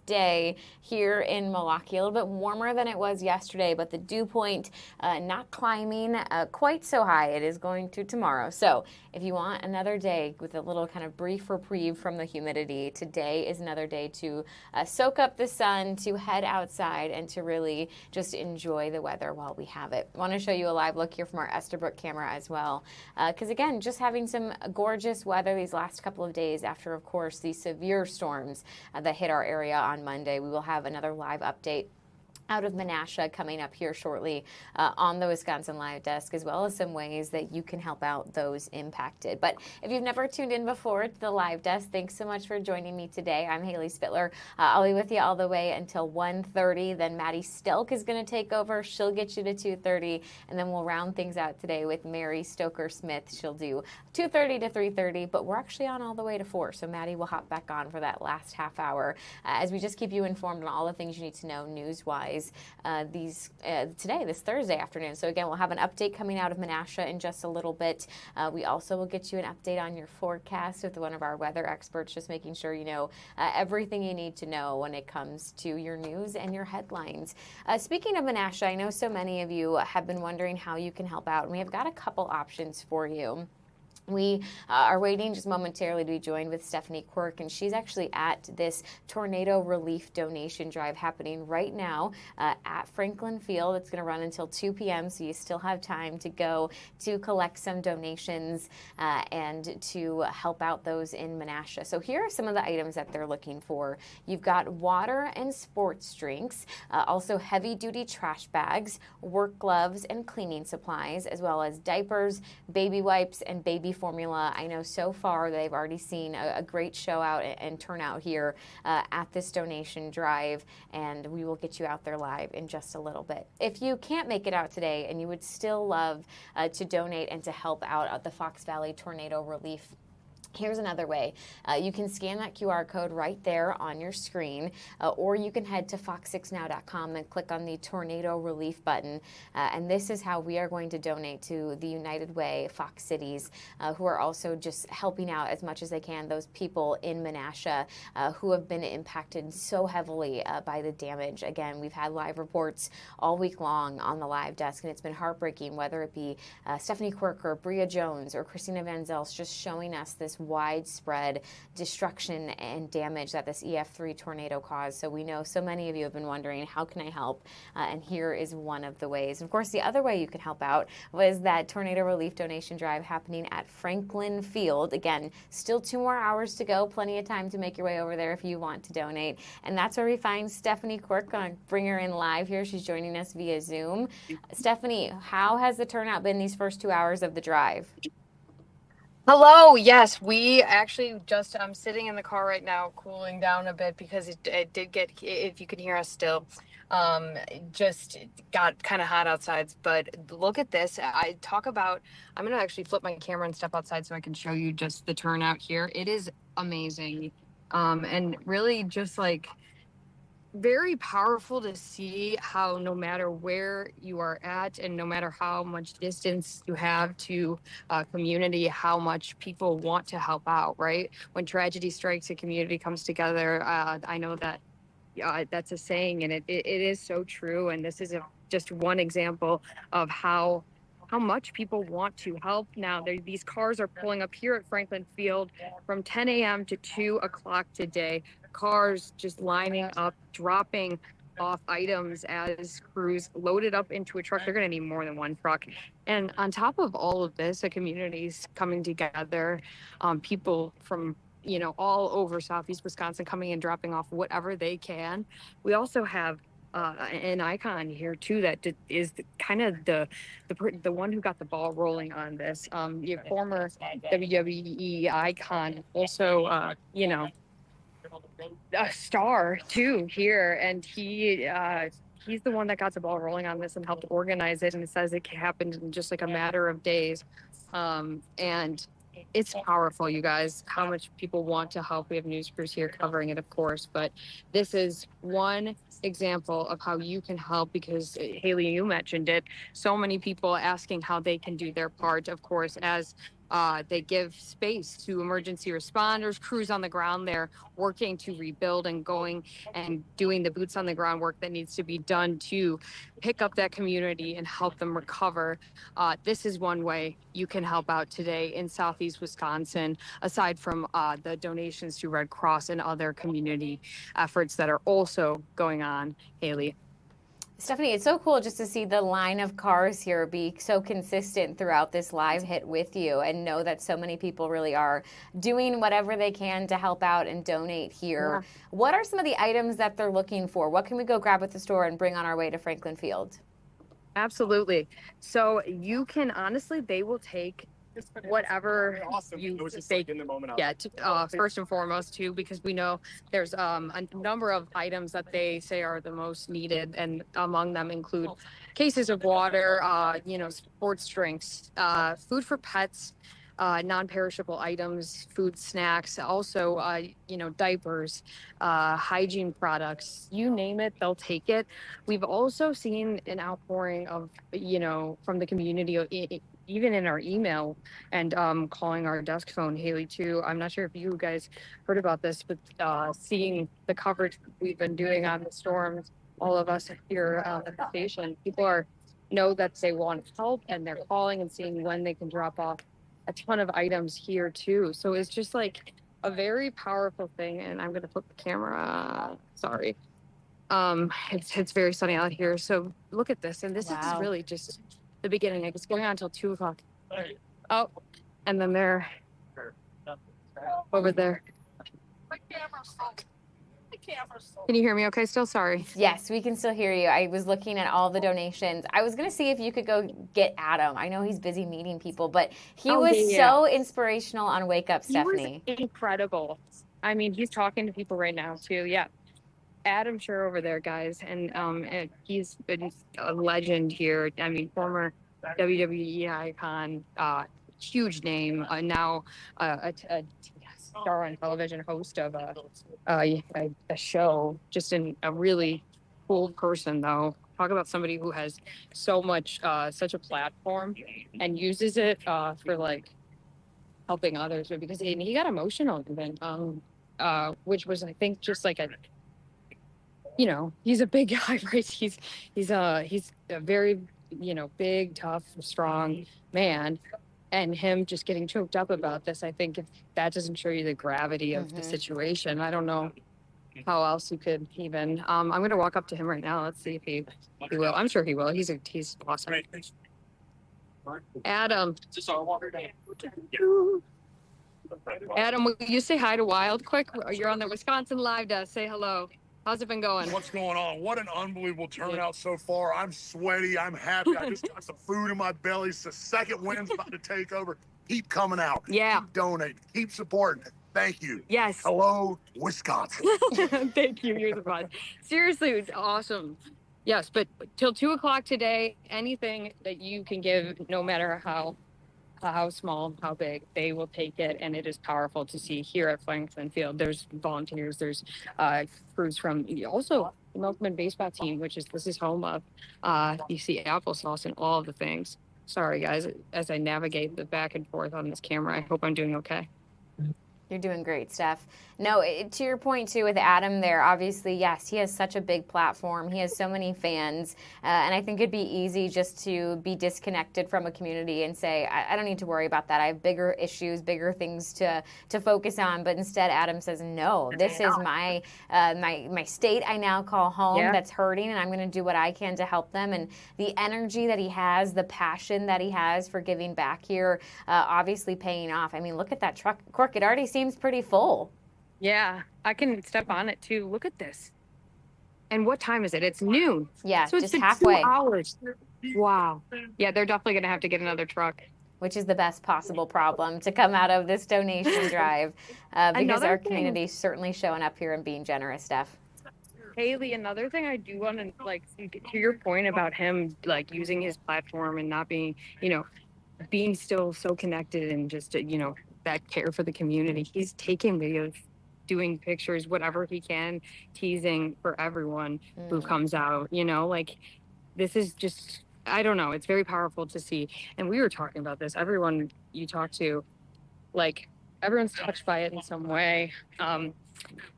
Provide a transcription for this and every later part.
day here in Milwaukee. A little bit warmer than it was yesterday, but the dew point not climbing quite so high. It is going to tomorrow. So if you want another day with a little kind of brief reprieve from the humidity, today is another day to soak up the sun, to head outside, and to really just enjoy the weather while we have it. I want to show you a live look here from our Estabrook camera as well. Because again, just having some gorgeous weather these last couple of days after, of course, these severe storms that hit our area on Monday. We will have another live update out of Menasha coming up here shortly on the Wisconsin Live Desk, as well as some ways that you can help out those impacted. But if you've never tuned in before to the Live Desk, thanks so much for joining me today. I'm Haley Spittler. I'll be with you all the way until 1:30. Then Maddie Stelk is going to take over. She'll get you to 2:30, and then we'll round things out today with Mary Stoker-Smith. She'll do 2:30 to 3:30, but we're actually on all the way to 4, so Maddie will hop back on for that last half hour as we just keep you informed on all the things you need to know news-wise today, this Thursday afternoon. So again, we'll have an update coming out of Menasha in just a little bit. We also will get you an update on your forecast with one of our weather experts, just making sure you know everything you need to know when it comes to your news and your headlines. Speaking of Menasha, I know so many of you have been wondering how you can help out, and we have got a couple options for you. We are waiting just momentarily to be joined with Stephanie Quirk, and she's actually at this tornado relief donation drive happening right now at Franklin Field. It's going to run until 2 p.m., so you still have time to go to collect some donations and to help out those in Menasha. So here are some of the items that they're looking for. You've got water and sports drinks, also heavy-duty trash bags, work gloves and cleaning supplies, as well as diapers, baby wipes, and baby formula. I know so far they've already seen a great show out and turnout here at this donation drive, and we will get you out there live in just a little bit. If you can't make it out today and you would still love to donate and to help out at the Fox Valley Tornado Relief, here's another way. You can scan that QR code right there on your screen, or you can head to fox6now.com and click on the Tornado Relief button. And this is how we are going to donate to the United Way Fox Cities, who are also just helping out as much as they can those people in Menasha who have been impacted so heavily by the damage. Again, we've had live reports all week long on the Live Desk, and it's been heartbreaking, whether it be Stephanie Quirk or Bria Jones or Christina Van Zels, just showing us this widespread destruction and damage that this EF3 tornado caused. So we know so many of you have been wondering, how can I help? And here is one of the ways. And of course, the other way you could help out was that tornado relief donation drive happening at Franklin Field. Again, still 2 more hours to go, plenty of time to make your way over there if you want to donate. And that's where we find Stephanie Quirk. Going to bring her in live here. She's joining us via Zoom. Stephanie, how has the turnout been these first 2 hours of the drive? Hello. Yes, we actually just, I'm sitting in the car right now, cooling down a bit because it did get, if you can hear us still, it just got kind of hot outside. But look at this. I'm going to actually flip my camera and step outside so I can show you just the turnout here. It is amazing. And really just like very powerful to see how no matter where you are at and no matter how much distance you have to community, how much people want to help out, right? When tragedy strikes, a community comes together. I know that that's a saying, and it is so true. And this is just one example of how much people want to help now. These cars are pulling up here at Franklin Field from 10 a.m. to 2 o'clock today. Cars just lining up, dropping off items as crews loaded up into a truck. They're going to need more than one truck. And on top of all of this, the community's coming together, people from all over Southeast Wisconsin coming and dropping off whatever they can. We also have an icon here too that is kind of the one who got the ball rolling on this. Your former WWE icon, also a star too here, and he's the one that got the ball rolling on this and helped organize it. And it says it happened in just like a matter of days, and it's powerful, you guys, how much people want to help. We have news crews here covering it, of course, but this is one example of how you can help because, Haley, you mentioned it, so many people asking how they can do their part. Of course, as They give space to emergency responders, crews on the ground there working to rebuild and going and doing the boots on the ground work that needs to be done to pick up that community and help them recover. This is one way you can help out today in Southeast Wisconsin, aside from the donations to Red Cross and other community efforts that are also going on, Haley. Stephanie, it's so cool just to see the line of cars here be so consistent throughout this live hit with you, and know that so many people really are doing whatever they can to help out and donate here. Yeah. What are some of the items that they're looking for? What can we go grab at the store and bring on our way to Franklin Field? Absolutely. So you can, honestly, they will take whatever you say. Yeah, first and foremost too, because we know there's a number of items that they say are the most needed, and among them include cases of water, sports drinks, food for pets, non-perishable items, food snacks, also diapers, hygiene products, you name it, they'll take it. We've also seen an outpouring of from the community, even in our email and calling our desk phone, Haley, too. I'm not sure if you guys heard about this, but seeing the coverage we've been doing on the storms, all of us here at the station, people know that they want help, and they're calling and seeing when they can drop off a ton of items here, too. So it's just like a very powerful thing. And I'm going to flip the camera. Sorry. It's very sunny out here. So look at this. And this is really just the beginning. It's going on until 2:00. Oh, and then they're over there. Can you hear me okay still? Sorry. Yes, we can still hear you. I was looking at all the donations. I was going to see if you could go get Adam. I know he's busy meeting people, but he was so inspirational on Wake Up, Stephanie. He was incredible. I mean, he's talking to people right now, too. Yeah. Adam Sure over there, guys. And he's been a legend here. I mean, former WWE icon, huge name, now a star on television, host of a show, just a really cool person, though. Talk about somebody who has so much, such a platform and uses it for like helping others, but because he got emotional even, which was, I think, just like he's a big guy, right? He's a very, big, tough, strong man. And him just getting choked up about this, I think if that doesn't show you the gravity of the situation, I don't know how else you could even. I'm going to walk up to him right now. Let's see if he will. I'm sure he will. He's awesome. Adam. Adam, will you say hi to Wild quick? You're on the Wisconsin Live Desk. Say hello. How's it been going? What's going on? What an unbelievable turnout so far. I'm sweaty. I'm happy. I just got some food in my belly. So the second wind's about to take over. Keep coming out. Yeah. Keep donating. Keep supporting. Thank you. Yes. Hello, Wisconsin. Thank you. You're the best. Seriously, it's awesome. Yes, but till 2:00 today, anything that you can give, no matter how small, how big, they will take it. And it is powerful to see here at Franklin Field. There's volunteers, there's crews from also the Milkman baseball team, this is home of. You see applesauce and all of the things. Sorry, guys, as I navigate the back and forth on this camera, I hope I'm doing okay. You're doing great, Steph. No, to your point, too, with Adam there, obviously, yes, he has such a big platform. He has so many fans. And I think it'd be easy just to be disconnected from a community and say, I don't need to worry about that. I have bigger issues, bigger things to focus on. But instead, Adam says, no, this is my state I now call home that's hurting, and I'm going to do what I can to help them. And the energy that he has, the passion that he has for giving back here, obviously paying off. I mean, look at that truck. Cork, it already seems pretty full. Yeah, I can step on it too. Look at this. And what time is it? It's noon. Yeah, so just it's halfway. 2 hours. Wow. Yeah, they're definitely going to have to get another truck. Which is the best possible problem to come out of this donation drive, because our community is certainly showing up here and being generous, Steph. Haley, another thing I do want to, to your point about him, using his platform and not being, being still so connected and just, that care for the community. He's taking videos, doing pictures, whatever he can, teasing for everyone who comes out, this is just I don't know. It's very powerful to see. And we were talking about this. Everyone you talk to, like, everyone's touched by it in some way. And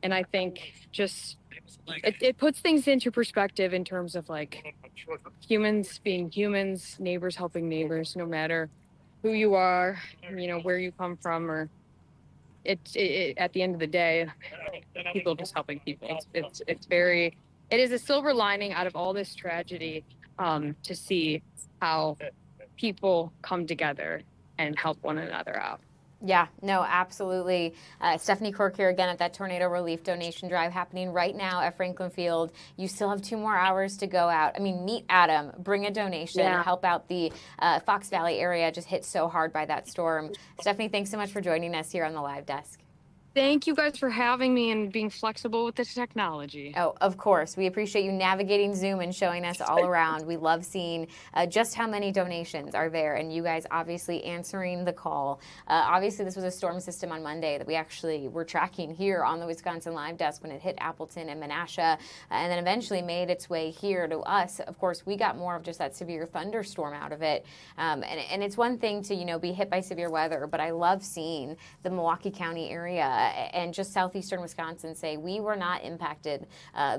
I think just it puts things into perspective in terms of like humans being humans, neighbors helping neighbors, no matter who you are, where you come from, or at the end of the day, people just helping people. It's very, it is a silver lining out of all this tragedy, to see how people come together and help one another out. Yeah, no, absolutely. Stephanie Quirk here again at that tornado relief donation drive happening right now at Franklin Field. You still have 2 more hours to go out. I mean, meet Adam, bring a donation, help out the Fox Valley area just hit so hard by that storm. Stephanie, thanks so much for joining us here on the live desk. Thank you guys for having me and being flexible with the technology. Oh, of course. We appreciate you navigating Zoom and showing us all around. We love seeing just how many donations are there, and you guys obviously answering the call. Obviously, this was a storm system on Monday that we actually were tracking here on the Wisconsin Live Desk when it hit Appleton and Menasha, and then eventually made its way here to us. Of course, we got more of just that severe thunderstorm out of it. And it's one thing to, be hit by severe weather, but I love seeing the Milwaukee County area and just southeastern Wisconsin say we were not impacted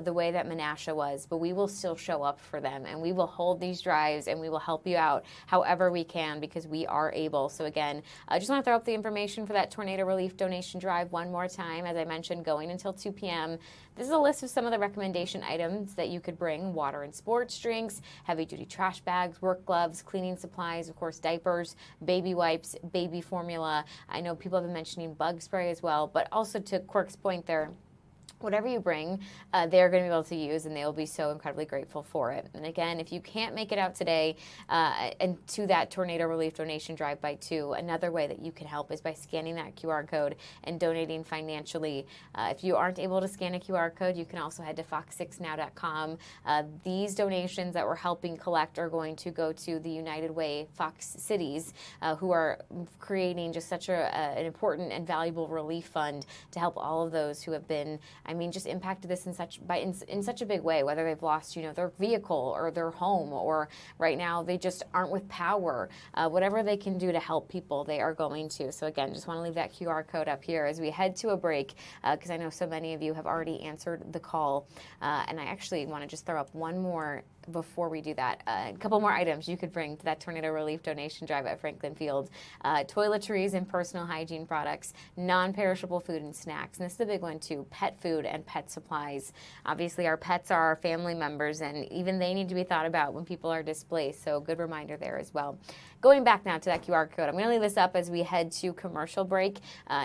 the way that Menasha was, but we will still show up for them, and we will hold these drives, and we will help you out however we can because we are able. So again, I just want to throw up the information for that tornado relief donation drive one more time. As I mentioned, going until 2 p.m. This is a list of some of the recommendation items that you could bring: water and sports drinks, heavy-duty trash bags, work gloves, cleaning supplies, of course, diapers, baby wipes, baby formula. I know people have been mentioning bug spray as well, but also to Quirk's point there, whatever you bring, they're going to be able to use, and they will be so incredibly grateful for it. And again, if you can't make it out today and to that tornado relief donation drive by 2, another way that you can help is by scanning that QR code and donating financially. If you aren't able to scan a QR code, you can also head to fox6now.com. These donations that we're helping collect are going to go to the United Way Fox cities, who are creating just such an important and valuable relief fund to help all of those who have been, just impacted this in such a big way, whether they've lost, their vehicle or their home, or right now they just aren't with power. Whatever they can do to help people, they are going to. So again, just want to leave that QR code up here as we head to a break, because I know so many of you have already answered the call. And I actually want to just throw up one more before we do that. A couple more items you could bring to that tornado relief donation drive at Franklin Field: toiletries and personal hygiene products, non-perishable food and snacks, and this is a big one too: pet food and pet supplies. Obviously, our pets are our family members, and even they need to be thought about when people are displaced, so good reminder there as well. Going back now to that QR code, I'm going to leave this up as we head to commercial break,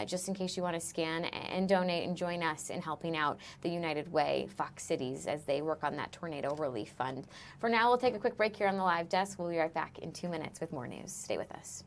just in case you want to scan and donate and join us in helping out the United Way Fox cities as they work on that tornado relief fund. For now, we'll take a quick break here on the live desk. We'll be right back in 2 minutes with more news. Stay with us.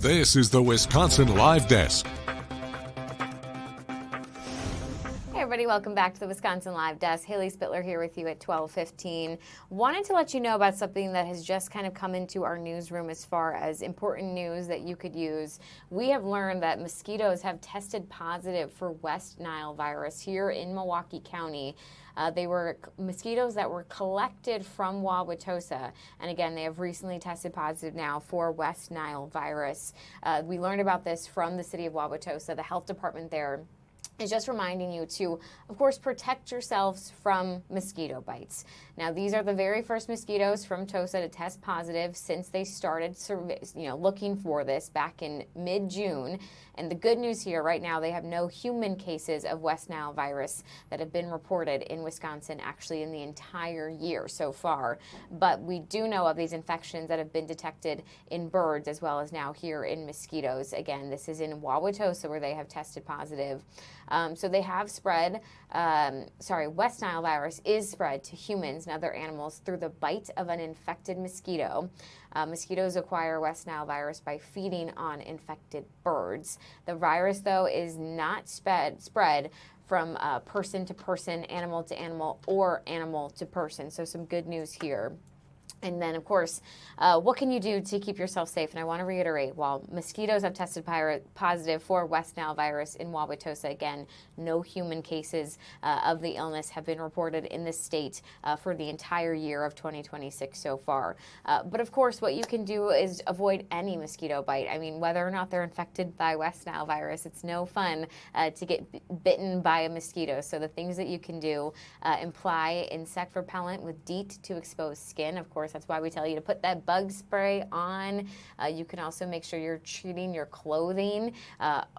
This is the Wisconsin Live Desk. Hey everybody, welcome back to the Wisconsin Live Desk. Haley Spittler here with you at 12:15. Wanted to let you know about something that has just kind of come into our newsroom as far as important news that you could use. We have learned that mosquitoes have tested positive for West Nile virus here in Milwaukee County. They were mosquitoes that were collected from Wauwatosa. And again, they have recently tested positive now for West Nile virus. We learned about this from the city of Wauwatosa, the health department there is just reminding you to, of course, protect yourselves from mosquito bites. Now, these are the very first mosquitoes from Tosa to test positive since they started looking for this back in mid-June. And the good news here, right now, they have no human cases of West Nile virus that have been reported in Wisconsin actually in the entire year so far. But we do know of these infections that have been detected in birds as well as now here in mosquitoes. Again, this is in Wauwatosa where they have tested positive. So they have spread, West Nile virus is spread to humans and other animals through the bite of an infected mosquito. Mosquitoes acquire West Nile virus by feeding on infected birds. The virus, though, is not spread from person to person, animal to animal, or animal to person. So some good news here. And then, of course, what can you do to keep yourself safe? And I want to reiterate, while mosquitoes have tested positive for West Nile virus in Wauwatosa, again, no human cases of the illness have been reported in the state for the entire year of 2026 so far. But, of course, what you can do is avoid any mosquito bite. I mean, whether or not they're infected by West Nile virus, it's no fun to get bitten by a mosquito. So the things that you can do, apply insect repellent with DEET to exposed skin. Of course, that's why we tell you to put that bug spray on. You can also make sure you're treating your clothing.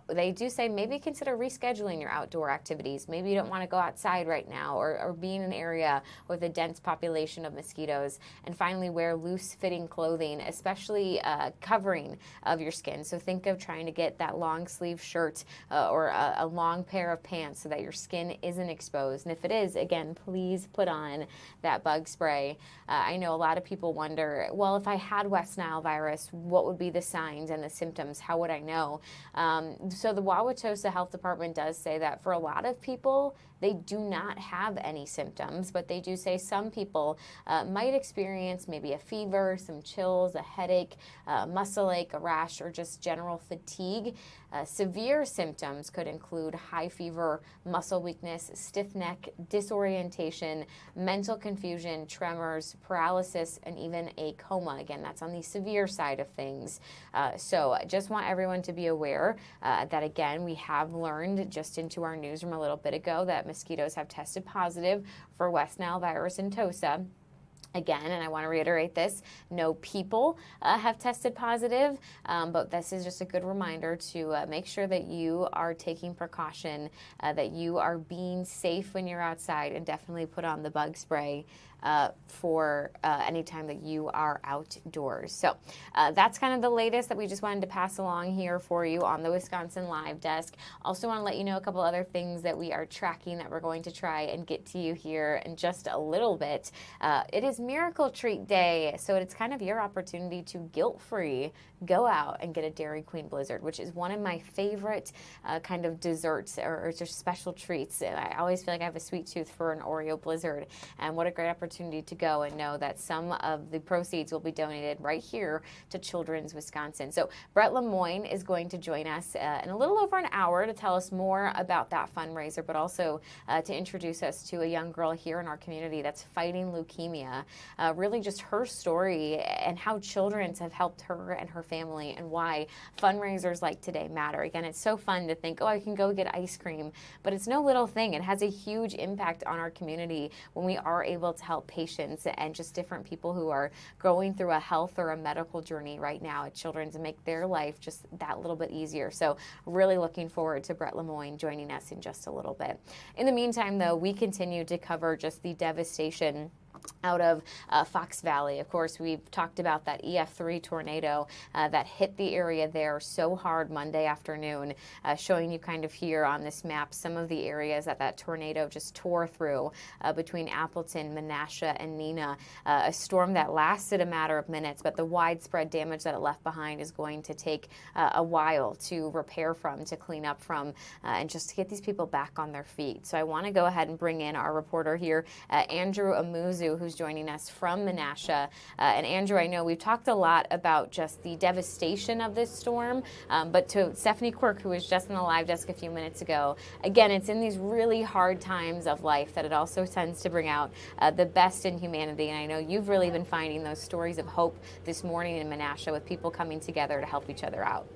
They do say maybe consider rescheduling your outdoor activities. Maybe you don't want to go outside right now or be in an area with a dense population of mosquitoes. And finally, wear loose-fitting clothing, especially covering of your skin. So think of trying to get that long sleeve shirt or a long pair of pants so that your skin isn't exposed. And if it is, again, please put on that bug spray. I know a lot of people wonder, well, if I had West Nile virus, what would be the signs and the symptoms? How would I know? So the Wauwatosa Health Department does say that for a lot of people, they do not have any symptoms, but they do say some people might experience maybe a fever, some chills, a headache, muscle ache, a rash, or just general fatigue. Severe symptoms could include high fever, muscle weakness, stiff neck, disorientation, mental confusion, tremors, paralysis, and even a coma. Again, that's on the severe side of things. So I just want everyone to be aware that, again, we have learned just into our newsroom a little bit ago that mosquitoes have tested positive for West Nile virus in Tosa. Again, and I want to reiterate this, no people have tested positive, but this is just a good reminder to make sure that you are taking precaution, that you are being safe when you're outside, and definitely put on the bug spray for any time that you are outdoors. So that's kind of the latest that we just wanted to pass along here for you on the Wisconsin Live Desk. Also want to let you know a couple other things that we are tracking that we're going to try and get to you here in just a little bit. It is Miracle Treat Day, so it's kind of your opportunity to guilt-free go out and get a Dairy Queen Blizzard, which is one of my favorite kind of desserts or just special treats. I always feel like I have a sweet tooth for an Oreo Blizzard, and what a great opportunity to go and know that some of the proceeds will be donated right here to Children's Wisconsin. So Brett Lemoyne is going to join us in a little over an hour to tell us more about that fundraiser, but also to introduce us to a young girl here in our community that's fighting leukemia. Really just her story and how Children's have helped her and her family, and why fundraisers like today matter. Again, it's so fun to think, oh, I can go get ice cream, but it's no little thing. It has a huge impact on our community when we are able to help patients and just different people who are going through a health or a medical journey right now at Children's and make their life just that little bit easier. So really looking forward to Brett Lemoyne joining us in just a little bit. In the meantime, though, we continue to cover just the devastation out of Fox Valley. Of course, we've talked about that EF3 tornado that hit the area there so hard Monday afternoon, showing you kind of here on this map some of the areas that tornado just tore through between Appleton, Menasha, and Neenah. A storm that lasted a matter of minutes, but the widespread damage that it left behind is going to take a while to repair from, to clean up from, and just to get these people back on their feet. So I want to go ahead and bring in our reporter here, Andrew Amuzu, who's joining us from Menasha. And Andrew, I know we've talked a lot about just the devastation of this storm, but to Stephanie Quirk, who was just in the live desk a few minutes ago, again, it's in these really hard times of life that it also tends to bring out the best in humanity. And I know you've really been finding those stories of hope this morning in Menasha with people coming together to help each other out.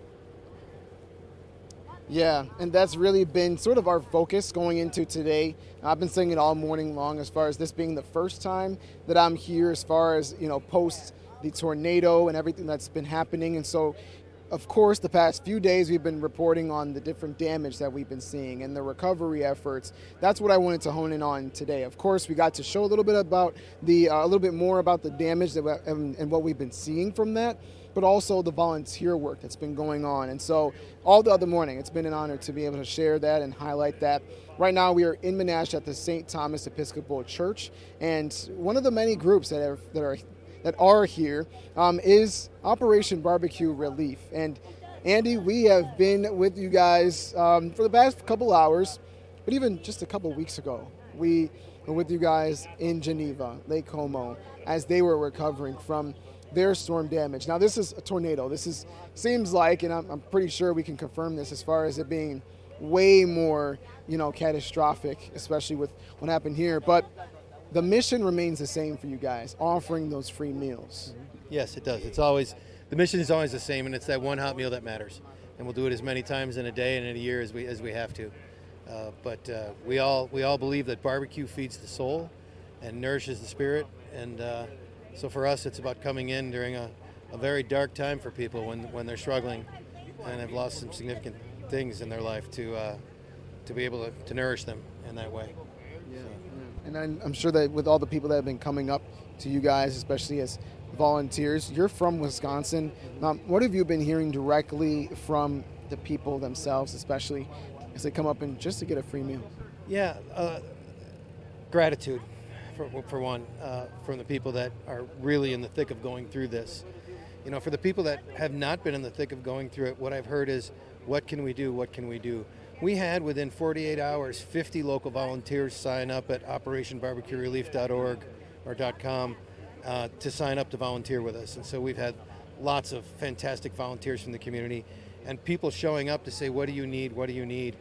Yeah, and that's really been sort of our focus going into today. I've been saying it all morning long as far as this being the first time that I'm here as far as, post the tornado and everything that's been happening. And so, of course, the past few days we've been reporting on the different damage that we've been seeing and the recovery efforts. That's what I wanted to hone in on today. Of course, we got to show a little bit about a little bit more about the damage and what we've been seeing from that, but also the volunteer work that's been going on. And so all the other morning, it's been an honor to be able to share that and highlight that. Right now, we are in Menasha at the St. Thomas Episcopal Church, and one of the many groups that are here is Operation Barbecue Relief. And Andy, we have been with you guys for the past couple hours, but even just a couple weeks ago, we were with you guys in Geneva, Lake Como, as they were recovering from their storm damage. Now, this is a tornado. Seems like, and I'm pretty sure we can confirm this as far as it being way more, catastrophic, especially with what happened here. But the mission remains the same for you guys, offering those free meals. Yes, it does. The mission is always the same, and it's that one hot meal that matters. And we'll do it as many times in a day and in a year as we have to. But we all believe that barbecue feeds the soul and nourishes the spirit. And so for us, it's about coming in during a very dark time for people when they're struggling and have lost some significant things in their life to be able to nourish them in that way. Yeah. And I'm sure that with all the people that have been coming up to you guys, especially as volunteers, you're from Wisconsin. What have you been hearing directly from the people themselves, especially as they come up and just to get a free meal? Yeah, gratitude. For one, from the people that are really in the thick of going through this. For the people that have not been in the thick of going through it, what I've heard is, what can we do? What can we do? We had, within 48 hours, 50 local volunteers sign up at operationbarbecuerelief.org or .com to sign up to volunteer with us. And so we've had lots of fantastic volunteers from the community and people showing up to say, what do you need? What do you need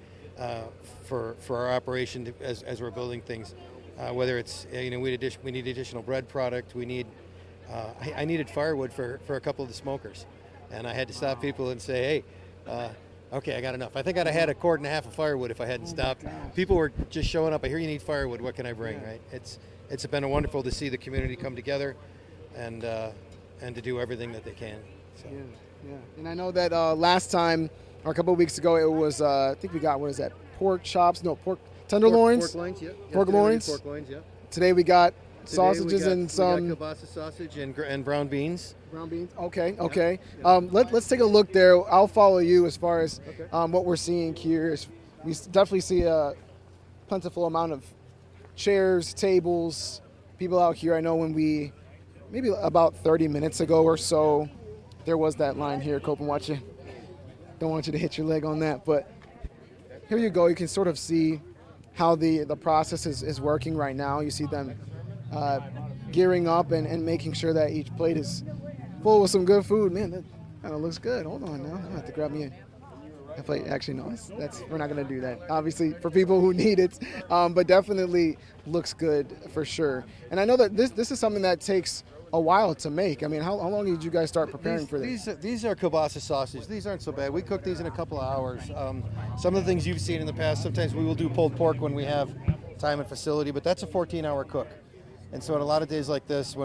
for our operation as we're building things? Whether it's, we need additional bread product, we need, I needed firewood for a couple of the smokers. And I had to stop people and say, hey, okay, I got enough. I think I'd have had a cord and a half of firewood if I hadn't stopped. People were just showing up. I hear you need firewood. What can I bring, right? It's been wonderful to see the community come together and to do everything that they can. So. Yeah. And I know that last time, or a couple of weeks ago, it was, I think we got, what is that, pork chops? No, pork tenderloins? Pork loins, yeah. Pork loins? Pork loins, yeah. Today we got sausages and some... We got kielbasa sausage and brown beans. Brown beans? Okay. Yeah. Let's take a look there. I'll follow you as far as what we're seeing here. We definitely see a plentiful amount of chairs, tables, people out here. I know when maybe about 30 minutes ago or so, there was that line here, Cope, and watch you. Don't want you to hit your leg on that, but here you go. You can sort of see how the process is working right now. You see them gearing up and making sure that each plate is full with some good food. Man, that kind of looks good. Hold on now. I'm going to have to grab me a plate. Actually, no, we're not going to do that. Obviously, for people who need it, but definitely looks good for sure. And I know that this is something that takes a while to make. I mean, how long did you guys start preparing for this? These are kielbasa sausage. These aren't so bad. We cook these in a couple of hours. Some of the things you've seen in the past, sometimes we will do pulled pork when we have time and facility, but that's a 14-hour cook. And so on a lot of days like this,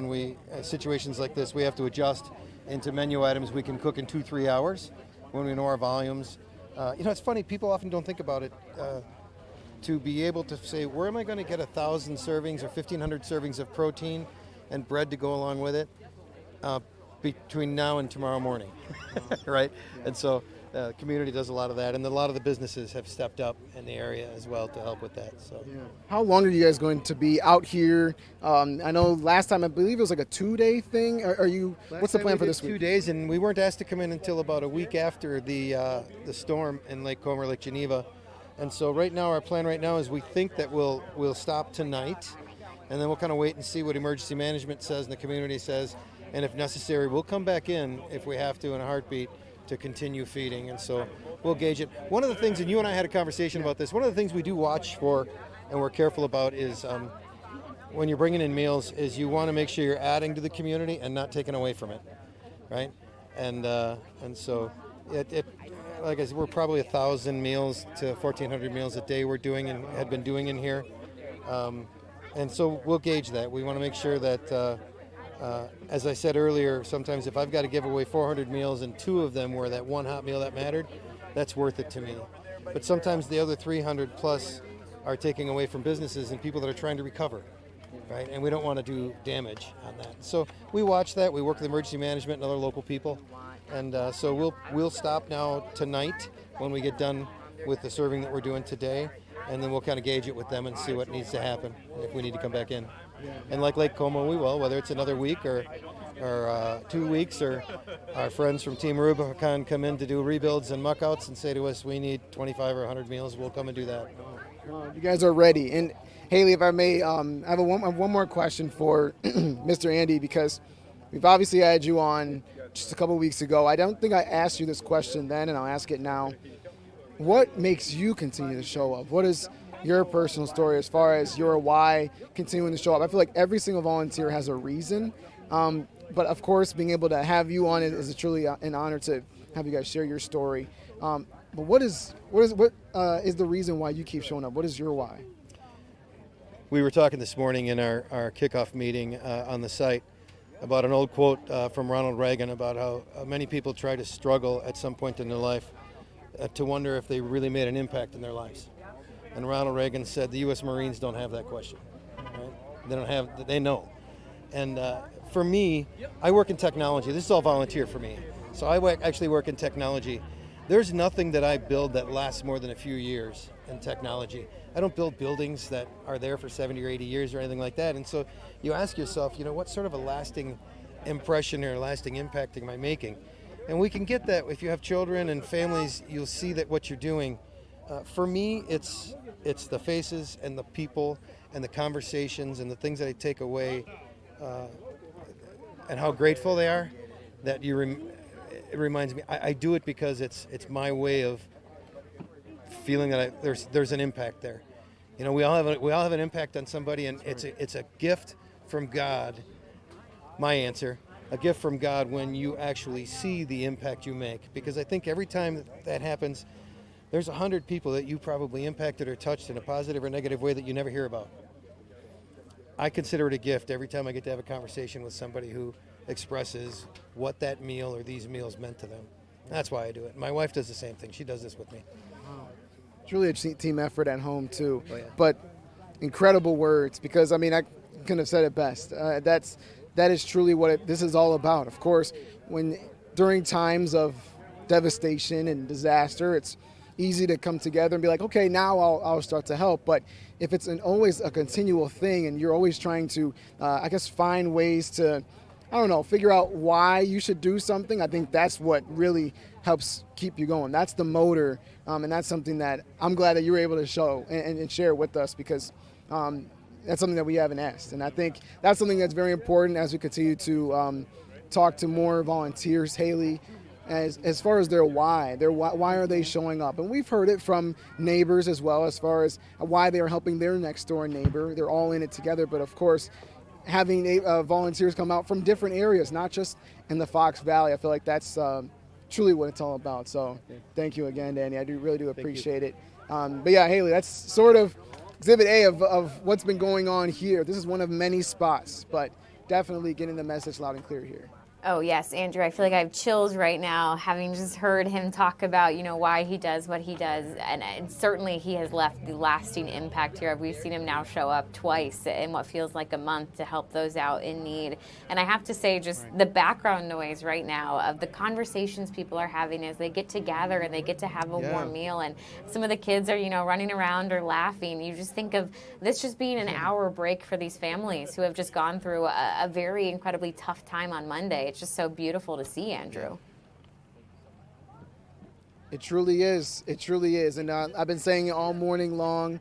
situations like this, we have to adjust into menu items we can cook in 2-3 hours when we know our volumes. It's funny, people often don't think about it. to be able to say, where am I going to get 1,000 servings or 1,500 servings of protein and bread to go along with it between now and tomorrow morning, right? And so the community does a lot of that, and a lot of the businesses have stepped up in the area as well to help with that. So, How long are you guys going to be out here? I know last time I believe it was like a 2-day thing. Are you? What's the plan for this week? 2 days, and we weren't asked to come in until about a week after the storm in Lake Como, Lake Geneva. And so right now, our plan right now is we think that we'll stop tonight, and then we'll kind of wait and see what emergency management says and the community says, and if necessary, we'll come back in if we have to in a heartbeat to continue feeding. And so we'll gauge it. One of the things, and you and I had a conversation about this, one of the things we do watch for and we're careful about is when you're bringing in meals is you want to make sure you're adding to the community and not taking away from it, right? And so it like I said, we're probably 1,000 meals to 1,400 meals a day we're doing and had been doing in here. And so we'll gauge that. We want to make sure that, as I said earlier, sometimes if I've got to give away 400 meals and 2 of them were that one hot meal that mattered, that's worth it to me. But sometimes the other 300 plus are taking away from businesses and people that are trying to recover, right? And we don't want to do damage on that. So we watch that. We work with emergency management and other local people. And so we'll stop now tonight when we get done with the serving that we're doing today, and then we'll kind of gauge it with them and see what needs to happen if we need to come back in. And like Lake Como, we will, whether it's another week or 2 weeks, or our friends from Team Rubicon come in to do rebuilds and muckouts and say to us, we need 25 or 100 meals, we'll come and do that. You guys are ready. And Haley, if I may, I have one more question for Mr. Andy, because we've obviously had you on just a couple weeks ago. I don't think I asked you this question then, and I'll ask it now. What makes you continue to show up? What is your personal story as far as your why continuing to show up? I feel like every single volunteer has a reason, but of course, being able to have you on it is truly an honor to have you guys share your story. But what is the reason why you keep showing up? What is your why? We were talking this morning in our kickoff meeting on the site about an old quote from Ronald Reagan about how many people try to struggle at some point in their life to wonder if they really made an impact in their lives. And Ronald Reagan said the U.S. Marines don't have that question. Right? They know. And for me, I work in technology. This is all volunteer for me. So I actually work in technology. There's nothing that I build that lasts more than a few years in technology. I don't build buildings that are there for 70 or 80 years or anything like that. And so you ask yourself, what sort of a lasting impression or lasting impact am I making? And we can get that if you have children and families. You'll see that what you're doing. For me, it's the faces and the people and the conversations and the things that I take away and how grateful they are. That it reminds me. I do it because it's my way of feeling that there's an impact there. We all have an impact on somebody, and it's a gift from God. My answer, a gift from God when you actually see the impact you make. Because I think every time that happens, there's 100 people that you probably impacted or touched in a positive or negative way that you never hear about. I consider it a gift every time I get to have a conversation with somebody who expresses what that meal or these meals meant to them. That's why I do it. My wife does the same thing. She does this with me. It's really a team effort at home too. Oh, yeah. But incredible words, because I couldn't have said it best. That is truly what this is all about. Of course, during times of devastation and disaster, it's easy to come together and be like, okay, now I'll start to help. But if it's always a continual thing, and you're always trying to, find ways to, figure out why you should do something, I think that's what really helps keep you going. That's the motor, and that's something that I'm glad that you were able to show and share with us, because that's something that we haven't asked. And I think that's something that's very important as we continue to talk to more volunteers, Haley, as far as their why are they showing up? And we've heard it from neighbors as well, as far as why they are helping their next door neighbor. They're all in it together, but of course, having volunteers come out from different areas, not just in the Fox Valley, I feel like that's truly what it's all about. So thank you again, Danny. I really do appreciate it. But yeah, Haley, that's sort of Exhibit A of what's been going on here. This is one of many spots, but definitely getting the message loud and clear here. Oh, yes, Andrew, I feel like I have chills right now, having just heard him talk about, why he does what he does. And certainly he has left the lasting impact here. We've seen him now show up twice in what feels like a month to help those out in need. And I have to say, just the background noise right now of the conversations people are having as they get to gather and they get to have a warm meal. And some of the kids are, running around or laughing. You just think of this just being an hour break for these families who have just gone through a very incredibly tough time on Monday. It's just so beautiful to see, Andrew. It truly is. It truly is. And I've been saying it all morning long,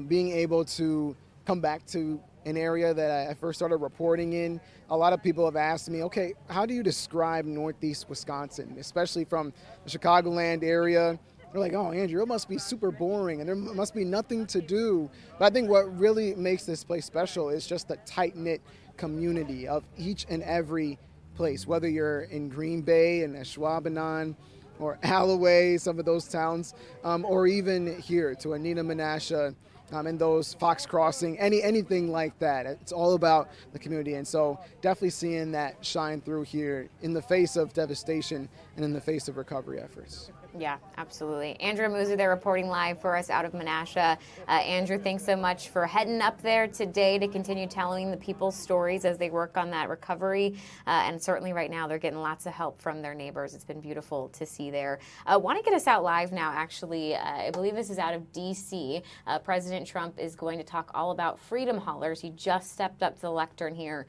being able to come back to an area that I first started reporting in. A lot of people have asked me, okay, how do you describe Northeast Wisconsin, especially from the Chicagoland area? They're like, oh, Andrew, it must be super boring and there must be nothing to do. But I think what really makes this place special is just the tight-knit community of each and every place, whether you're in Green Bay and Ashwaubenon or Alloway, some of those towns, or even here to Anita, Menasha, and those Fox Crossing, anything like that. It's all about the community. And so definitely seeing that shine through here in the face of devastation and in the face of recovery efforts. Yeah, absolutely. Andrew Muzu there reporting live for us out of Menasha. Andrew, thanks so much for heading up there today to continue telling the people's stories as they work on that recovery. And certainly right now they're getting lots of help from their neighbors. It's been beautiful to see there. Want to get us out live now, actually. I believe this is out of D.C. President Trump is going to talk all about freedom haulers. He just stepped up to the lectern here.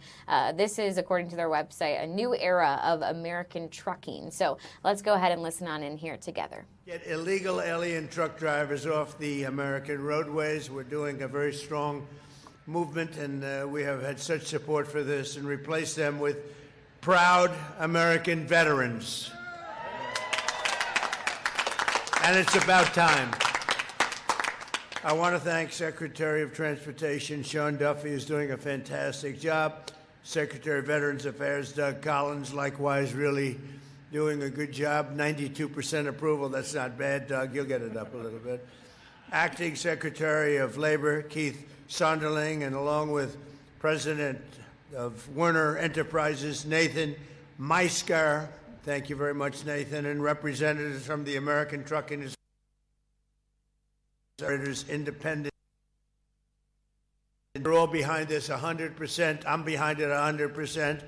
This is, according to their website, a new era of American trucking. So let's go ahead and listen on in here together. Get illegal alien truck drivers off the American roadways. We're doing a very strong movement, and we have had such support for this, and replace them with proud American veterans. And it's about time. I want to thank Secretary of Transportation Sean Duffy, who's doing a fantastic job. Secretary of Veterans Affairs Doug Collins, likewise, really doing a good job. 92% approval. That's not bad, Doug. You'll get it up a little bit. Acting Secretary of Labor Keith Sonderling, and along with President of Werner Enterprises Nathan Meisker. Thank you very much, Nathan, and representatives from the American Trucking Independent. We're all behind this 100%. I'm behind it 100%.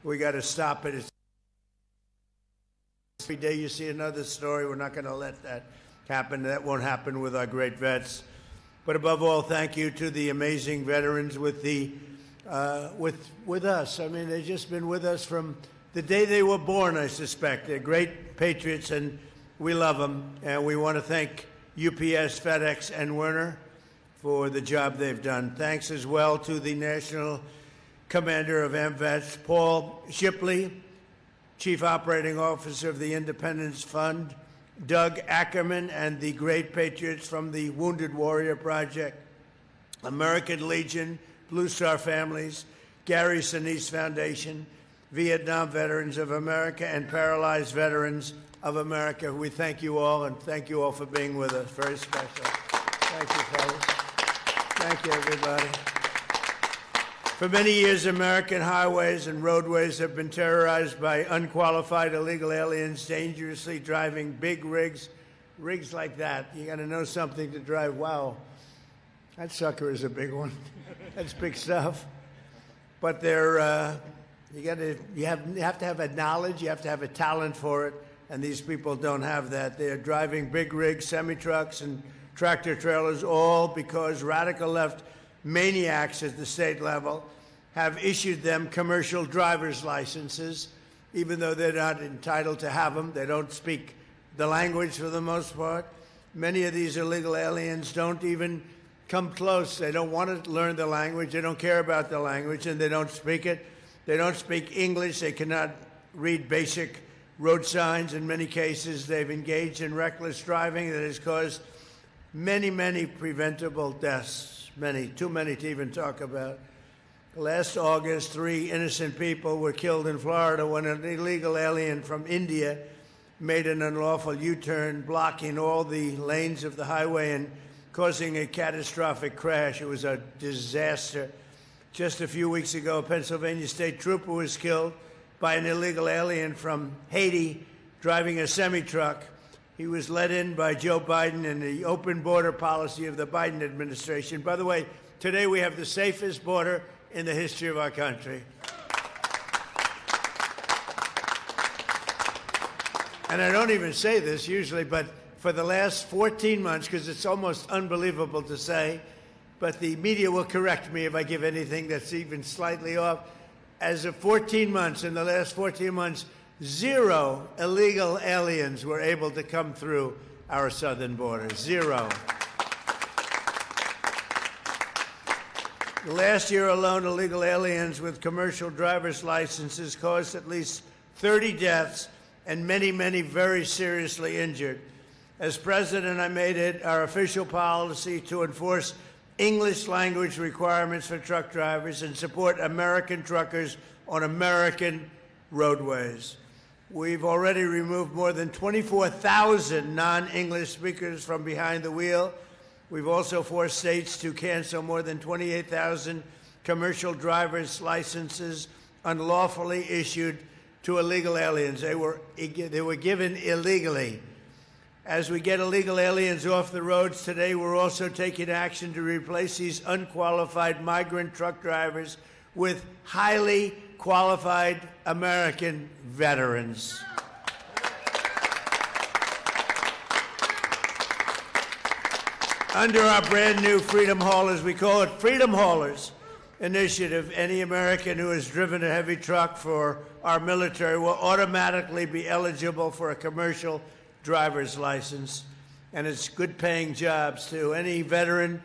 We got to stop it. Every day you see another story. We're not going to let that happen. That won't happen with our great vets. But above all, thank you to the amazing veterans with us. I mean, they've just been with us from the day they were born, I suspect. They're great patriots, and we love them. And we want to thank UPS, FedEx, and Werner for the job they've done. Thanks as well to the National Commander of AMVETS, Paul Shipley, Chief Operating Officer of the Independence Fund, Doug Ackerman, and the great patriots from the Wounded Warrior Project, American Legion, Blue Star Families, Gary Sinise Foundation, Vietnam Veterans of America, and Paralyzed Veterans of America. We thank you all, and thank you all for being with us. Very special. Thank you, fellas. Thank you, everybody. For many years, American highways and roadways have been terrorized by unqualified illegal aliens dangerously driving big rigs like that. You got to know something to drive. Wow, that sucker is a big one. That's big stuff. But they're you have to have a knowledge, you have to have a talent for it, and these people don't have that. They're driving big rigs, semi-trucks, and tractor trailers, all because radical left maniacs at the state level have issued them commercial driver's licenses, even though they're not entitled to have them. They don't speak the language for the most part. Many of these illegal aliens don't even come close. They don't want to learn the language. They don't care about the language, and they don't speak it. They don't speak English. They cannot read basic road signs. In many cases, they've engaged in reckless driving that has caused many, many preventable deaths, too many to even talk about. Last August, 3 innocent people were killed in Florida when an illegal alien from India made an unlawful U-turn, blocking all the lanes of the highway and causing a catastrophic crash. It was a disaster. Just a few weeks ago, a Pennsylvania state trooper was killed by an illegal alien from Haiti driving a semi-truck. He was let in by Joe Biden and the open border policy of the Biden administration. By the way, today we have the safest border in the history of our country. And I don't even say this usually, but for the last 14 months, because it's almost unbelievable to say, but the media will correct me if I give anything that's even slightly off. As of 14 months, in the last 14 months, 0 illegal aliens were able to come through our southern border. 0. Last year alone, illegal aliens with commercial driver's licenses caused at least 30 deaths and many, many very seriously injured. As president, I made it our official policy to enforce English language requirements for truck drivers and support American truckers on American roadways. We've already removed more than 24,000 non-English speakers from behind the wheel. We've also forced states to cancel more than 28,000 commercial driver's licenses unlawfully issued to illegal aliens. They were given illegally. As we get illegal aliens off the roads today, we're also taking action to replace these unqualified migrant truck drivers with highly qualified American veterans. Under our brand new Freedom Haulers, we call it Freedom Haulers initiative, any American who has driven a heavy truck for our military will automatically be eligible for a commercial driver's license, and it's good-paying jobs too. Any veteran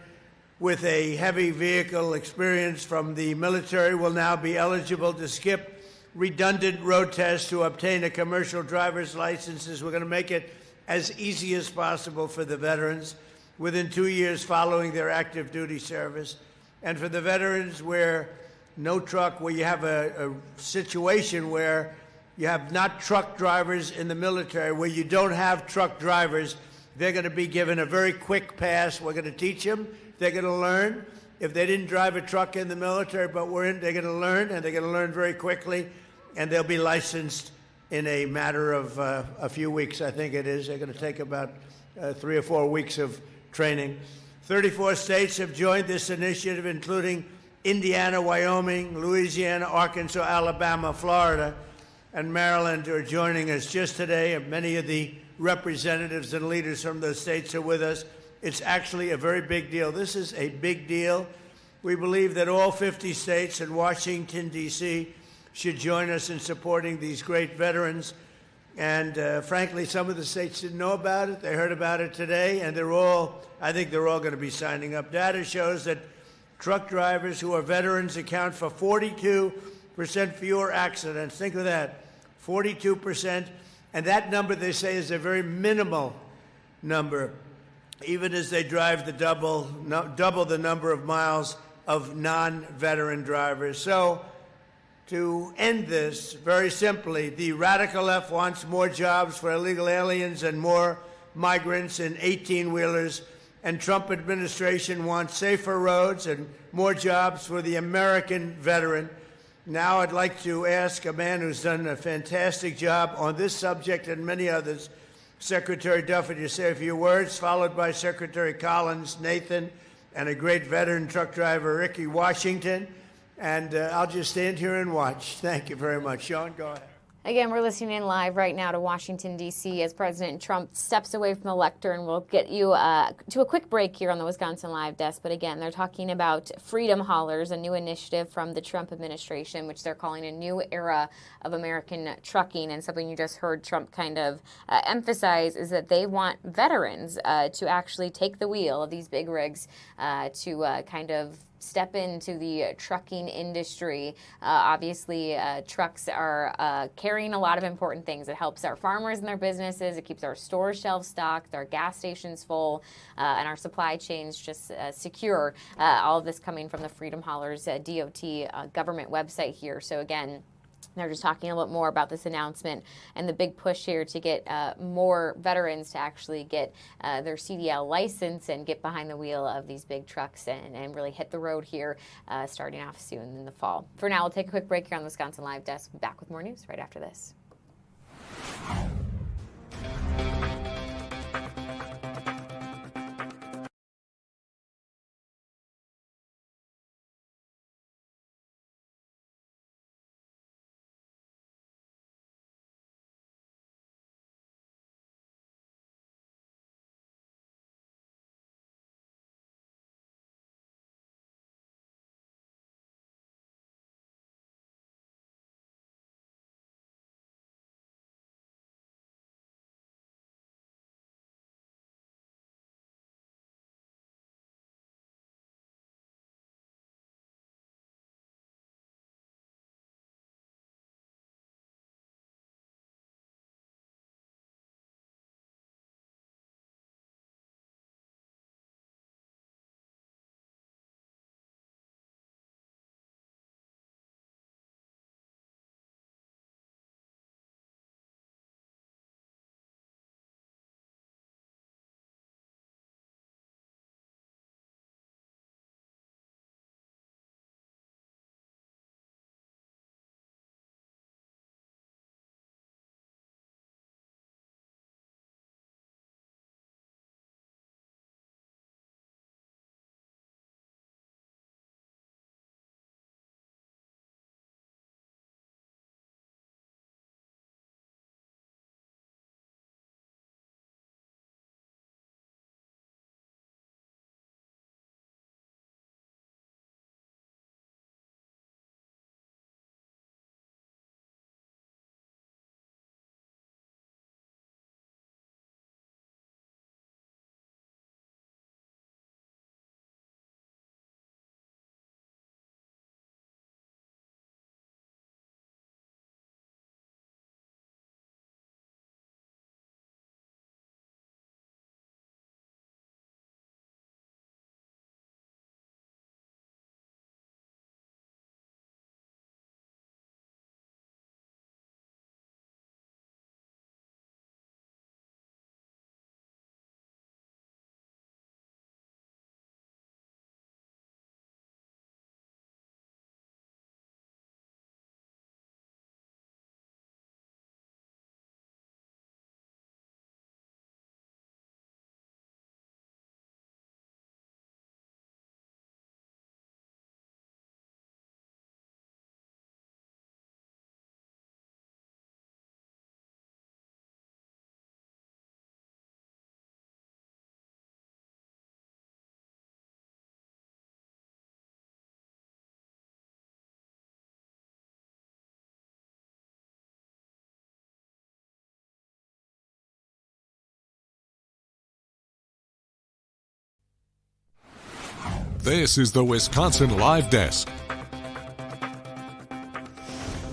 with a heavy vehicle experience from the military will now be eligible to skip redundant road tests to obtain a commercial driver's license. We're going to make it as easy as possible for the veterans within 2 years following their active duty service. And for the veterans where you have a situation where you have not truck drivers in the military, where you don't have truck drivers, they're going to be given a very quick pass. We're going to teach them. They're going to learn. If they didn't drive a truck in the military, but they're going to learn, and they're going to learn very quickly, and they'll be licensed in a matter of a few weeks, I think it is. They're going to take about 3 or 4 weeks of training. 34 states have joined this initiative, including Indiana, Wyoming, Louisiana, Arkansas, Alabama, Florida, and Maryland are joining us just today, and many of the representatives and leaders from those states are with us. It's actually a very big deal. This is a big deal. We believe that all 50 states and Washington, D.C. should join us in supporting these great veterans. And frankly, some of the states didn't know about it. They heard about it today, and I think they're all going to be signing up. Data shows that truck drivers who are veterans account for 42% fewer accidents. Think of that, 42%. And that number, they say, is a very minimal number, even as they drive the double the number of miles of non-veteran drivers. So to end this, very simply, the radical left wants more jobs for illegal aliens and more migrants in 18-wheelers, and Trump administration wants safer roads and more jobs for the American veteran. Now I'd like to ask a man who's done a fantastic job on this subject and many others, Secretary Duffy, to say a few words, followed by Secretary Collins, Nathan, and a great veteran truck driver, Ricky Washington. And I'll just stand here and watch. Thank you very much. Sean, go ahead. Again, we're listening in live right now to Washington, D.C. as President Trump steps away from the lectern. We'll get you to a quick break here on the Wisconsin Live Desk. But again, they're talking about Freedom Haulers, a new initiative from the Trump administration, which they're calling a new era of American trucking. And something you just heard Trump kind of emphasize is that they want veterans to actually take the wheel of these big rigs to kind of step into the trucking industry. Obviously, trucks are carrying a lot of important things. It helps our farmers and their businesses. It keeps our store shelves stocked, our gas stations full, and our supply chains just secure. All of this coming from the Freedom Haulers DOT government website here. So again, They're just talking a little bit more about this announcement and the big push here to get more veterans to actually get their CDL license and get behind the wheel of these big trucks and really hit the road here starting off soon in the fall. For now, we'll take a quick break here on the Wisconsin Live Desk. We'll be back with more news right after this. This is the Wisconsin Live Desk.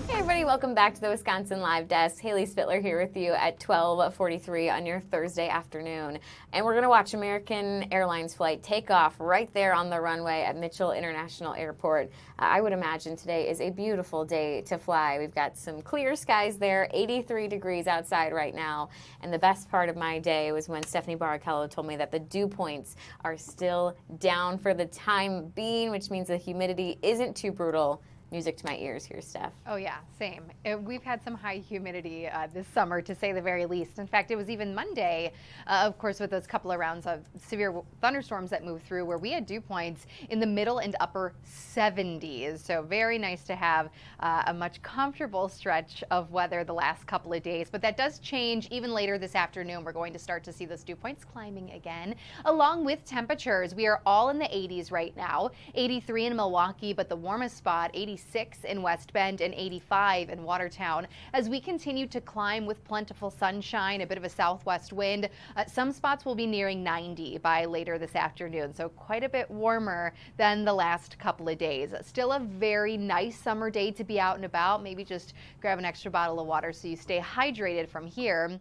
Hey everybody, welcome back to the Wisconsin Live Desk. Haley Spittler here with you at 12:43 on your Thursday afternoon. And we're going to watch American Airlines flight take off right there on the runway at Mitchell International Airport. I would imagine today is a beautiful day to fly. We've got some clear skies there, 83 degrees outside right now. And the best part of my day was when Stephanie Barrichello told me that the dew points are still down for the time being, which means the humidity isn't too brutal. Music to my ears here, Steph. Oh yeah, same. We've had some high humidity this summer, to say the very least. In fact, it was even Monday, of course, with those couple of rounds of severe thunderstorms that moved through, where we had dew points in the middle and upper 70s. So very nice to have a much comfortable stretch of weather the last couple of days. But that does change even later this afternoon. We're going to start to see those dew points climbing again, along with temperatures. We are all in the 80s right now. 83 in Milwaukee, but the warmest spot, 86 in West Bend and 85 in Watertown, as we continue to climb with plentiful sunshine, a bit of a southwest wind. Some spots will be nearing 90 by later this afternoon, so quite a bit warmer than the last couple of days. Still a very nice summer day to be out and about. Maybe just grab an extra bottle of water so you stay hydrated from here.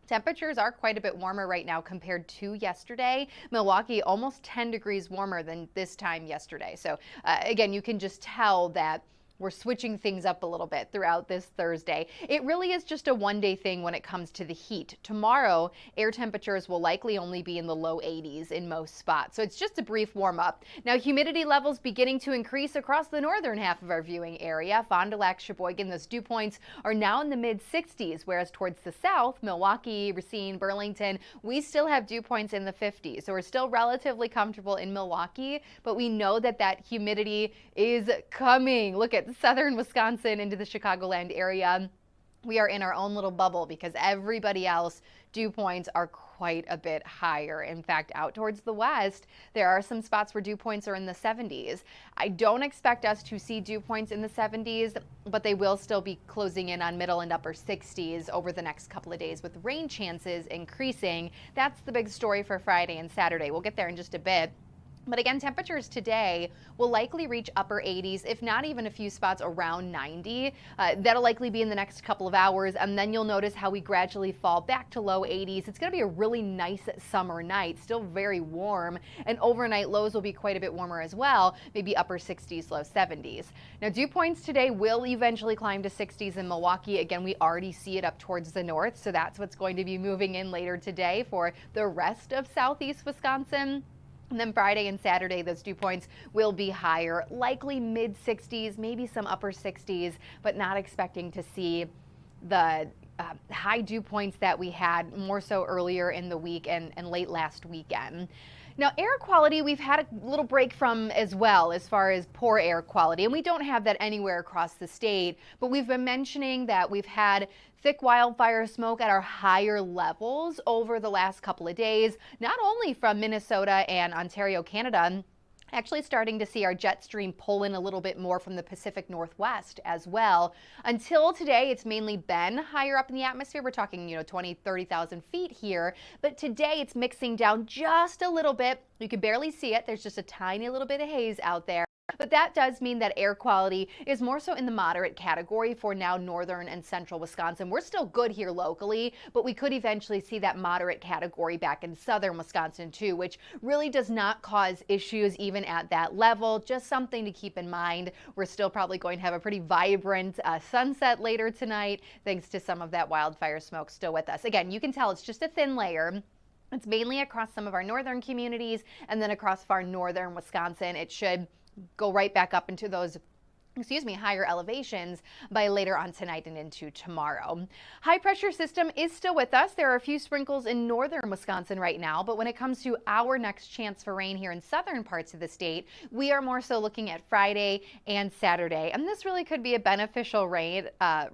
Temperatures are quite a bit warmer right now compared to yesterday. Milwaukee almost 10 degrees warmer than this time yesterday. So again, you can just tell that we're switching things up a little bit throughout this Thursday. It really is just a one-day thing when it comes to the heat. Tomorrow, air temperatures will likely only be in the low 80s in most spots, so it's just a brief warm-up. Now, humidity levels beginning to increase across the northern half of our viewing area. Fond du Lac, Sheboygan, those dew points are now in the mid-60s, whereas towards the south, Milwaukee, Racine, Burlington, we still have dew points in the 50s. So we're still relatively comfortable in Milwaukee, but we know that that humidity is coming. Look at southern Wisconsin into the Chicagoland area. We are in our own little bubble because everybody else, dew points are quite a bit higher. In fact, out towards the west, there are some spots where dew points are in the 70s. I don't expect us to see dew points in the 70s, but they will still be closing in on middle and upper 60s over the next couple of days with rain chances increasing. That's the big story for Friday and Saturday. We'll get there in just a bit. But again, temperatures today will likely reach upper 80s, if not even a few spots around 90. That'll likely be in the next couple of hours, and then you'll notice how we gradually fall back to low 80s. It's going to be a really nice summer night, still very warm, and overnight lows will be quite a bit warmer as well, maybe upper 60s, low 70s. Now, dew points today will eventually climb to 60s in Milwaukee. Again, we already see it up towards the north, so that's what's going to be moving in later today for the rest of southeast Wisconsin. And then Friday and Saturday, those dew points will be higher, likely mid 60s, maybe some upper 60s, but not expecting to see the high dew points that we had more so earlier in the week and late last weekend. Now, air quality, we've had a little break from as well as far as poor air quality, and we don't have that anywhere across the state, but we've been mentioning that we've had thick wildfire smoke at our higher levels over the last couple of days, not only from Minnesota and Ontario, Canada, actually starting to see our jet stream pull in a little bit more from the Pacific Northwest as well. Until today, it's mainly been higher up in the atmosphere. We're talking, 20, 30,000 feet here. But today it's mixing down just a little bit. You can barely see it. There's just a tiny little bit of haze out there. But that does mean that air quality is more so in the moderate category for now northern and central Wisconsin. We're still good here locally, but we could eventually see that moderate category back in southern Wisconsin too, which really does not cause issues even at that level. Just something to keep in mind. We're still probably going to have a pretty vibrant sunset later tonight, thanks to some of that wildfire smoke still with us. Again, you can tell it's just a thin layer. It's mainly across some of our northern communities and then across far northern Wisconsin. It should go right back up into those higher elevations by later on tonight and into tomorrow. High pressure system is still with us. There are a few sprinkles in northern Wisconsin right now, but when it comes to our next chance for rain here in southern parts of the state, we are more so looking at Friday and Saturday. And this really could be a beneficial rain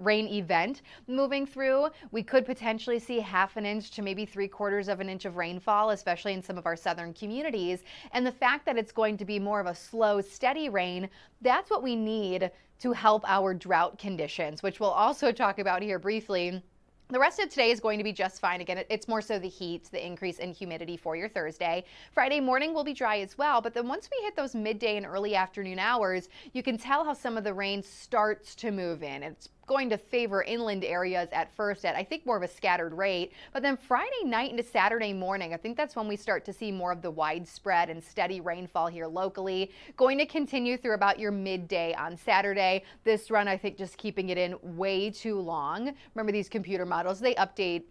event moving through. We could potentially see 1/2 inch to maybe 3/4 of an inch of rainfall, especially in some of our southern communities. And the fact that it's going to be more of a slow, steady rain, that's what we need to help our drought conditions, which we'll also talk about here briefly. The rest of today is going to be just fine. Again, it's more so the heat, the increase in humidity for your Thursday. Friday morning will be dry as well, but then once we hit those midday and early afternoon hours, you can tell how some of the rain starts to move in. It's going to favor inland areas at first at, I think, more of a scattered rate. But then Friday night into Saturday morning, I think that's when we start to see more of the widespread and steady rainfall here locally. Going to continue through about your midday on Saturday. This run, I think, just keeping it in way too long. Remember, these computer models, they update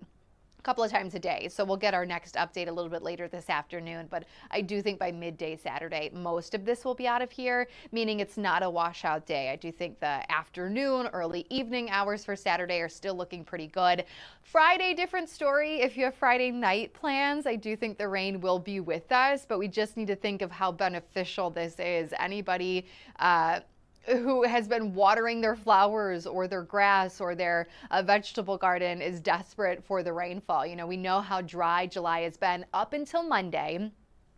a couple of times a day. So we'll get our next update a little bit later this afternoon. But I do think by midday Saturday, most of this will be out of here, meaning it's not a washout day. I do think the afternoon, early evening hours for Saturday are still looking pretty good. Friday, different story. If you have Friday night plans, I do think the rain will be with us, but we just need to think of how beneficial this is. Anybody who has been watering their flowers or their grass or their vegetable garden is desperate for the rainfall. We know how dry July has been up until Monday.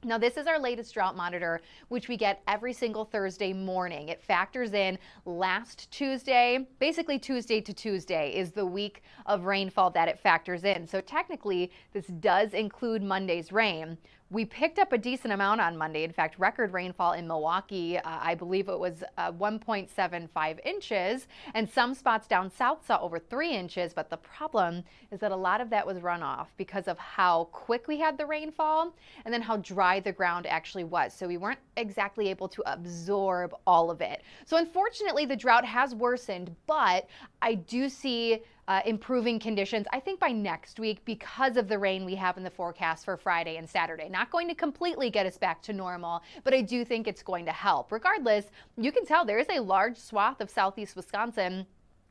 Now, this is our latest drought monitor, which we get every single Thursday morning. It factors in last Tuesday. Basically, Tuesday to Tuesday is the week of rainfall that it factors in. So technically, this does include Monday's rain. We picked up a decent amount on Monday. In fact, record rainfall in Milwaukee, I believe it was 1.75 inches, and some spots down south saw over 3 inches. But the problem is that a lot of that was runoff because of how quick we had the rainfall and then how dry the ground actually was. So we weren't exactly able to absorb all of it. So unfortunately, the drought has worsened, but I do see improving conditions, I think, by next week because of the rain we have in the forecast for Friday and Saturday. Not going to completely get us back to normal, but I do think it's going to help. Regardless, you can tell there is a large swath of southeast Wisconsin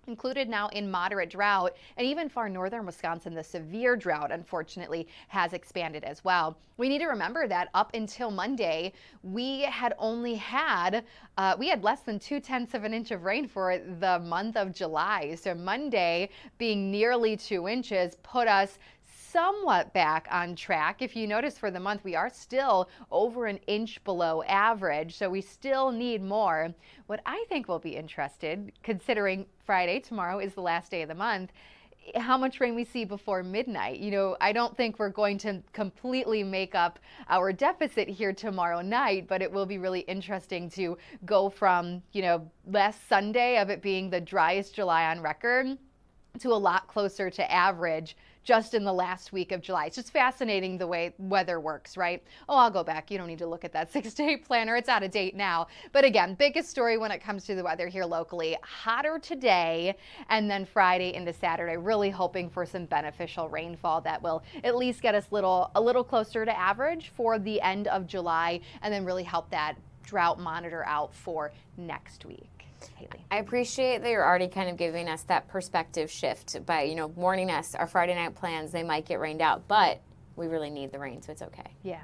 included now in moderate drought, and even far northern Wisconsin, the severe drought, unfortunately, has expanded as well. We need to remember that up until Monday, we had less than 2/10 of an inch of rain for the month of July. So Monday being nearly 2 inches put us somewhat back on track. If you notice, for the month, we are still over an inch below average, so we still need more. What I think will be interested, considering Friday, tomorrow is the last day of the month, how much rain we see before midnight. I don't think we're going to completely make up our deficit here tomorrow night, but it will be really interesting to go from, last Sunday of it being the driest July on record to a lot closer to average just in the last week of July. It's just fascinating the way weather works, right? Oh, I'll go back. You don't need to look at that 6-day planner. It's out of date now. But again, biggest story when it comes to the weather here locally, hotter today and then Friday into Saturday, really hoping for some beneficial rainfall that will at least get us a little closer to average for the end of July and then really help that drought monitor out for next week. Haley. I appreciate that you're already kind of giving us that perspective shift by, warning us our Friday night plans, they might get rained out, but we really need the rain, so it's okay. Yeah.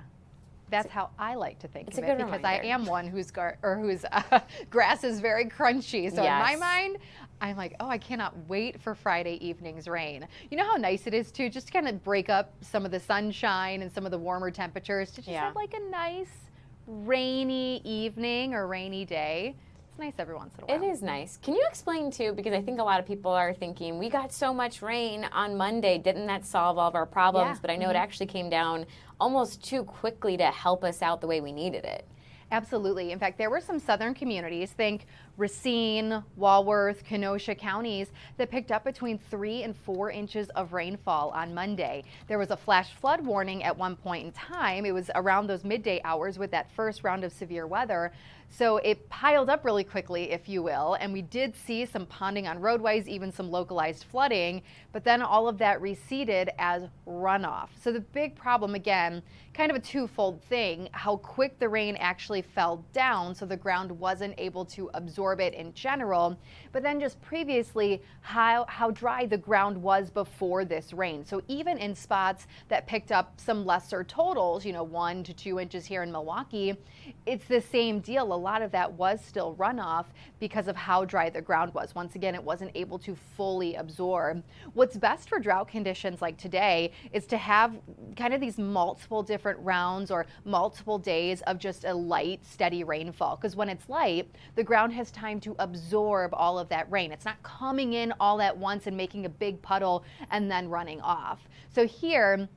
That's how I like to think It's of a it, good because reminder. I am one whose grass is very crunchy. So in my Yes. mind, I'm like, oh, I cannot wait for Friday evening's rain. You know how nice it is too, just to kind of break up some of the sunshine and some of the warmer temperatures to just have like a nice rainy evening or rainy day. Nice every once in a while. It is nice. Can you explain too, because I think a lot of people are thinking, we got so much rain on Monday, didn't that solve all of our problems? Yeah. But I know it actually came down almost too quickly to help us out the way we needed it. Absolutely. In fact, there were some southern communities, think Racine, Walworth, Kenosha counties, that picked up between 3 and 4 inches of rainfall on Monday. There was a flash flood warning at one point in time. It was around those midday hours with that first round of severe weather. So it piled up really quickly, if you will, and we did see some ponding on roadways, even some localized flooding, but then all of that receded as runoff. So the big problem, again, kind of a twofold thing, how quick the rain actually fell down so the ground wasn't able to absorb it in general, but then just previously how dry the ground was before this rain. So even in spots that picked up some lesser totals, 1 to 2 inches here in Milwaukee, it's the same deal. A lot of that was still runoff because of how dry the ground was. Once again, it wasn't able to fully absorb. What's best for drought conditions like today is to have kind of these multiple different rounds or multiple days of just a light, steady rainfall. Because when it's light, the ground has time to absorb all of that rain. It's not coming in all at once and making a big puddle and then running off. So here,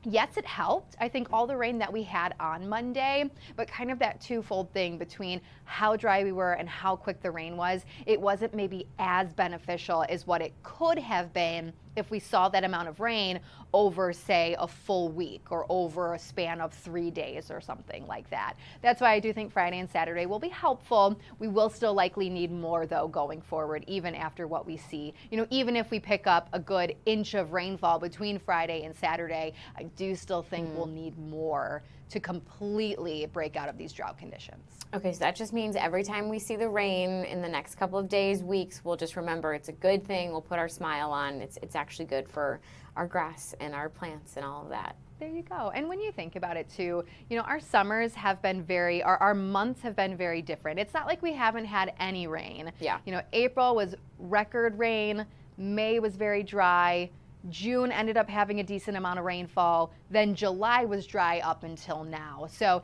yes, it helped. I think all the rain that we had on Monday, but kind of that twofold thing between how dry we were and how quick the rain was, it wasn't maybe as beneficial as what it could have been if we saw that amount of rain over, say, a full week or over a span of 3 days or something like that. That's why I do think Friday and Saturday will be helpful. We will still likely need more, though, going forward, even after what we see. Even if we pick up a good inch of rainfall between Friday and Saturday, I do still think we'll need more to completely break out of these drought conditions. Okay, so that just means every time we see the rain in the next couple of days, weeks, we'll just remember it's a good thing. We'll put our smile on. It's actually good for our grass and our plants and all of that. There you go. And when you think about it too, our summers have been our months have been very different. It's not like we haven't had any rain. Yeah. April was record rain. May was very dry. June ended up having a decent amount of rainfall. Then July was dry up until now. So,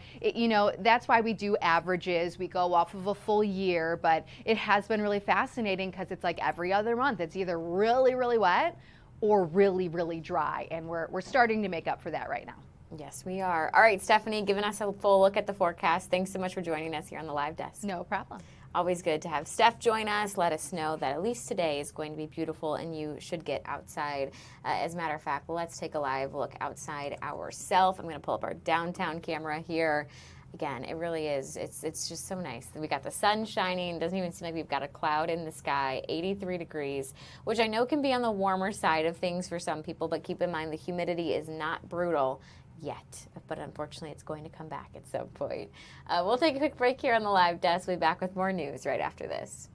that's why we do averages. We go off of a full year, but it has been really fascinating because it's like every other month. It's either really, really wet or really, really dry. And we're starting to make up for that right now. Yes, we are. All right, Stephanie, giving us a full look at the forecast. Thanks so much for joining us here on the live desk. No problem. Always good to have Steph join us. Let us know that at least today is going to be beautiful and you should get outside. As a matter of fact, let's take a live look outside ourselves. I'm going to pull up our downtown camera here. Again, it really is. It's just so nice. We got the sun shining. Doesn't even seem like we've got a cloud in the sky. 83 degrees, which I know can be on the warmer side of things for some people, but keep in mind the humidity is not brutal yet, but unfortunately it's going to come back at some point. We'll take a quick break here on the live desk. We'll be back with more news right after this.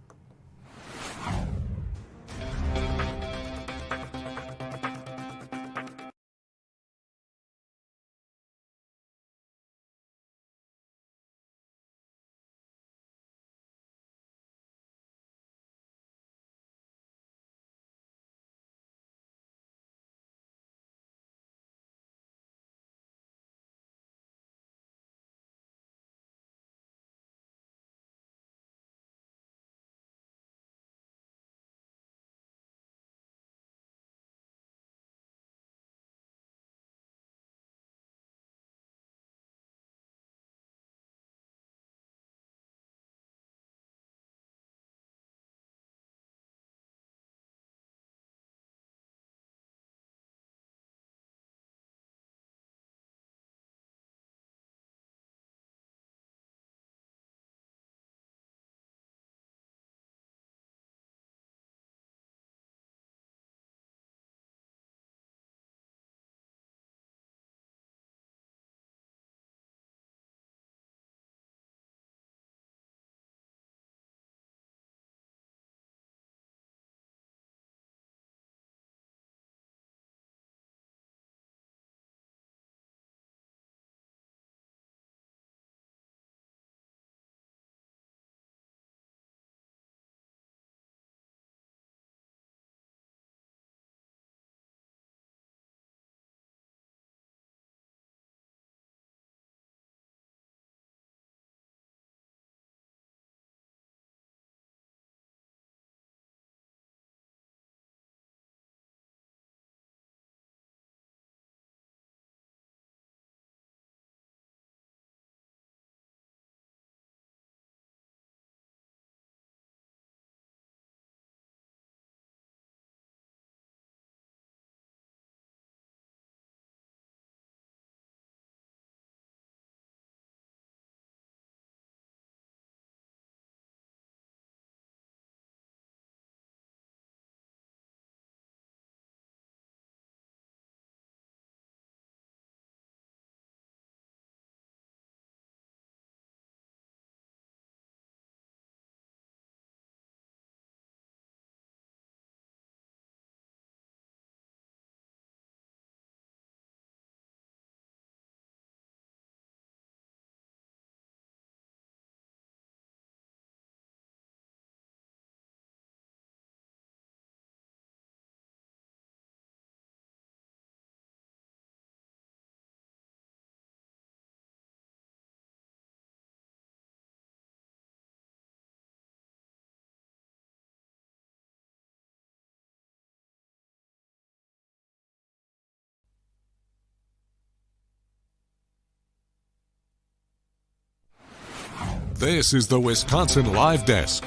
This is the Wisconsin Live Desk.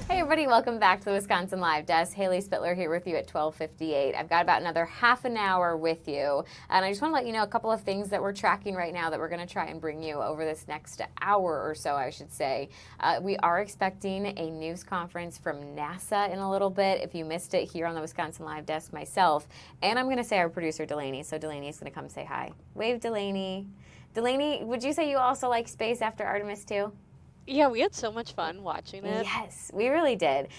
Hey everybody, welcome back to the Wisconsin Live Desk. Haley Spittler here with you at 12:58. I've got about another half an hour with you, and I just want to let you know a couple of things that we're tracking right now that we're going to try and bring you over this next hour or so, I should say. We are expecting a news conference from NASA in a little bit. If you missed it here on the Wisconsin Live Desk, myself, and I'm going to say our producer Delaney, so Delaney's going to come say hi. Wave, Delaney. Delaney, would you say you also like space after Artemis too? Yeah, we had so much fun watching it. Yes, we really did.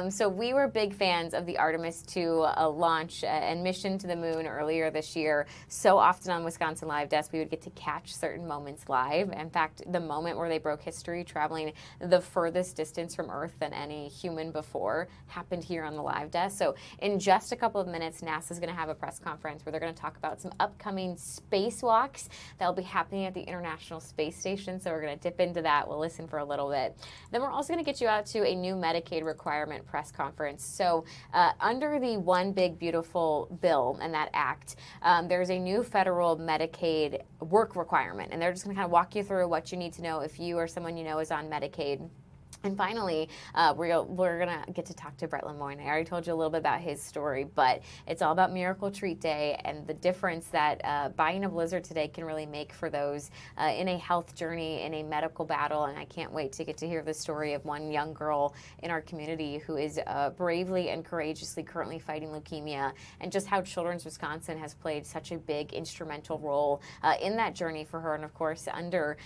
So we were big fans of the Artemis 2 launch and mission to the moon earlier this year. So often on Wisconsin Live Desk, we would get to catch certain moments live. In fact, the moment where they broke history, traveling the furthest distance from Earth than any human before, happened here on the Live Desk. So in just a couple of minutes, NASA's going to have a press conference where they're going to talk about some upcoming spacewalks that will be happening at the International Space Station. So we're going to dip into that. We'll listen for a little bit. Then we're also going to get you out to a new Medicaid requirement press conference. So under the One Big Beautiful Bill and that act, there's a new federal Medicaid work requirement. And they're just going to kind of walk you through what you need to know if you or someone you know is on Medicaid. And finally, we're going to get to talk to Brett Lemoyne. I already told you a little bit about his story, but it's all about Miracle Treat Day and the difference that buying a blizzard today can really make for those in a health journey, in a medical battle. And I can't wait to get to hear the story of one young girl in our community who is bravely and courageously currently fighting leukemia, and just how Children's Wisconsin has played such a big instrumental role in that journey for her. And of course, under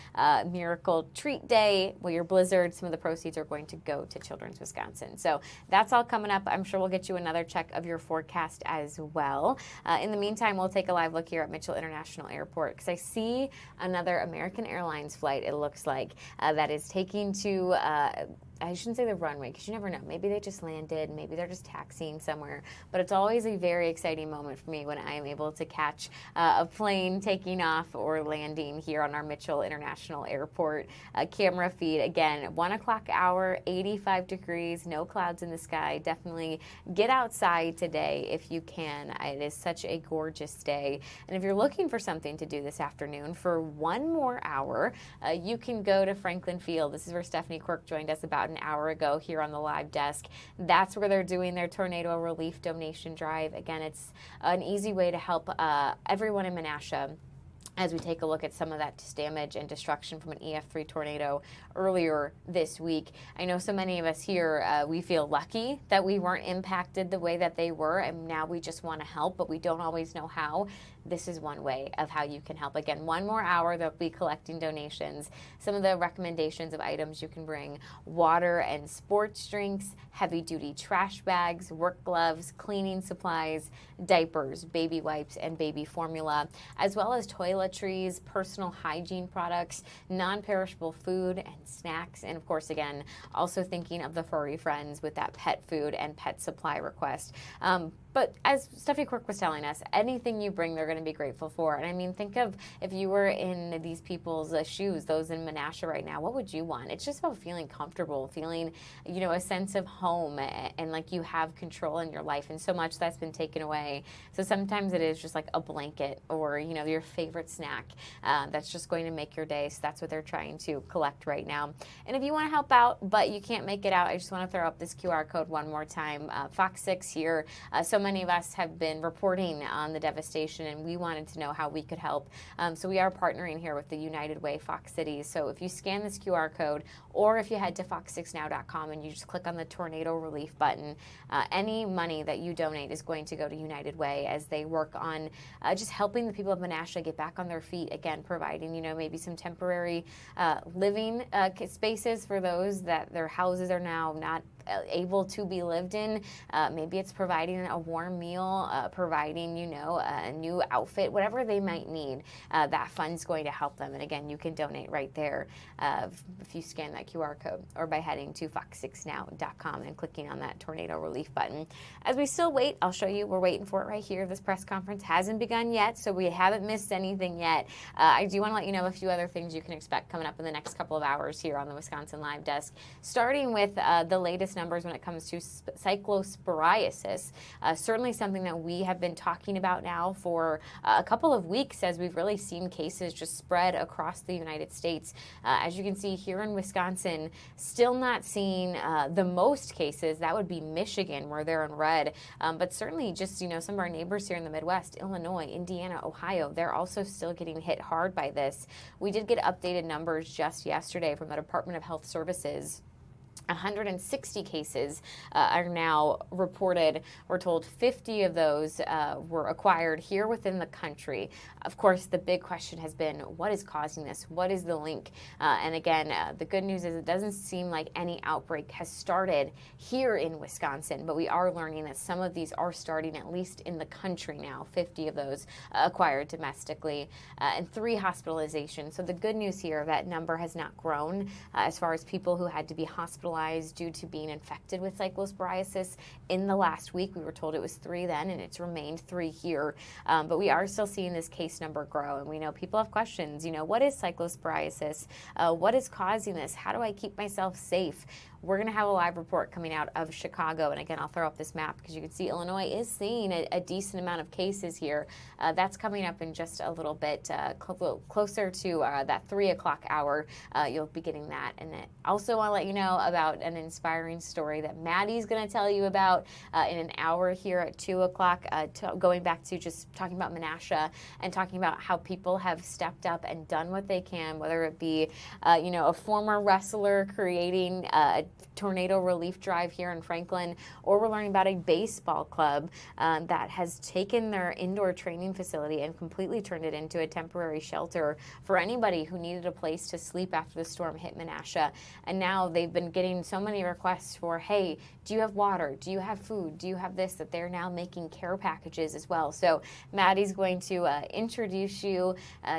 Miracle Treat Day, well, your blizzard, some of the proceeds are going to go to Children's Wisconsin. So that's all coming up. I'm sure we'll get you another check of your forecast as well. In the meantime, we'll take a live look here at Mitchell International Airport because I see another American Airlines flight, it looks like, that is taking to I shouldn't say the runway because you never know. Maybe they just landed. Maybe they're just taxiing somewhere. But it's always a very exciting moment for me when I am able to catch a plane taking off or landing here on our Mitchell International Airport camera feed. Again, 1 o'clock hour, 85 degrees, no clouds in the sky. Definitely get outside today if you can. It is such a gorgeous day. And if you're looking for something to do this afternoon for 1 more hour, you can go to Franklin Field. This is where Stephanie Quirk joined us about an hour ago here on the live desk. That's where they're doing their tornado relief donation drive. Again, it's an easy way to help everyone in Menasha as we take a look at some of that damage and destruction from an EF3 tornado earlier this week. I know so many of us here, we feel lucky that we weren't impacted the way that they were, and now we just want to help, but we don't always know how. This is one way of how you can help. Again, 1 more hour, they'll be collecting donations. Some of the recommendations of items you can bring: water and sports drinks, heavy-duty trash bags, work gloves, cleaning supplies, diapers, baby wipes, and baby formula, as well as toiletries, personal hygiene products, non-perishable food and snacks, and of course, again, also thinking of the furry friends with that pet food and pet supply request. But as Stephanie Quirk was telling us, anything you bring, they're going to be grateful for. And I mean, think of if you were in these people's shoes, those in Menasha right now, what would you want? It's just about feeling comfortable, feeling, you know, a sense of home and like you have control in your life. And so much that's been taken away. So sometimes it is just like a blanket or, you know, your favorite snack that's just going to make your day. So that's what they're trying to collect right now. And if you want to help out, but you can't make it out, I just want to throw up this QR code one more time. FOX6 here. So many of us have been reporting on the devastation, and we wanted to know how we could help. So we are partnering here with the United Way Fox Cities. So if you scan this QR code, or if you head to fox6now.com and you just click on the tornado relief button, any money that you donate is going to go to United Way as they work on just helping the people of Menasha get back on their feet again, providing, you know, maybe some temporary living spaces for those that their houses are now not able to be lived in. Maybe it's providing a warm meal, providing, you know, a new outfit, whatever they might need. That fund's going to help them. And again, you can donate right there if you scan that QR code or by heading to fox6now.com and clicking on that tornado relief button. As we still wait, I'll show you, we're waiting for it right here. This press conference hasn't begun yet, so we haven't missed anything yet. I do want to let you know a few other things you can expect coming up in the next couple of hours here on the Wisconsin Live Desk, starting with the latest numbers when it comes to cyclosporiasis. Certainly something that we have been talking about now for a couple of weeks as we've really seen cases just spread across the United States. As you can see here in Wisconsin, still not seeing the most cases. That would be Michigan, where they're in red. But certainly just, you know, some of our neighbors here in the Midwest, Illinois, Indiana, Ohio, they're also still getting hit hard by this. We did get updated numbers just yesterday from the Department of Health Services. 160 cases are now reported. We're told 50 of those were acquired here within the country. Of course, the big question has been, what is causing this? What is the link? And again, the good news is it doesn't seem like any outbreak has started here in Wisconsin, but we are learning that some of these are starting at least in the country now, 50 of those acquired domestically, and 3 hospitalizations. So the good news here, that number has not grown as far as people who had to be hospitalized hospitalized due to being infected with cyclosporiasis in the last week. We were told it was 3 then, and it's remained 3 here. But we are still seeing this case number grow, and we know people have questions. What is cyclosporiasis? What is causing this? How do I keep myself safe? We're going to have a live report coming out of Chicago. And again, I'll throw up this map because you can see Illinois is seeing a decent amount of cases here. That's coming up in just a little bit closer to that 3 o'clock hour. You'll be getting that. And then also want to let you know about an inspiring story that Maddie's going to tell you about in an hour here at 2 o'clock, going back to just talking about Menasha and talking about how people have stepped up and done what they can, whether it be, a former wrestler creating a tornado relief drive here in Franklin, or we're learning about a baseball club that has taken their indoor training facility and completely turned it into a temporary shelter for anybody who needed a place to sleep after the storm hit Menasha. And now they've been getting so many requests for, hey, do you have water? Do you have food? Do you have this? That they're now making care packages as well. So Maddie's going to introduce you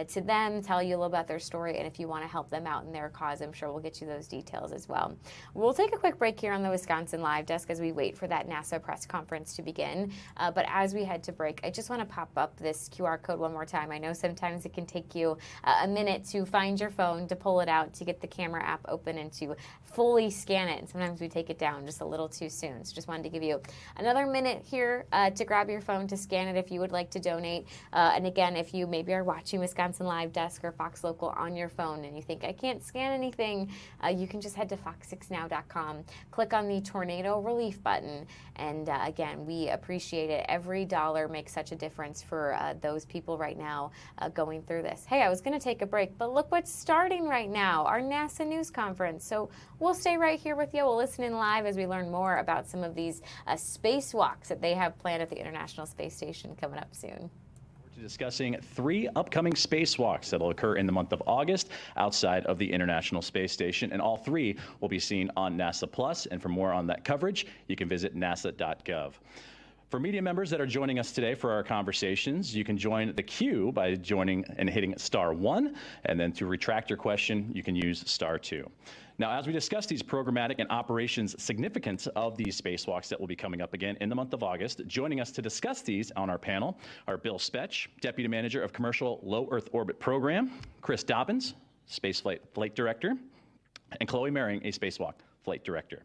to them, tell you a little about their story, and if you want to help them out in their cause, I'm sure we'll get you those details as well. We'll take a quick break here on the Wisconsin Live Desk as we wait for that NASA press conference to begin. But as we head to break, I just want to pop up this QR code one more time. I know sometimes it can take you a minute to find your phone, to pull it out, to get the camera app open, and to fully scan it. And sometimes we take it down just a little too soon. So just wanted to give you another minute here to grab your phone to scan it if you would like to donate. And again, if you maybe are watching Wisconsin Live Desk or Fox Local on your phone and you think, I can't scan anything, you can just head to fox6now.com, click on the tornado relief button, and again, we appreciate it. Every dollar makes such a difference for those people right now going through this. Hey, I was going to take a break, but look what's starting right now, our NASA news conference. So we'll stay right here with you. We'll listen in live as we learn more about some of these spacewalks that they have planned at the International Space Station coming up soon. Discussing 3 upcoming spacewalks that will occur in the month of August outside of the International Space Station, and all 3 will be seen on NASA Plus. And for more on that coverage, you can visit nasa.gov. For media members that are joining us today for our conversations, you can join the queue by joining and hitting *1, and then to retract your question, you can use *2. Now, as we discuss these programmatic and operations significance of these spacewalks that will be coming up again in the month of August, joining us to discuss these on our panel are Bill Spetch, Deputy Manager of Commercial Low Earth Orbit Program, Chris Dobbins, Spaceflight Flight Director, and Chloe Mering, a Spacewalk Flight Director.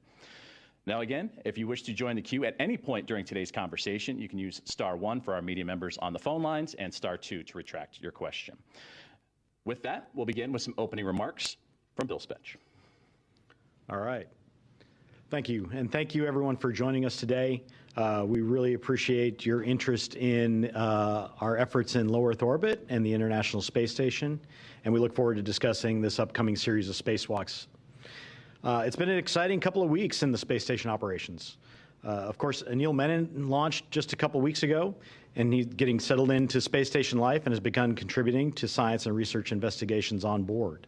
Now again, if you wish to join the queue at any point during today's conversation, you can use *1 for our media members on the phone lines and *2 to retract your question. With that, we'll begin with some opening remarks from Bill Spetch. All right. Thank you. And thank you, everyone, for joining us today. We really appreciate your interest in our efforts in low Earth orbit and the International Space Station. And we look forward to discussing this upcoming series of spacewalks. It's been an exciting couple of weeks in the space station operations. Of course, Anil Menon launched just a couple weeks ago, and he's getting settled into space station life and has begun contributing to science and research investigations on board.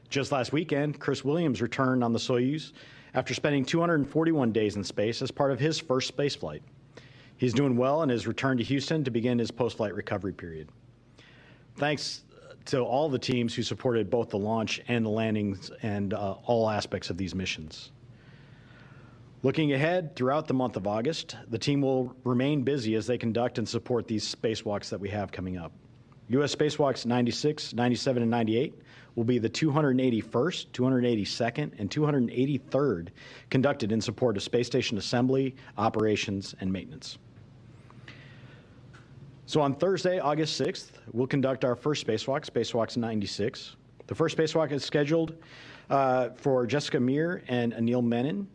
Just last weekend, Chris Williams returned on the Soyuz after spending 241 days in space as part of his first space flight. He's doing well and has returned to Houston to begin his post-flight recovery period. Thanks to all the teams who supported both the launch and the landings and all aspects of these missions. Looking ahead, throughout the month of August, the team will remain busy as they conduct and support these spacewalks that we have coming up. U.S. spacewalks 96, 97, and 98 will be the 281st, 282nd, and 283rd conducted in support of space station assembly, operations, and maintenance. So on Thursday, August 6th, we'll conduct our first spacewalk, Spacewalks 96. The first spacewalk is scheduled for Jessica Meir and Anil Menon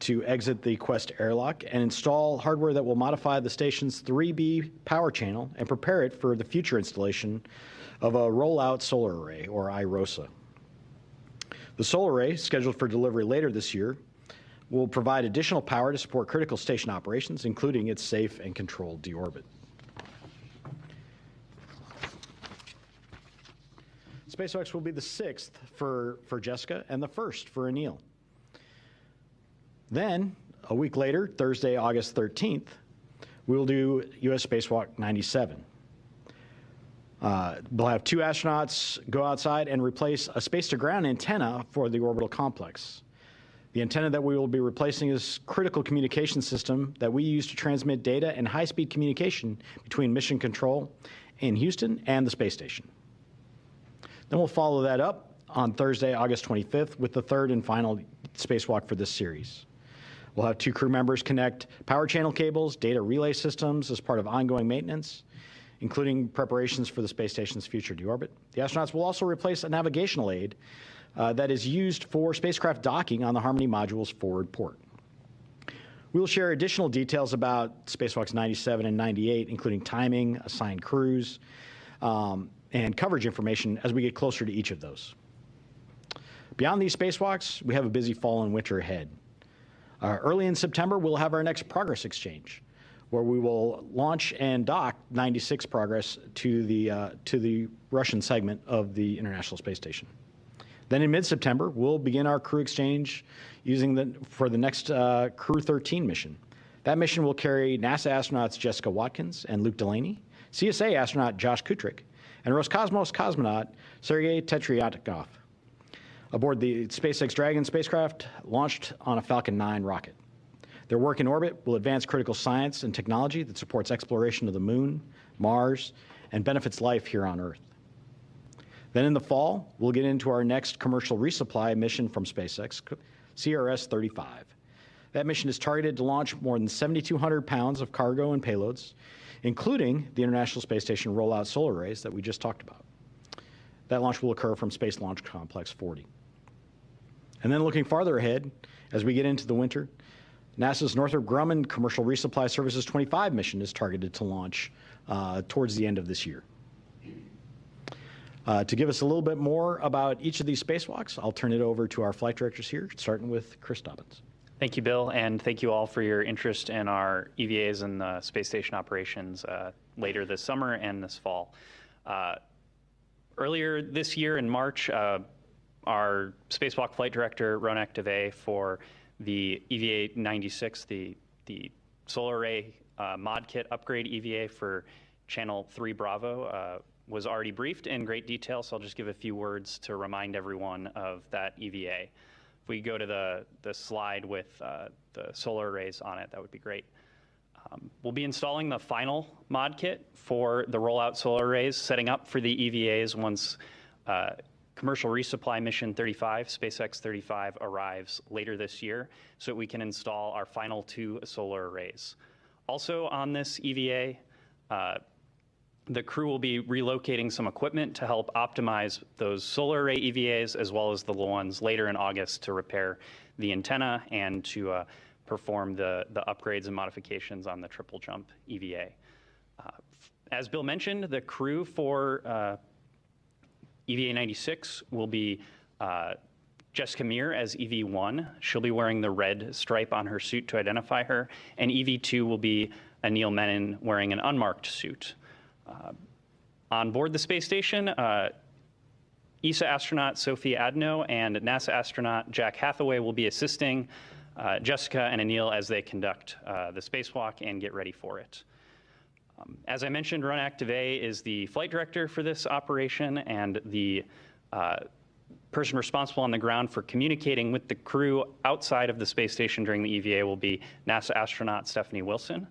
to exit the Quest airlock and install hardware that will modify the station's 3B power channel and prepare it for the future installation of a rollout solar array, or IROSA. The solar array, scheduled for delivery later this year, will provide additional power to support critical station operations, including its safe and controlled deorbit. Spacewalks will be the 6th for Jessica and the 1st for Anil. Then, a week later, Thursday, August 13th, we'll do U.S. Spacewalk 97. We'll have 2 astronauts go outside and replace a space-to-ground antenna for the orbital complex. The antenna that we will be replacing is a critical communication system that we use to transmit data and high-speed communication between Mission Control in Houston and the space station. Then we'll follow that up on Thursday, August 25th, with the third and final spacewalk for this series. We'll have 2 crew members connect power channel cables, data relay systems as part of ongoing maintenance, including preparations for the space station's future deorbit. The astronauts will also replace a navigational aid that is used for spacecraft docking on the Harmony module's forward port. We will share additional details about spacewalks 97 and 98, including timing, assigned crews, and coverage information as we get closer to each of those. Beyond these spacewalks, we have a busy fall and winter ahead. Early in September, we'll have our next Progress Exchange, where we will launch and dock 96 Progress to the Russian segment of the International Space Station. Then in mid-September, we'll begin our crew exchange for the next Crew 13 mission. That mission will carry NASA astronauts Jessica Watkins and Luke Delaney, CSA astronaut Josh Kutrick, and Roscosmos cosmonaut Sergei Tetryatkov aboard the SpaceX Dragon spacecraft launched on a Falcon 9 rocket. Their work in orbit will advance critical science and technology that supports exploration of the Moon, Mars, and benefits life here on Earth. Then in the fall, we'll get into our next commercial resupply mission from SpaceX, CRS-35. That mission is targeted to launch more than 7,200 pounds of cargo and payloads, including the International Space Station rollout solar arrays that we just talked about. That launch will occur from Space Launch Complex 40. And then looking farther ahead, as we get into the winter, NASA's Northrop Grumman Commercial Resupply Services 25 mission is targeted to launch towards the end of this year. To give us a little bit more about each of these spacewalks, I'll turn it over to our flight directors here, starting with Chris Dobbins. Thank you, Bill, and thank you all for your interest in our EVAs and the space station operations later this summer and this fall. Earlier this year in March, our spacewalk flight director, Ronak Dave, for the EVA 96, the solar array mod kit upgrade EVA for Channel 3 Bravo, was already briefed in great detail, so I'll just give a few words to remind everyone of that EVA. If we go to the slide with the solar arrays on it, that would be great. We'll be installing the final mod kit for the rollout solar arrays, setting up for the EVAs once Commercial Resupply Mission 35, SpaceX 35, arrives later this year, so that we can install our final 2 solar arrays. Also on this EVA, the crew will be relocating some equipment to help optimize those solar array EVAs, as well as the ones later in August to repair the antenna and to perform the upgrades and modifications on the triple jump EVA. As Bill mentioned, the crew for EVA 96 will be Jessica Meir as EV1. She'll be wearing the red stripe on her suit to identify her, and EV2 will be Anil Menon wearing an unmarked suit. On board the space station, ESA astronaut Sophie Adno and NASA astronaut Jack Hathaway will be assisting Jessica and Anil as they conduct the spacewalk and get ready for it. As I mentioned, Ronak Dave is the flight director for this operation and the person responsible on the ground for communicating with the crew outside of the space station during the EVA will be NASA astronaut Stephanie Wilson.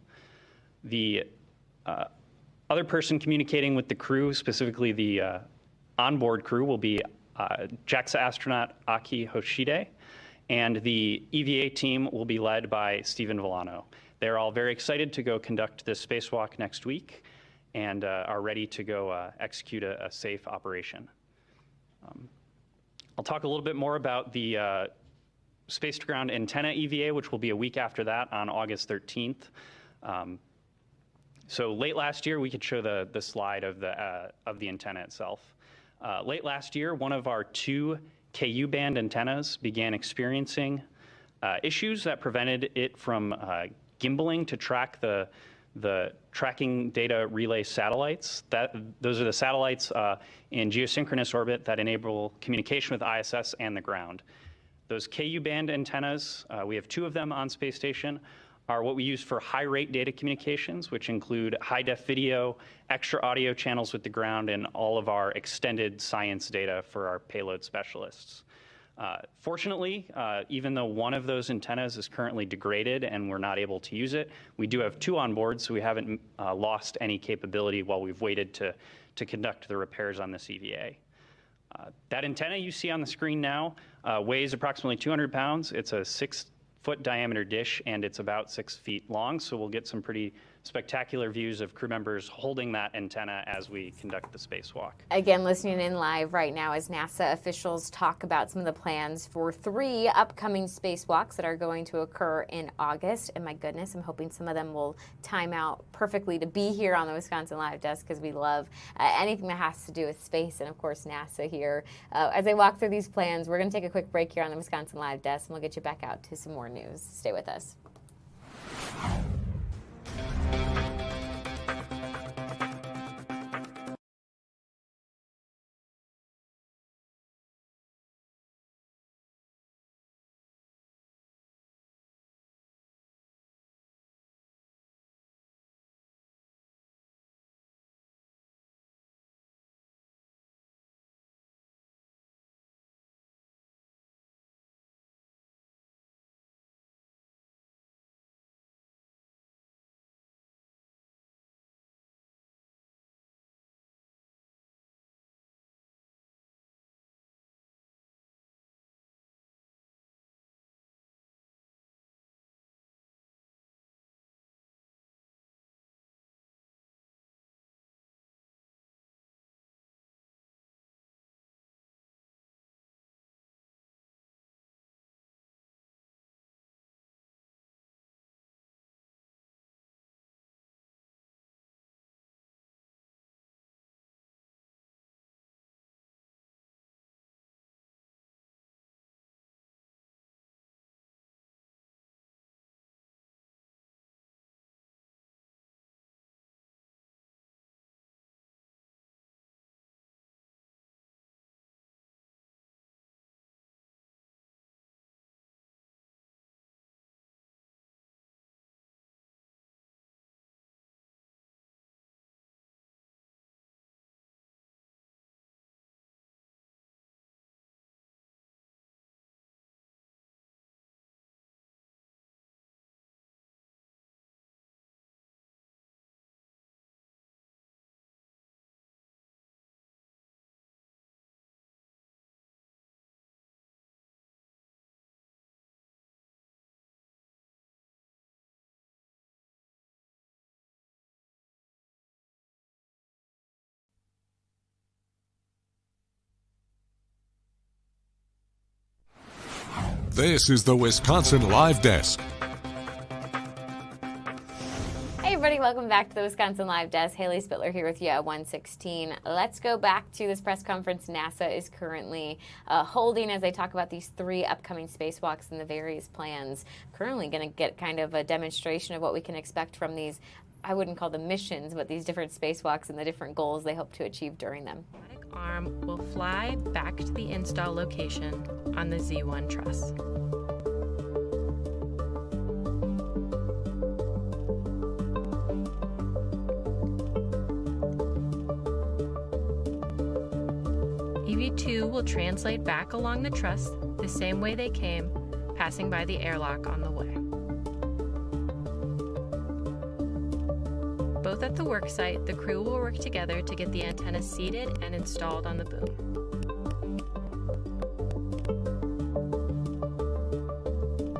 The other person communicating with the crew, specifically the onboard crew, will be JAXA astronaut Aki Hoshide, and the EVA team will be led by Stephen Villano. They're all very excited to go conduct this spacewalk next week and are ready to go execute a safe operation. I'll talk a little bit more about the space-to-ground antenna EVA, which will be a week after that on August 13th. So late last year, we could show the slide of the antenna itself. Late last year, one of our 2 KU band antennas began experiencing issues that prevented it from gimbaling to track the tracking data relay satellites. Those are the satellites in geosynchronous orbit that enable communication with ISS and the ground. Those KU band antennas, we have 2 of them on space station, are what we use for high-rate data communications, which include high-def video, extra audio channels with the ground, and all of our extended science data for our payload specialists. Fortunately, even though one of those antennas is currently degraded and we're not able to use it, we do have two on board, so we haven't lost any capability while we've waited to conduct the repairs on this EVA. That antenna you see on the screen now weighs approximately 200 pounds. It's a 6-foot diameter dish, and it's about 6 feet long, so we'll get some pretty spectacular views of crew members holding that antenna as we conduct the spacewalk. Again, listening in live right now as NASA officials talk about some of the plans for 3 upcoming spacewalks that are going to occur in August. And my goodness, I'm hoping some of them will time out perfectly to be here on the Wisconsin Live Desk, because we love anything that has to do with space and, of course, NASA here. As I walk through these plans, we're going to take a quick break here on the Wisconsin Live Desk, and we'll get you back out to some more news. Stay with us. This is the Wisconsin Live Desk. Hey everybody, welcome back to the Wisconsin Live Desk. Haley Spittler here with you at 116. Let's go back to this press conference NASA is currently holding as they talk about these 3 upcoming spacewalks and the various plans. Currently going to get kind of a demonstration of what we can expect from these, I wouldn't call them missions, but these different spacewalks and the different goals they hope to achieve during them. Arm will fly back to the install location on the Z1 truss. EV2 will translate back along the truss the same way they came, passing by the airlock on the way. Both at the worksite, the crew will work together to get the antenna seated and installed on the boom.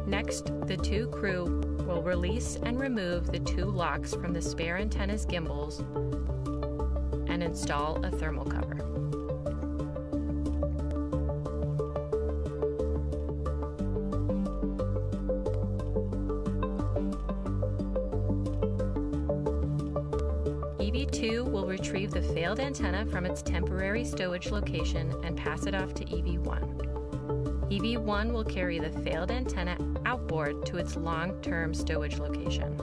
Next, the 2 crew will release and remove the 2 locks from the spare antenna's gimbals and install a thermal cover. EV2 will retrieve the failed antenna from its temporary stowage location and pass it off to EV1. EV1 will carry the failed antenna outboard to its long-term stowage location.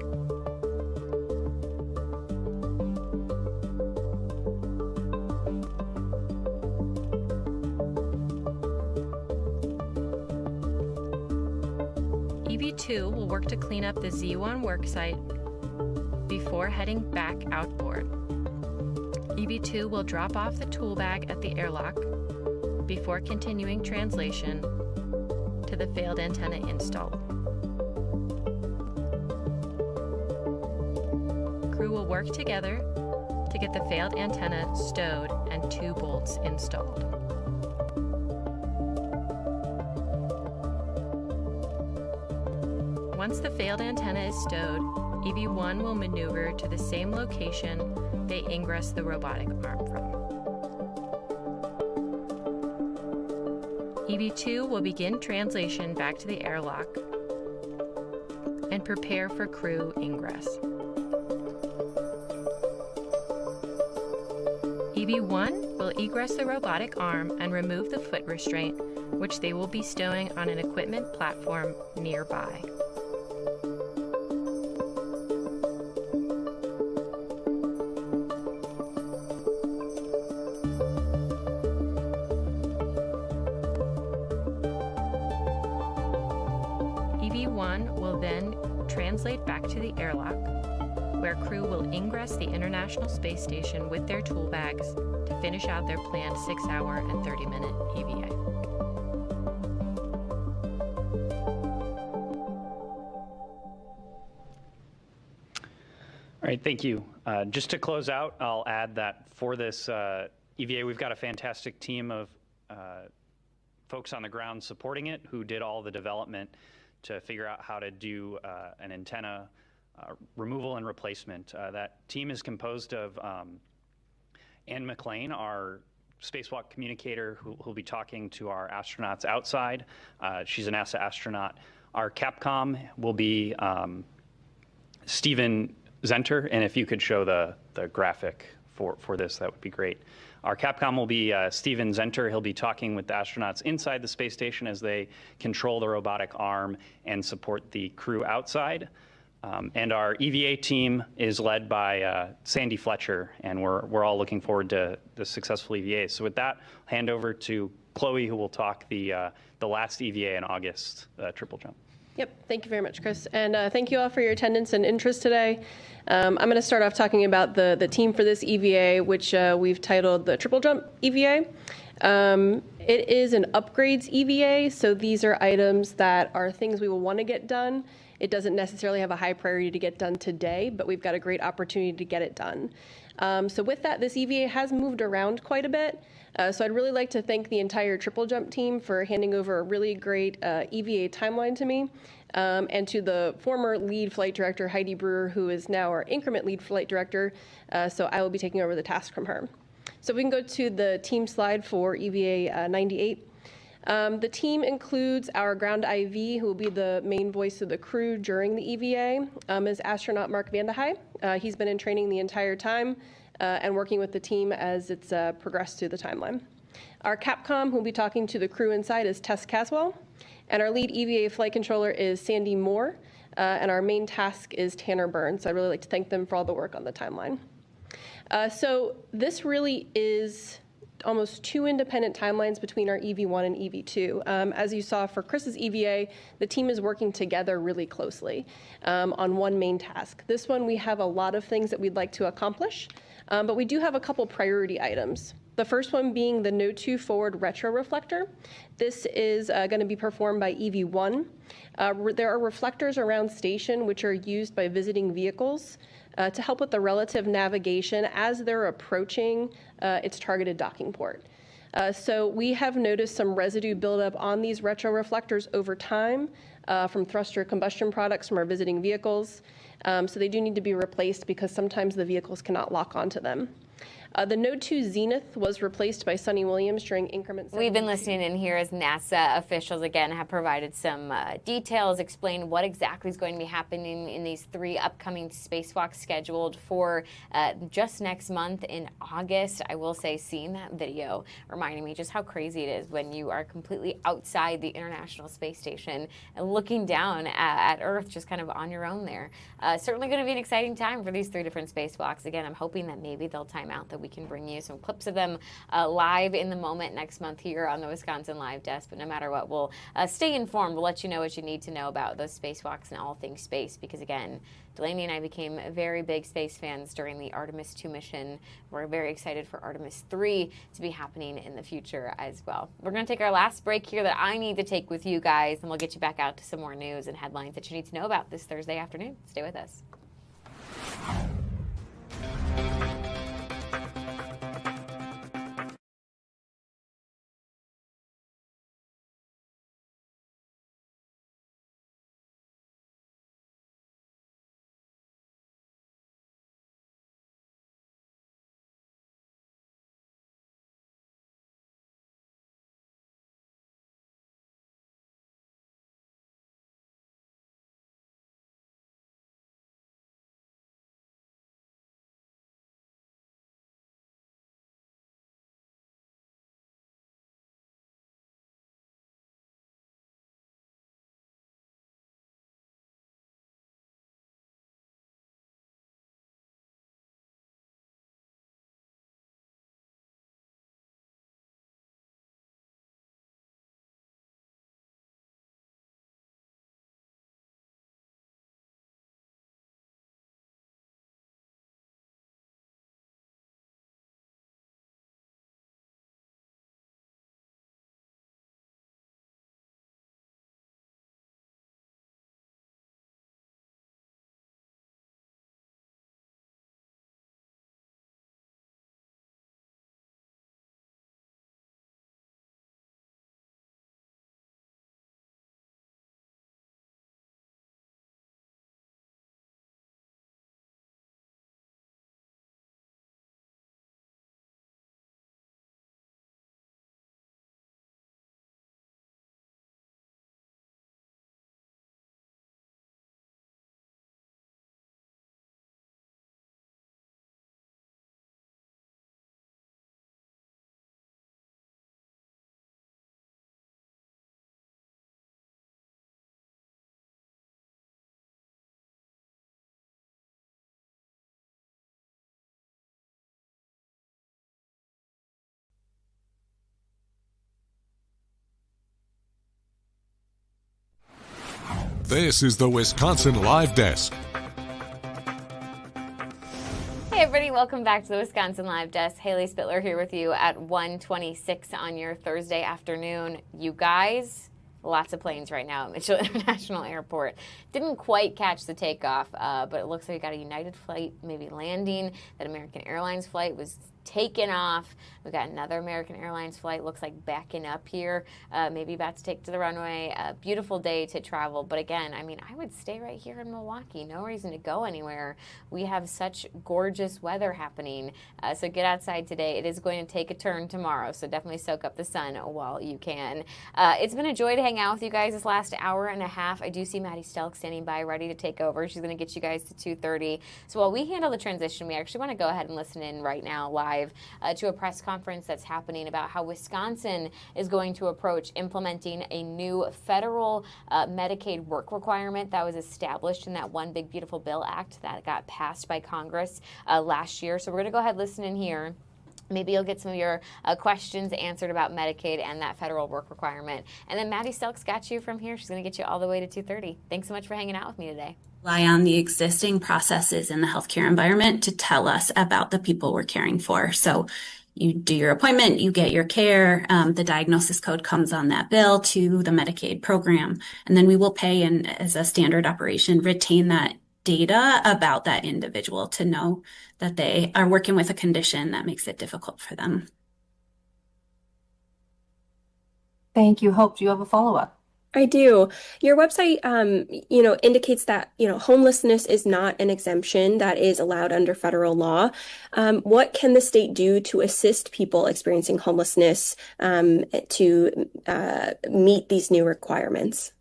EV2 will work to clean up the Z1 worksite before heading back outboard. EV2 will drop off the tool bag at the airlock, before continuing translation to the failed antenna installed. Crew will work together to get the failed antenna stowed and 2 bolts installed. Once the failed antenna is stowed, EV1 will maneuver to the same location they ingress the robotic arm from. EV2 will begin translation back to the airlock and prepare for crew ingress. EV1 will egress the robotic arm and remove the foot restraint, which they will be stowing on an equipment platform nearby. EV1 will then translate back to the airlock, where crew will ingress the International Space Station with their tool bags to finish out their planned 6-hour and 30-minute EVA. All right, thank you. Just to close out, I'll add that for this EVA, we've got a fantastic team of folks on the ground supporting it who did all the development to figure out how to do an antenna removal and replacement. That team is composed of Ann McLean, our spacewalk communicator, who will be talking to our astronauts outside. She's a NASA astronaut. Our Capcom will be Stephen Zenter, and if you could show the graphic for this, that would be great. Our Capcom will be Stephen Zenter. He'll be talking with the astronauts inside the space station as they control the robotic arm and support the crew outside. And our EVA team is led by Sandy Fletcher, and we're all looking forward to the successful EVA. So with that, I'll hand over to Chloe, who will talk the last EVA in August, triple jump. Yep, thank you very much, Chris. And thank you all for your attendance and interest today. I'm going to start off talking about the team for this EVA, which we've titled the Triple Jump EVA. It is an upgrades EVA, so these are items that are things we will want to get done. It doesn't necessarily have a high priority to get done today, but we've got a great opportunity to get it done. So with that, this EVA has moved around quite a bit. So I'd really like to thank the entire Triple Jump team for handing over a really great EVA timeline to me, and to the former lead flight director, Heidi Brewer, who is now our increment lead flight director. So I will be taking over the task from her. So we can go to the team slide for EVA 98. The team includes our ground IV, who will be the main voice of the crew during the EVA, is astronaut Mark Vandehei. He's been in training the entire time and working with the team as it's progressed through the timeline. Our Capcom, who will be talking to the crew inside, is Tess Caswell. And our lead EVA flight controller is Sandy Moore. And our main task is Tanner Burns. So I'd really like to thank them for all the work on the timeline. So this really is almost 2 independent timelines between our EV1 and EV2. As you saw for Chris's EVA, the team is working together really closely on one main task. This one, we have a lot of things that we'd like to accomplish, but we do have a couple priority items. The first one being the No2 forward retro reflector. This is going to be performed by EV1. There are reflectors around station which are used by visiting vehicles to help with the relative navigation as they're approaching its targeted docking port. So we have noticed some residue buildup on these retro reflectors over time from thruster combustion products from our visiting vehicles. So they do need to be replaced because sometimes the vehicles cannot lock onto them. The No2 Zenith was replaced by Sunny Williams during increment 7. We've been listening in here as NASA officials, again, have provided some details, explain what exactly is going to be happening in these 3 upcoming spacewalks scheduled for just next month in August. I will say, seeing that video reminding me just how crazy it is when you are completely outside the International Space Station and looking down at Earth just kind of on your own there. Certainly going to be an exciting time for these 3 different spacewalks. Again, I'm hoping that maybe they'll time out the we can bring you some clips of them live in the moment next month here on the Wisconsin Live Desk. But no matter what, we'll stay informed. We'll let you know what you need to know about those spacewalks and all things space, because again, Delaney and I became very big space fans during the Artemis 2 mission. We're very excited for Artemis 3 to be happening in the future as well. We're going to take our last break here that I need to take with you guys, and we'll get you back out to some more news and headlines that you need to know about this Thursday afternoon. Stay with us. This is the Wisconsin Live Desk. Hey everybody, welcome back to the Wisconsin Live Desk. Haley Spittler here with you at 1:26 on your Thursday afternoon. You guys, lots of planes right now at Mitchell International Airport. Didn't quite catch the takeoff, but it looks like we got a United flight maybe landing. That American Airlines flight was taken off. We've got another American Airlines flight, looks like backing up here, maybe about to take to the runway. A beautiful day to travel, but again, I mean, I would stay right here in Milwaukee. No reason to go anywhere. We have such gorgeous weather happening, so get outside today. It is going to take a turn tomorrow, so definitely soak up the sun while you can. It's been a joy to hang out with you guys this last hour and a half. I do see Maddie Stelk standing by, ready to take over. She's going to get you guys to 2:30. So while we handle the transition, we actually want to go ahead and listen in right now live to a press conference that's happening about how Wisconsin is going to approach implementing a new federal Medicaid work requirement that was established in that One Big Beautiful Bill Act that got passed by Congress last year. So we're going to go ahead and listen in here. Maybe you'll get some of your questions answered about Medicaid and that federal work requirement. And then Maddie Stelk's got you from here. She's going to get you all the way to 2:30. Thanks so much for hanging out with me today. Rely on the existing processes in the healthcare environment to tell us about the people we're caring for. So you do your appointment, you get your care, the diagnosis code comes on that bill to the Medicaid program, and then we will pay and, as a standard operation, retain that data about that individual to know that they are working with a condition that makes it difficult for them. Thank you. Hope, do you have a follow-up? I do. Your website, indicates that, homelessness is not an exemption that is allowed under federal law. What can the state do to assist people experiencing homelessness to meet these new requirements?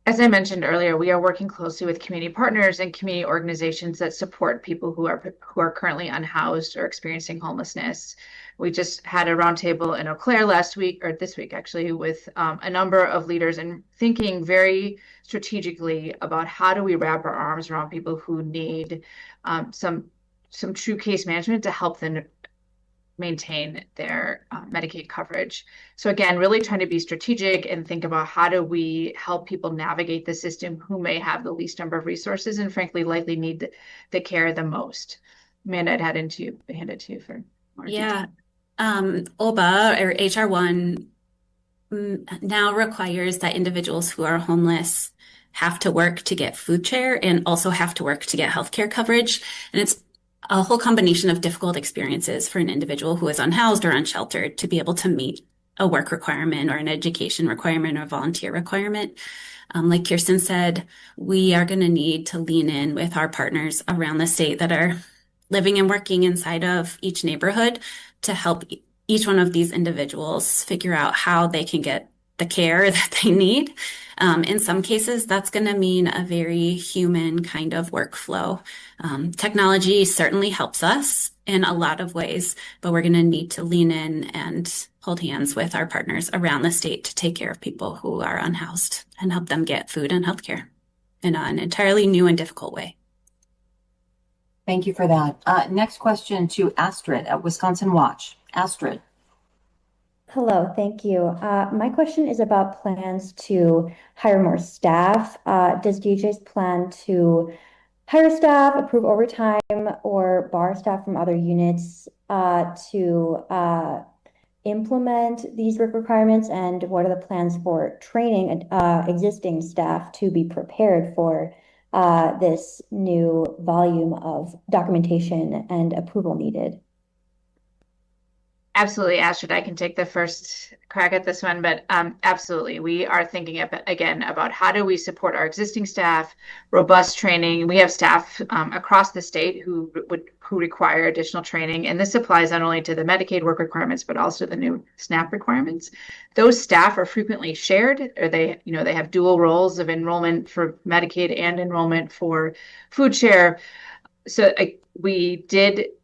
As I mentioned earlier, we are working closely with community partners and community organizations that support people who are currently unhoused or experiencing homelessness. We just had a roundtable in Eau Claire this week actually, with a number of leaders and thinking very strategically about how do we wrap our arms around people who need some some true case management to help them maintain their Medicaid coverage. So again, really trying to be strategic and think about how do we help people navigate the system who may have the least number of resources and frankly likely need the care the most. Amanda, I'd hand it to you for more detail. OBA or HR1 now requires that individuals who are homeless have to work to get food share and also have to work to get healthcare coverage. And it's a whole combination of difficult experiences for an individual who is unhoused or unsheltered to be able to meet a work requirement or an education requirement or volunteer requirement. Like Kirsten said, we are going to need to lean in with our partners around the state that are living and working inside of each neighborhood to help each one of these individuals figure out how they can get the care that they need. In some cases, that's going to mean a very human kind of workflow. Technology certainly helps us in a lot of ways, but we're going to need to lean in and hold hands with our partners around the state to take care of people who are unhoused and help them get food and healthcare in an entirely new and difficult way. Thank you for that. Next question to Astrid at Wisconsin Watch. Astrid. Hello, thank you. My question is about plans to hire more staff. Does DHS plan to hire staff, approve overtime, or bar staff from other units to implement these work requirements? And what are the plans for training existing staff to be prepared for this new volume of documentation and approval needed? Absolutely, Astrid. I can take the first crack at this one, but absolutely. We are thinking again about how do we support our existing staff, robust training. We have staff across the state who require additional training, and this applies not only to the Medicaid work requirements, but also the new SNAP requirements. Those staff are frequently shared, or they have dual roles of enrollment for Medicaid and enrollment for food share. So we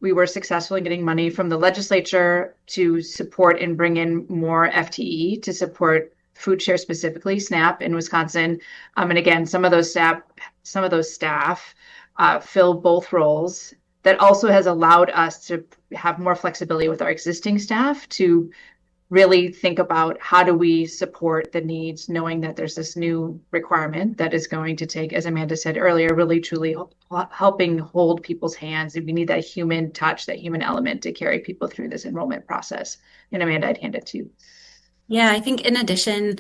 were successful in getting money from the legislature to support and bring in more FTE to support food share, specifically SNAP in Wisconsin. And again, some of those staff fill both roles. That also has allowed us to have more flexibility with our existing staff to really think about how do we support the needs, knowing that there's this new requirement that is going to take, as Amanda said earlier, really truly helping hold people's hands. And we need that human touch, that human element to carry people through this enrollment process. And Amanda, I'd hand it to you. Yeah, I think in addition,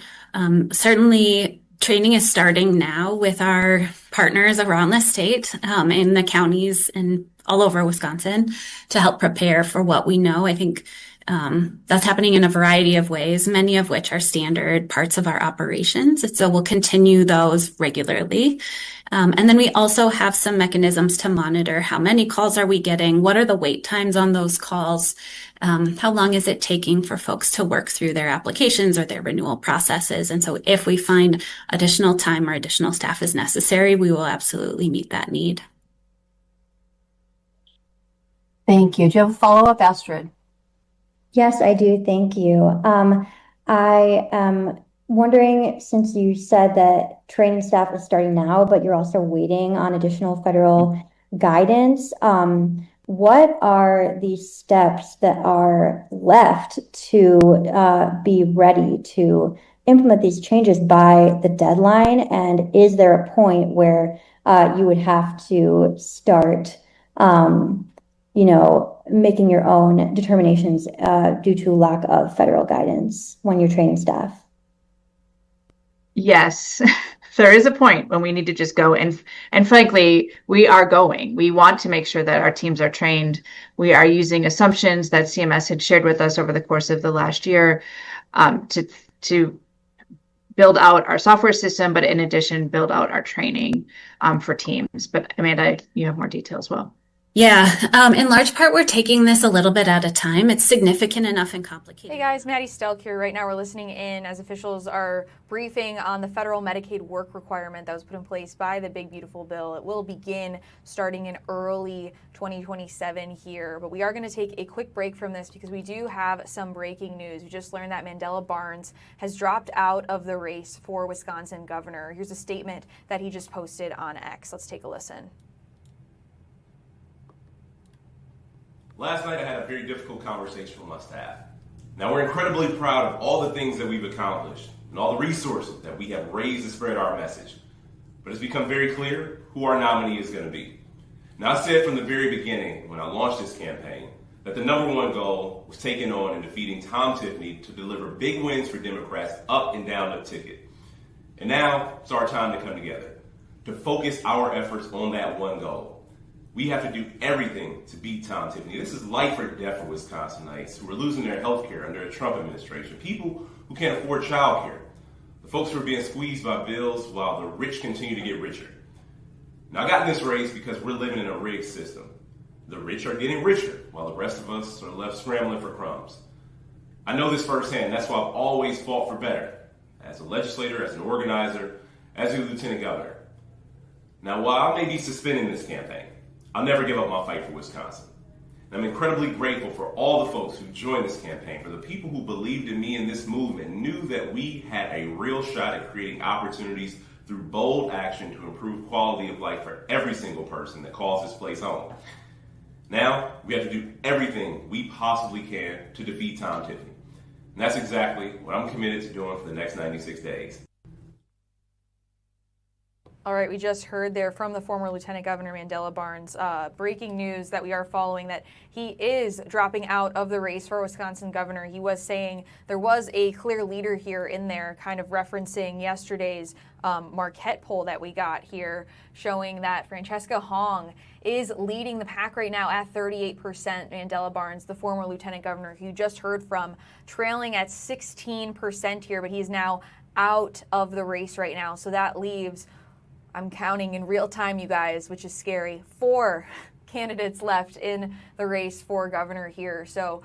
certainly training is starting now with our partners around the state, in the counties and all over Wisconsin to help prepare for what we know. I think that's happening in a variety of ways, many of which are standard parts of our operations. And so we'll continue those regularly. And then we also have some mechanisms to monitor how many calls are we getting, what are the wait times on those calls, how long is it taking for folks to work through their applications or their renewal processes. And so if we find additional time or additional staff is necessary, we will absolutely meet that need. Thank you. Do you have a follow-up, Astrid? Yes, I do. Thank you. I am wondering, since you said that training staff is starting now, but you're also waiting on additional federal guidance, what are the steps that are left to be ready to implement these changes by the deadline? And is there a point where you would have to start making your own determinations due to lack of federal guidance when you're training staff? Yes, there is a point when we need to just go. And frankly, we are going. We want to make sure that our teams are trained. We are using assumptions that CMS had shared with us over the course of the last year to build out our software system, but in addition, build out our training for teams. But Amanda, you have more detail as well. Yeah, in large part, we're taking this a little bit at a time. It's significant enough and complicated. Hey guys, Maddie Stelk here. Right now we're listening in as officials are briefing on the federal Medicaid work requirement that was put in place by the Big Beautiful Bill. It will begin starting in early 2027 here, but we are going to take a quick break from this because we do have some breaking news. We just learned that Mandela Barnes has dropped out of the race for Wisconsin governor. Here's a statement that he just posted on X. Let's take a listen. Last night I had a very difficult conversation with my staff. Now we're incredibly proud of all the things that we've accomplished and all the resources that we have raised to spread our message. But it's become very clear who our nominee is going to be. Now I said from the very beginning when I launched this campaign that the #1 goal was taking on and defeating Tom Tiffany to deliver big wins for Democrats up and down the ticket. And now it's our time to come together, to focus our efforts on that one goal. We have to do everything to beat Tom Tiffany. This is life or death for Wisconsinites who are losing their health care under a Trump administration, people who can't afford child care, the folks who are being squeezed by bills while the rich continue to get richer. Now I got in this race because we're living in a rigged system. The rich are getting richer while the rest of us are left scrambling for crumbs. I know this firsthand. That's why I've always fought for better, as a legislator, as an organizer, as a lieutenant governor. Now, while I may be suspending this campaign, I'll never give up my fight for Wisconsin. And I'm incredibly grateful for all the folks who joined this campaign, for the people who believed in me and this movement, knew that we had a real shot at creating opportunities through bold action to improve quality of life for every single person that calls this place home. Now, we have to do everything we possibly can to defeat Tom Tiffany. And that's exactly what I'm committed to doing for the next 96 days. All right, we just heard there from the former Lieutenant Governor Mandela Barnes, breaking news that we are following, that he is dropping out of the race for Wisconsin governor. He was saying there was a clear leader here in there, kind of referencing yesterday's Marquette poll that we got here, showing that Francesca Hong is leading the pack right now at 38%. Mandela Barnes, the former Lieutenant Governor, who you just heard from, trailing at 16% here, but he's now out of the race right now. So that leaves, I'm counting in real time, you guys, which is scary, 4 candidates left in the race for governor here. So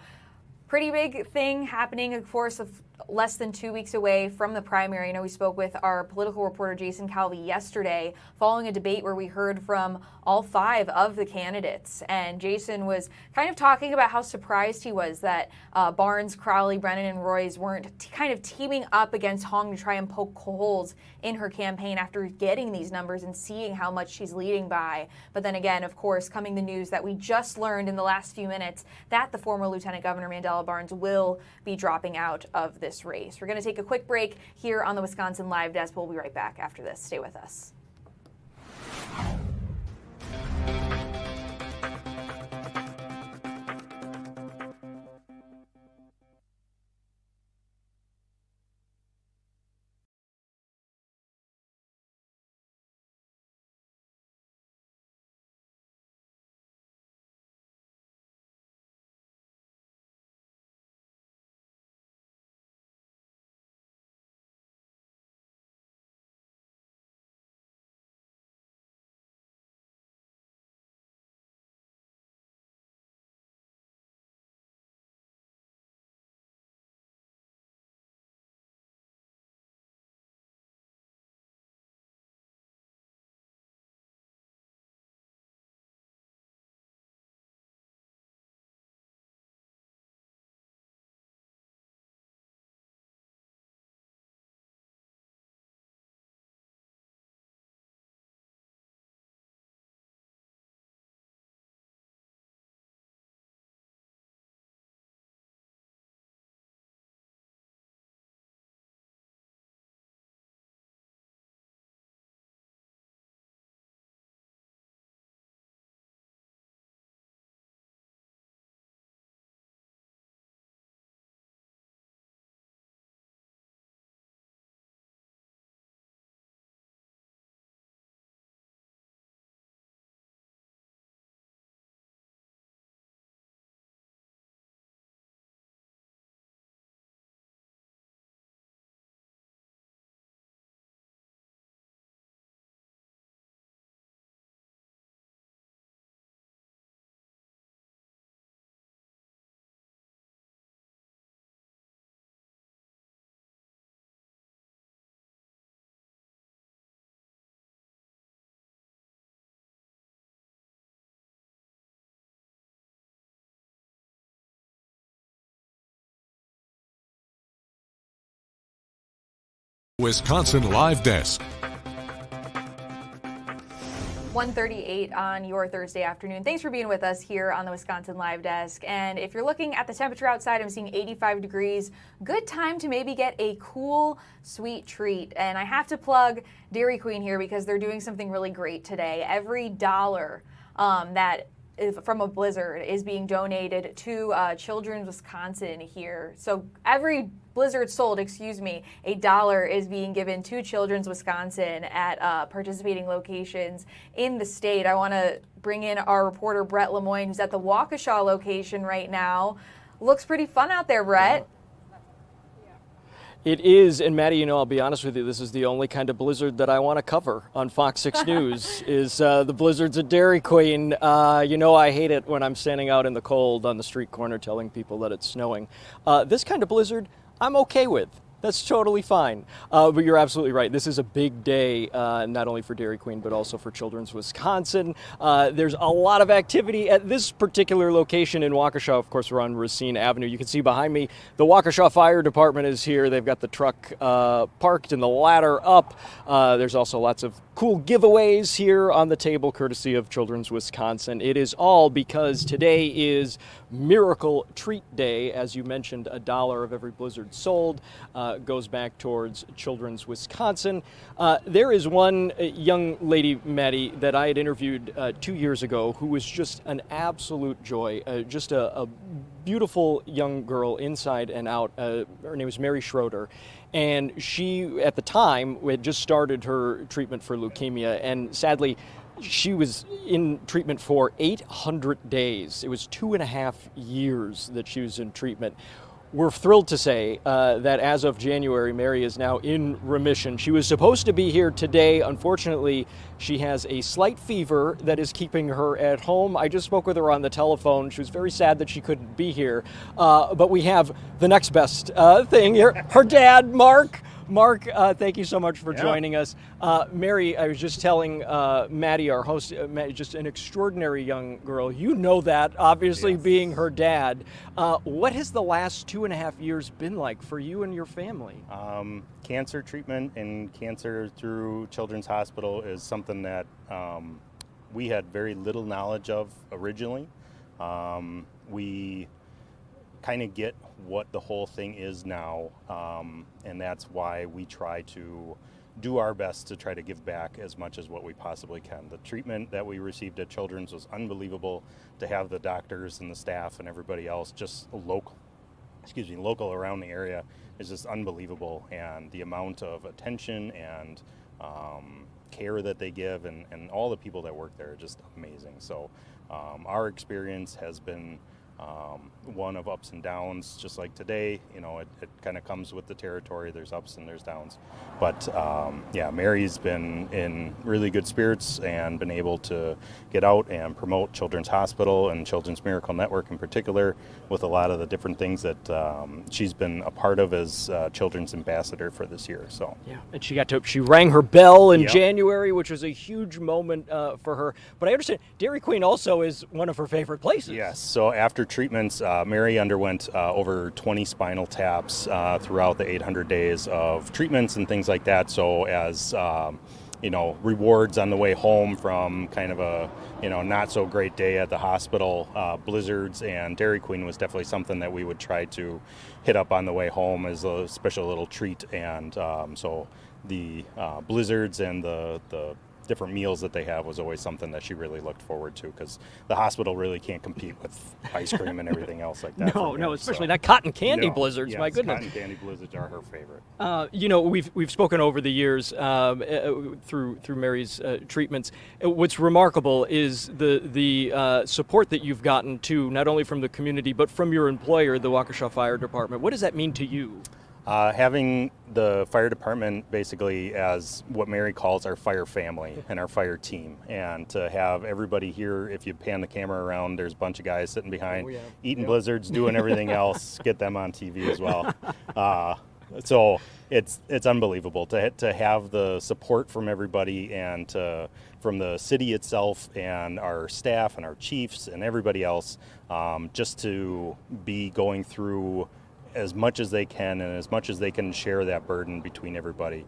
pretty big thing happening, of course, of less than 2 weeks away from the primary. I know we spoke with our political reporter Jason Calvi yesterday following a debate where we heard from all 5 of the candidates. And Jason was kind of talking about how surprised he was that Barnes, Crowley, Brennan, and Royce weren't kind of teaming up against Hong to try and poke holes in her campaign after getting these numbers and seeing how much she's leading by. But then again, of course, coming the news that we just learned in the last few minutes that the former Lieutenant Governor Mandela Barnes will be dropping out of this race. We're going to take a quick break here on the Wisconsin Live Desk. We'll be right back after this. Stay with us. Wisconsin Live Desk. 1:38 on your Thursday afternoon. Thanks for being with us here on the Wisconsin Live Desk. And if you're looking at the temperature outside, I'm seeing 85 degrees. Good time to maybe get a cool, sweet treat. And I have to plug Dairy Queen here because they're doing something really great today. Every dollar that from a blizzard is being donated to Children's Wisconsin here. So every blizzard sold, $1 is being given to Children's Wisconsin at participating locations in the state. I want to bring in our reporter, Brett Lemoyne, who's at the Waukesha location right now. Looks pretty fun out there, Brett. It is, and Maddie, I'll be honest with you, this is the only kind of blizzard that I want to cover on Fox 6 News, is the blizzards at Dairy Queen. I hate it when I'm standing out in the cold on the street corner telling people that it's snowing. This kind of blizzard, I'm okay with. That's totally fine. But you're absolutely right. This is a big day, not only for Dairy Queen, but also for Children's Wisconsin. There's a lot of activity at this particular location in Waukesha. Of course, we're on Racine Avenue. You can see behind me, the Waukesha Fire Department is here. They've got the truck parked and the ladder up. There's also lots of cool giveaways here on the table, courtesy of Children's Wisconsin. It is all because today is Miracle Treat Day. As you mentioned, $1 of every blizzard sold goes back towards Children's Wisconsin. There is one young lady, Maddie, that I had interviewed 2 years ago who was just an absolute joy, just a beautiful young girl inside and out. Her name was Mary Schroeder. And she, at the time, had just started her treatment for leukemia, and sadly, she was in treatment for 800 days. It was 2.5 years that she was in treatment. We're thrilled to say that as of January, Mary is now in remission. She was supposed to be here today. Unfortunately, she has a slight fever that is keeping her at home. I just spoke with her on the telephone. She was very sad that she couldn't be here. But we have the next best thing here. Her dad, Mark. Mark, thank you so much for joining us. Mary, I was just telling Maddie, our host, just an extraordinary young girl. You know that, obviously, being her dad. What has the last 2.5 years been like for you and your family? Cancer treatment and cancer through Children's Hospital is something that we had very little knowledge of originally. We kind of get what the whole thing is now, and that's why we try to do our best to try to give back as much as what we possibly can. The treatment that we received at Children's was unbelievable. To have the doctors and the staff and everybody else just local around the area is just unbelievable, and the amount of attention and care that they give and all the people that work there are just amazing. So our experience has been one of ups and downs, just like today. It kind of comes with the territory. There's ups and there's downs. But Mary's been in really good spirits and been able to get out and promote Children's Hospital and Children's Miracle Network in particular with a lot of the different things that she's been a part of as Children's Ambassador for this year. So and she rang her bell in January, which was a huge moment for her. But I understand Dairy Queen also is one of her favorite places. Yes. So after treatments, Mary underwent over 20 spinal taps throughout the 800 days of treatments and things like that. So as rewards on the way home from kind of a not so great day at the hospital, blizzards and Dairy Queen was definitely something that we would try to hit up on the way home as a special little treat. And so the blizzards and the different meals that they have was always something that she really looked forward to, because the hospital really can't compete with ice cream and everything else like that. No, especially not cotton candy blizzards. My goodness, cotton candy blizzards are her favorite. We've spoken over the years through Mary's treatments. What's remarkable is the support that you've gotten too, not only from the community but from your employer, the Waukesha Fire Department. What does that mean to you? Having the fire department basically as what Mary calls our fire family and our fire team, and to have everybody here, if you pan the camera around, there's a bunch of guys sitting behind eating blizzards, doing everything else, get them on TV as well. So it's unbelievable to have the support from everybody and from the city itself and our staff and our chiefs and everybody else, just to be going through as much as they can and as much as they can share that burden between everybody.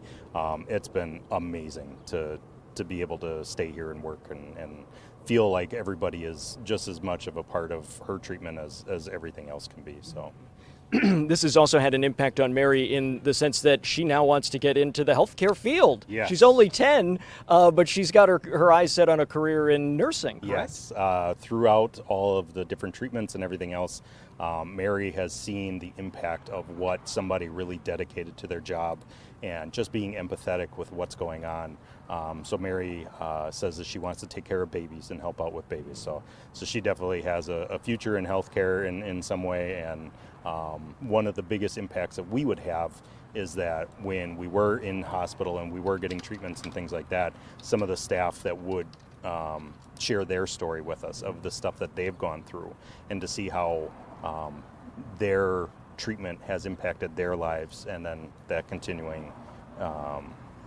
It's been amazing to to be able to stay here and work and feel like everybody is just as much of a part of her treatment as everything else can be. So. This has also had an impact on Mary in the sense that she now wants to get into the healthcare field. Yes. She's only 10, but she's got her eyes set on a career in nursing, correct? Yes. Throughout all of the different treatments and everything else, Mary has seen the impact of what somebody really dedicated to their job and just being empathetic with what's going on. So Mary says that she wants to take care of babies and help out with babies. So she definitely has a future in healthcare in some way. And one of the biggest impacts that we would have is that when we were in hospital and we were getting treatments and things like that, some of the staff that would share their story with us of the stuff that they've gone through, and to see how their treatment has impacted their lives, and then that continuing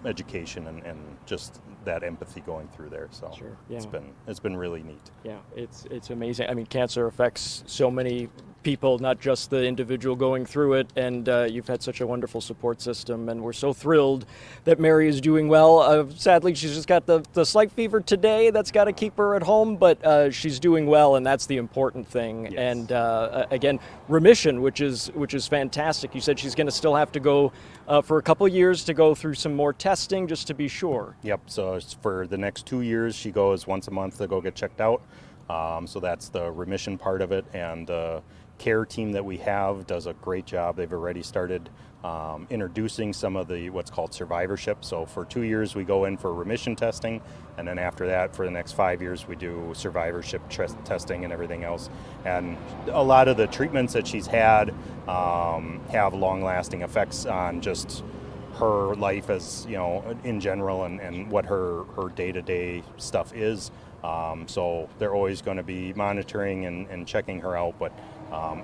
education and just that empathy going through there. So Sure. Yeah. it's been really neat. Yeah, it's amazing. I mean, cancer affects so many people, not just the individual going through it, and you've had such a wonderful support system, and we're so thrilled that Mary is doing well. Sadly, she's just got the slight fever today that's got to keep her at home, but she's doing well, and that's the important thing. Yes. And again, remission, which is fantastic. You said she's going to still have to go for a couple years to go through some more testing just to be sure. Yep, so for the next 2 years, she goes once a month to go get checked out. So that's the remission part of it, and the care team that we have does a great job. They've already started introducing some of the what's called survivorship. So for 2 years, we go in for remission testing, and then after that, for the next 5 years, we do survivorship testing and everything else. And a lot of the treatments that she's had have long-lasting effects on just her life as, in general, and what her day-to-day stuff is. So they're always going to be monitoring and checking her out, but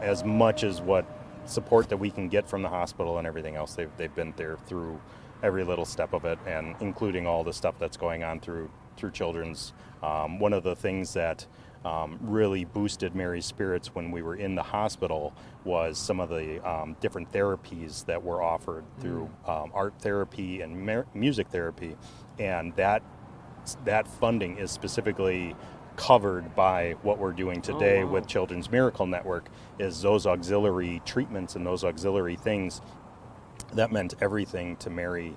as much as what support that we can get from the hospital and everything else, they've been there through every little step of it, and including all the stuff that's going on through children's. One of the things that really boosted Mary's spirits when we were in the hospital was some of the different therapies that were offered through art therapy and music therapy, and that funding is specifically covered by what we're doing today with Children's Miracle Network. Is those auxiliary treatments and those auxiliary things that meant everything to Mary,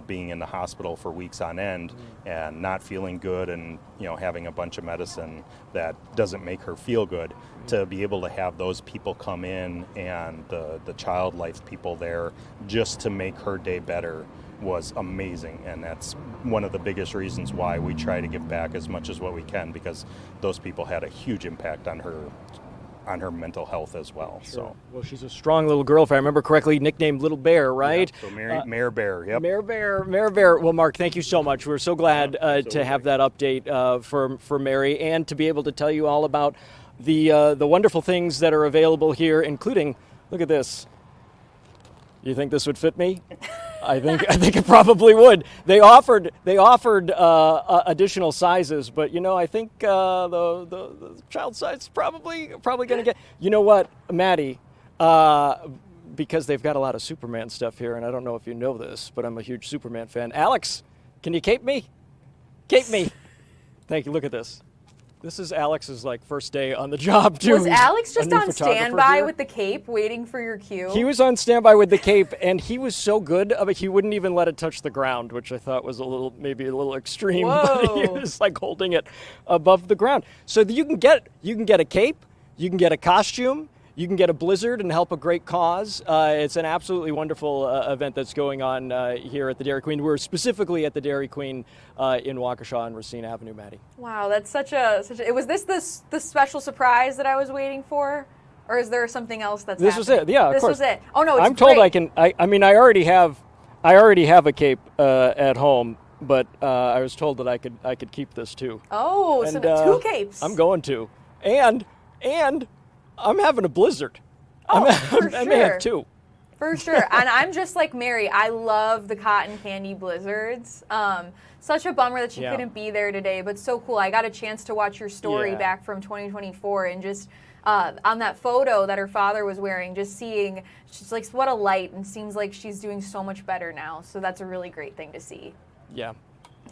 being in the hospital for weeks on end and not feeling good, and having a bunch of medicine that doesn't make her feel good. To be able to have those people come in, and the child life people there, just to make her day better, was amazing. And that's one of the biggest reasons why we try to give back as much as what we can, because those people had a huge impact on her mental health as well. Sure. So, well, she's a strong little girl, if I remember correctly, nicknamed Little Bear, right? So Mayor Bear, yep. Mayor Bear. Well, Mark, thank you so much. We're so glad to have that update for Mary, and to be able to tell you all about the wonderful things that are available here, including, look at this. You think this would fit me? I think it probably would. They offered additional sizes, but I think the child size is probably going to get. You know what, Maddie? Because they've got a lot of Superman stuff here, and I don't know if you know this, but I'm a huge Superman fan. Alex, can you cape me? Cape me. Thank you. Look at this. This is Alex's first day on the job too. Was Alex just on photographer standby here. with the cape, waiting for your cue? He was on standby with the cape, and he was so good of it, he wouldn't even let it touch the ground, which I thought was maybe a little extreme. But he was holding it above the ground. So you can get a cape, you can get a costume, you can get a blizzard and help a great cause. It's an absolutely wonderful event that's going on here at the Dairy Queen. We're specifically at the Dairy Queen in Waukesha and Racine Avenue, Maddie. Wow, that's such a. Was this the special surprise that I was waiting for, or is there something else that's? This was it. Yeah, of course. This was it. Oh no, it's I'm told great. I can. I mean, I already have a cape at home, but I was told that I could keep this too. Oh, and, so 2 capes. I'm going to, and I'm having a blizzard. Oh, for sure. I may have 2. For sure. And I'm just like Mary. I love the cotton candy blizzards. Such a bummer that she couldn't be there today, but so cool. I got a chance to watch your story back from 2024, and just on that photo that her father was wearing, just seeing, she's like, what a light, and seems like she's doing so much better now. So that's a really great thing to see. Yeah.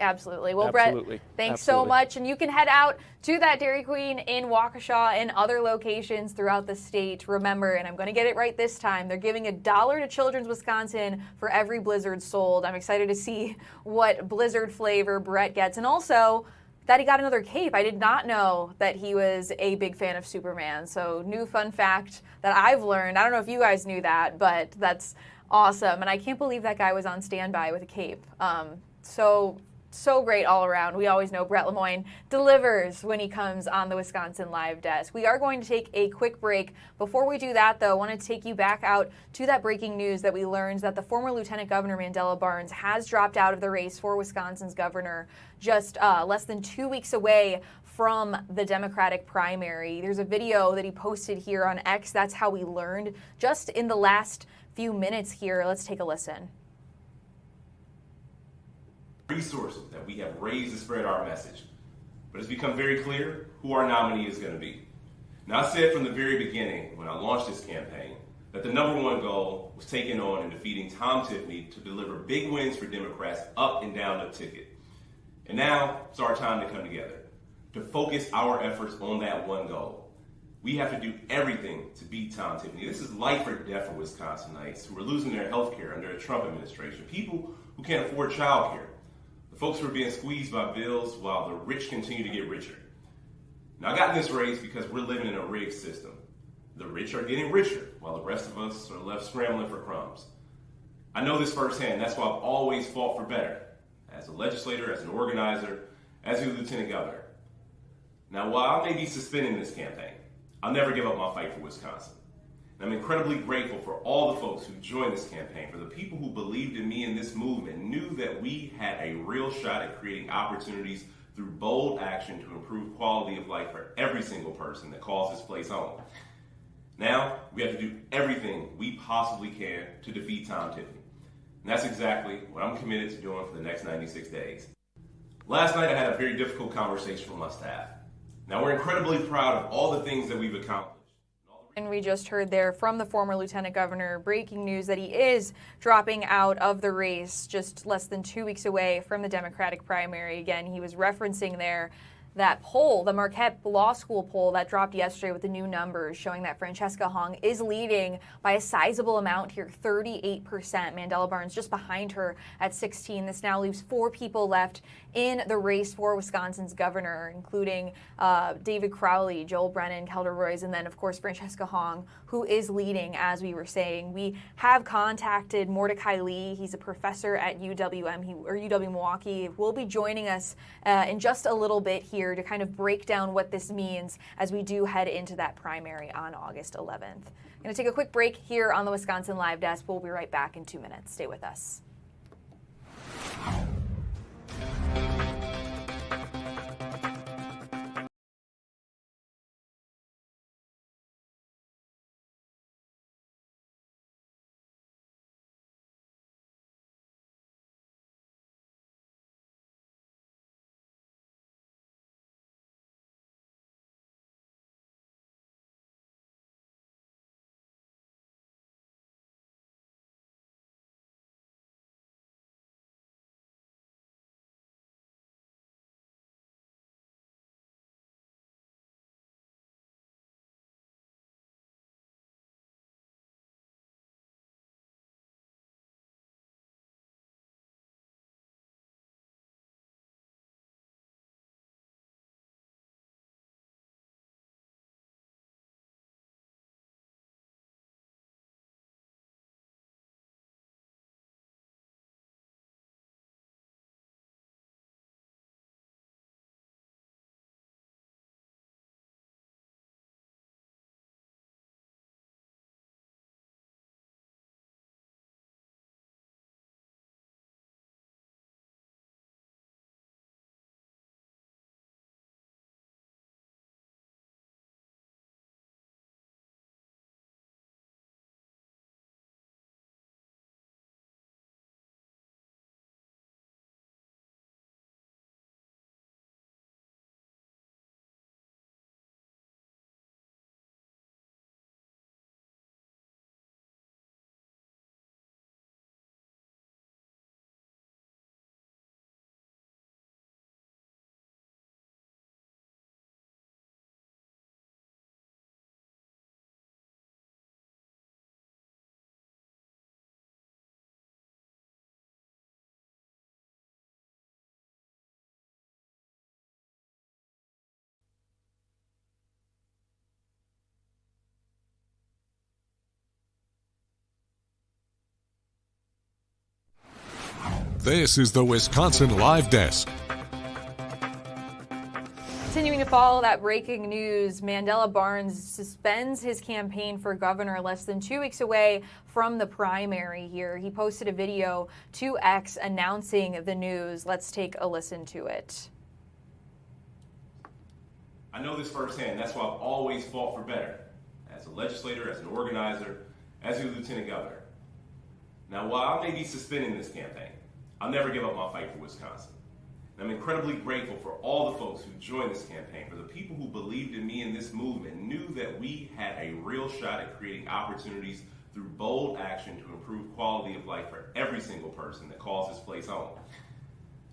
Absolutely. Well, Absolutely. Brett, thanks so Absolutely. much. And you can head out to that Dairy Queen in Waukesha and other locations throughout the state. Remember, and I'm going to get it right this time, they're giving $1 to Children's Wisconsin for every Blizzard sold. I'm excited to see what Blizzard flavor Brett gets. And also that he got another cape. I did not know that he was a big fan of Superman. So new fun fact that I've learned. I don't know if you guys knew that, but that's awesome. And I can't believe that guy was on standby with a cape. So great all around. We always know Brett Lemoyne delivers when he comes on the Wisconsin Live Desk. We are going to take a quick break. Before we do that, though, I want to take you back out to that breaking news that we learned that the former Lieutenant Governor Mandela Barnes has dropped out of the race for Wisconsin's governor just less than 2 weeks away from the Democratic primary. There's a video that he posted here on X. That's how we learned just in the last few minutes here. Let's take a listen. Resources that we have raised to spread our message. But it's become very clear who our nominee is going to be. Now, I said from the very beginning when I launched this campaign that the number one goal was taking on and defeating Tom Tiffany to deliver big wins for Democrats up and down the ticket. And now it's our time to come together, to focus our efforts on that one goal. We have to do everything to beat Tom Tiffany. This is life or death for Wisconsinites who are losing their health care under a Trump administration, people who can't afford child care, the folks who are being squeezed by bills while the rich continue to get richer. Now, I got in this race because we're living in a rigged system. The rich are getting richer while the rest of us are left scrambling for crumbs. I know this firsthand. That's why I've always fought for better, as a legislator, as an organizer, as a lieutenant governor. Now, while I may be suspending this campaign, I'll never give up my fight for Wisconsin. And I'm incredibly grateful for all the folks who joined this campaign, for the people who believed in me and this movement, knew that we had a real shot at creating opportunities through bold action to improve quality of life for every single person that calls this place home. Now, we have to do everything we possibly can to defeat Tom Tiffany. And that's exactly what I'm committed to doing for the next 96 days. Last night, I had a very difficult conversation with my staff. Now, we're incredibly proud of all the things that we've accomplished. And we just heard there from the former Lieutenant Governor, breaking news that he is dropping out of the race just less than 2 weeks away from the Democratic primary. Again, he was referencing there that poll, the Marquette Law School poll that dropped yesterday with the new numbers showing that Francesca Hong is leading by a sizable amount here, 38%. Mandela Barnes just behind her at 16. This now leaves 4 people left in the race for Wisconsin's governor, including David Crowley, Joel Brennan, Kelder Roys, and then, of course, Francesca Hong, who is leading, as we were saying. We have contacted Mordecai Lee. He's a professor at UW Milwaukee. Will be joining us in just a little bit here to kind of break down what this means as we do head into that primary on August 11th. I'm going to take a quick break here on the Wisconsin Live Desk. We'll be right back in 2 minutes. Stay with us. This is the Wisconsin Live Desk. Continuing to follow that breaking news, Mandela Barnes suspends his campaign for governor less than 2 weeks away from the primary here. He posted a video to X announcing the news. Let's take a listen to it. I know this firsthand. That's why I've always fought for better. As a legislator, as an organizer, as your lieutenant governor. Now, while I may be suspending this campaign, I'll never give up my fight for Wisconsin. And I'm incredibly grateful for all the folks who joined this campaign, for the people who believed in me and this movement, knew that we had a real shot at creating opportunities through bold action to improve quality of life for every single person that calls this place home.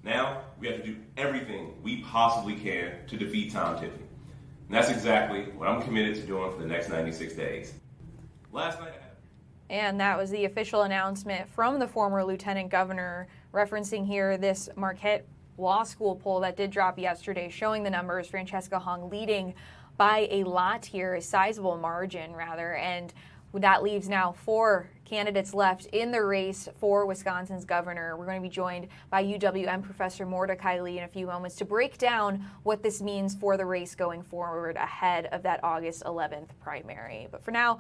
Now, we have to do everything we possibly can to defeat Tom Tiffany. And that's exactly what I'm committed to doing for the next 96 days. Last night, And that was the official announcement from the former lieutenant governor, referencing here this Marquette Law School poll that did drop yesterday, showing the numbers. Francesca Hong leading by a lot here, a sizable margin rather, and that leaves now 4 candidates left in the race for Wisconsin's governor. We're going to be joined by UWM Professor Mordecai Lee in a few moments to break down what this means for the race going forward ahead of that August 11th primary. But for now,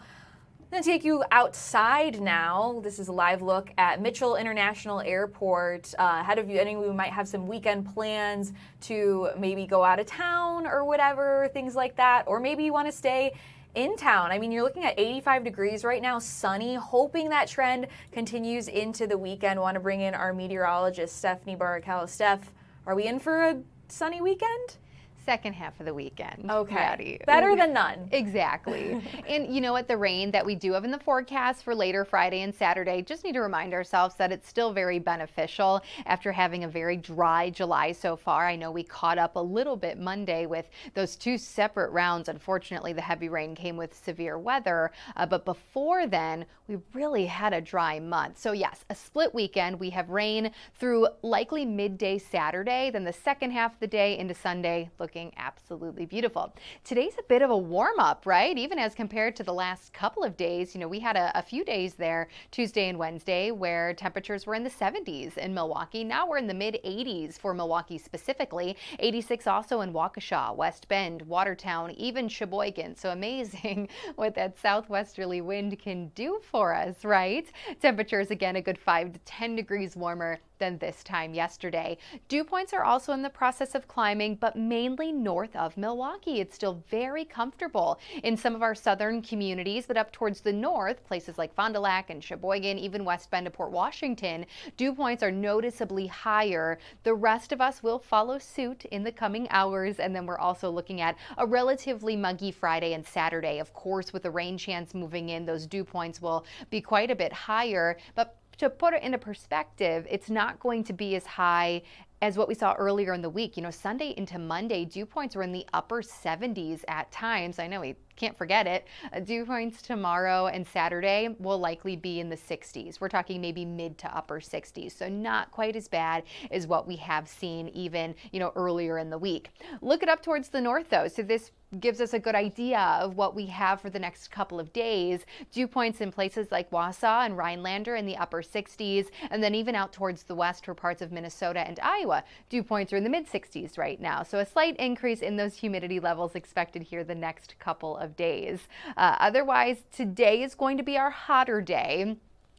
I'm going to take you outside now. This is a live look at Mitchell International Airport. Ahead of you, any of you might have some weekend plans to maybe go out of town or whatever, things like that. Or maybe you want to stay in town. I mean, you're looking at 85 degrees right now, sunny, hoping that trend continues into the weekend. Want to bring in our meteorologist, Stephanie Baracallo. Steph, are we in for a sunny weekend? Second half of the weekend. Okay. Maddie. Better than none. Exactly. And you know what? The rain that we do have in the forecast for later Friday and Saturday, just need to remind ourselves that it's still very beneficial after having a very dry July so far. I know we caught up a little bit Monday with those 2 separate rounds. Unfortunately, the heavy rain came with severe weather. But before then, we really had a dry month. So yes, a split weekend. We have rain through likely midday Saturday, then the second half of the day into Sunday looking absolutely beautiful. Today's a bit of a warm up, right? Even as compared to the last couple of days. You know, we had a few days there, Tuesday and Wednesday, where temperatures were in the 70s in Milwaukee. Now we're in the mid 80s for Milwaukee specifically. 86 also in Waukesha, West Bend, Watertown, even Sheboygan. So amazing what that southwesterly wind can do for us, right? Temperatures again a good 5 to 10 degrees warmer than this time yesterday. Dew points are also in the process of climbing, but mainly north of Milwaukee. It's still very comfortable in some of our southern communities, but up towards the north, places like Fond du Lac and Sheboygan, even West Bend to Port Washington, dew points are noticeably higher. The rest of us will follow suit in the coming hours, and then we're also looking at a relatively muggy Friday and Saturday. Of course, with the rain chance moving in, those dew points will be quite a bit higher, but to put it into perspective, it's not going to be as high as what we saw earlier in the week. You know, Sunday into Monday, dew points were in the upper 70s at times. I know we can't forget it. Dew points tomorrow and Saturday will likely be in the 60s. We're talking maybe mid to upper 60s. So not quite as bad as what we have seen even, you know, earlier in the week. Look it up towards the north though. So this gives us a good idea of what we have for the next couple of days. Dew points in places like Wausau and Rhinelander in the upper 60s, and then even out towards the west for parts of Minnesota and Iowa. Dew points are in the mid 60s right now. So a slight increase in those humidity levels expected here the next couple of days. Otherwise, today is going to be our hotter day.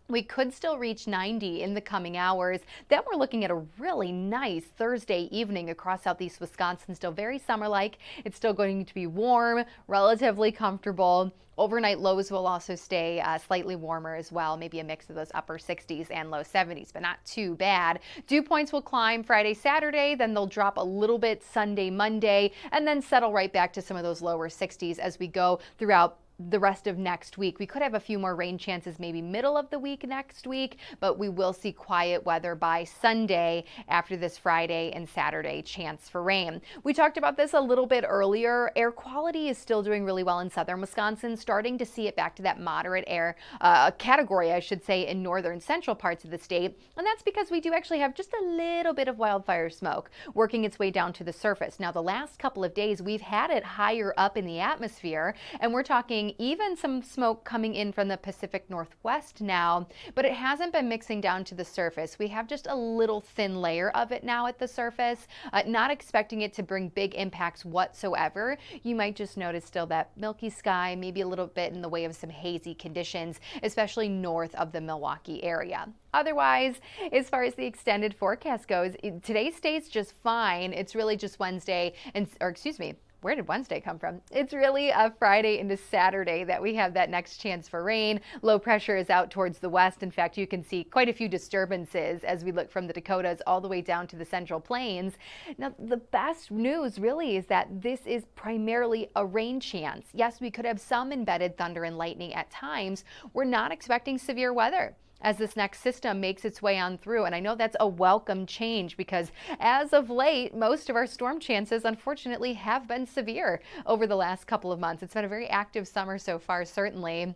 We could still reach 90 in the coming hours. Then we're looking at a really nice Thursday evening across southeast Wisconsin. Still very summer-like. It's still going to be warm, relatively comfortable. Overnight lows will also stay slightly warmer as well, maybe a mix of those upper 60s and low 70s, but not too bad. Dew points will climb Friday, Saturday, then they'll drop a little bit Sunday, Monday, and then settle right back to some of those lower 60s as we go throughout the rest of next week. We could have a few more rain chances maybe middle of the week next week, but we will see quiet weather by Sunday after this Friday and Saturday chance for rain. We talked about this a little bit earlier. Air quality is still doing really well in southern Wisconsin, starting to see it back to that moderate air category, I should say, in northern central parts of the state. And that's because we do actually have just a little bit of wildfire smoke working its way down to the surface. Now, the last couple of days, we've had it higher up in the atmosphere, and we're talking clearing, even some smoke coming in from the Pacific Northwest now, but it hasn't been mixing down to the surface. We have just a little thin layer of it now at the surface, not expecting it to bring big impacts whatsoever. You might just notice still that milky sky, maybe a little bit in the way of some hazy conditions, especially north of the Milwaukee area. Otherwise, as far as the extended forecast goes, today stays just fine. It's really just Wednesday, where did Wednesday come from? It's really a Friday into Saturday that we have that next chance for rain. Low pressure is out towards the west. In fact, you can see quite a few disturbances as we look from the Dakotas all the way down to the Central Plains. Now, the best news really is that this is primarily a rain chance. Yes, we could have some embedded thunder and lightning at times. We're not expecting severe weather as this next system makes its way on through. And I know that's a welcome change because as of late, most of our storm chances, unfortunately, have been severe over the last couple of months. It's been a very active summer so far, certainly.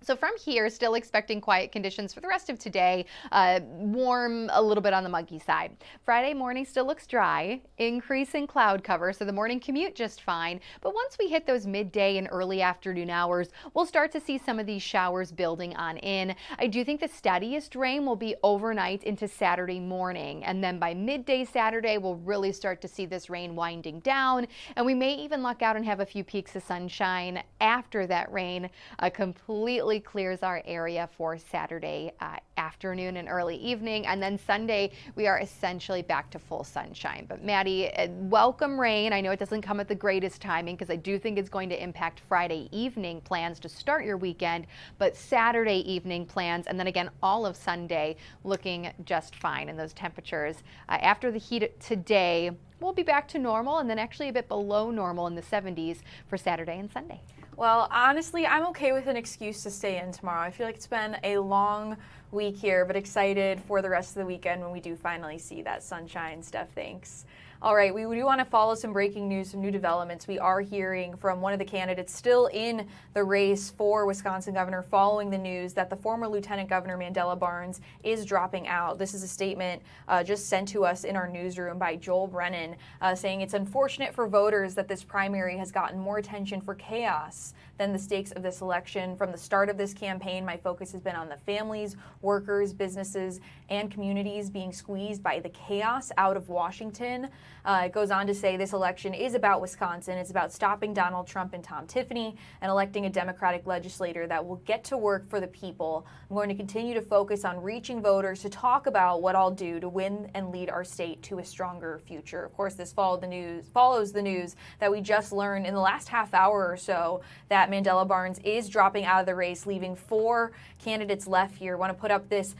So from here, still expecting quiet conditions for the rest of today. Warm a little bit on the muggy side. Friday morning still looks dry, increase in cloud cover, so the morning commute just fine. But once we hit those midday and early afternoon hours, we'll start to see some of these showers building on in. I do think the steadiest rain will be overnight into Saturday morning. And then by midday Saturday, we'll really start to see this rain winding down. And we may even luck out and have a few peaks of sunshine after that rain completely clears our area for Saturday afternoon and early evening. And then Sunday, we are essentially back to full sunshine. But Maddie, welcome rain. I know it doesn't come at the greatest timing because I do think it's going to impact Friday evening plans to start your weekend, but Saturday evening plans, and then again, all of Sunday looking just fine. And those temperatures after the heat today, we'll be back to normal and then actually a bit below normal in the 70s for Saturday and Sunday. Well, honestly, I'm okay with an excuse to stay in tomorrow. I feel like it's been a long week here, but excited for the rest of the weekend when we do finally see that sunshine stuff. Thanks. All right, we do want to follow some breaking news, some new developments. We are hearing from one of the candidates still in the race for Wisconsin governor following the news that the former Lieutenant Governor Mandela Barnes is dropping out. This is a statement just sent to us in our newsroom by Joel Brennan saying it's unfortunate for voters that this primary has gotten more attention for chaos than the stakes of this election. From the start of this campaign, my focus has been on the families, workers, businesses, and communities being squeezed by the chaos out of Washington. It goes on to say this election is about Wisconsin. It's about stopping Donald Trump and Tom Tiffany and electing a Democratic legislator that will get to work for the people. I'm going to continue to focus on reaching voters to talk about what I'll do to win and lead our state to a stronger future. Of course, this follows the news that we just learned in the last half hour or so that Mandela Barnes is dropping out of the race, leaving 4 candidates left here. I want to put up this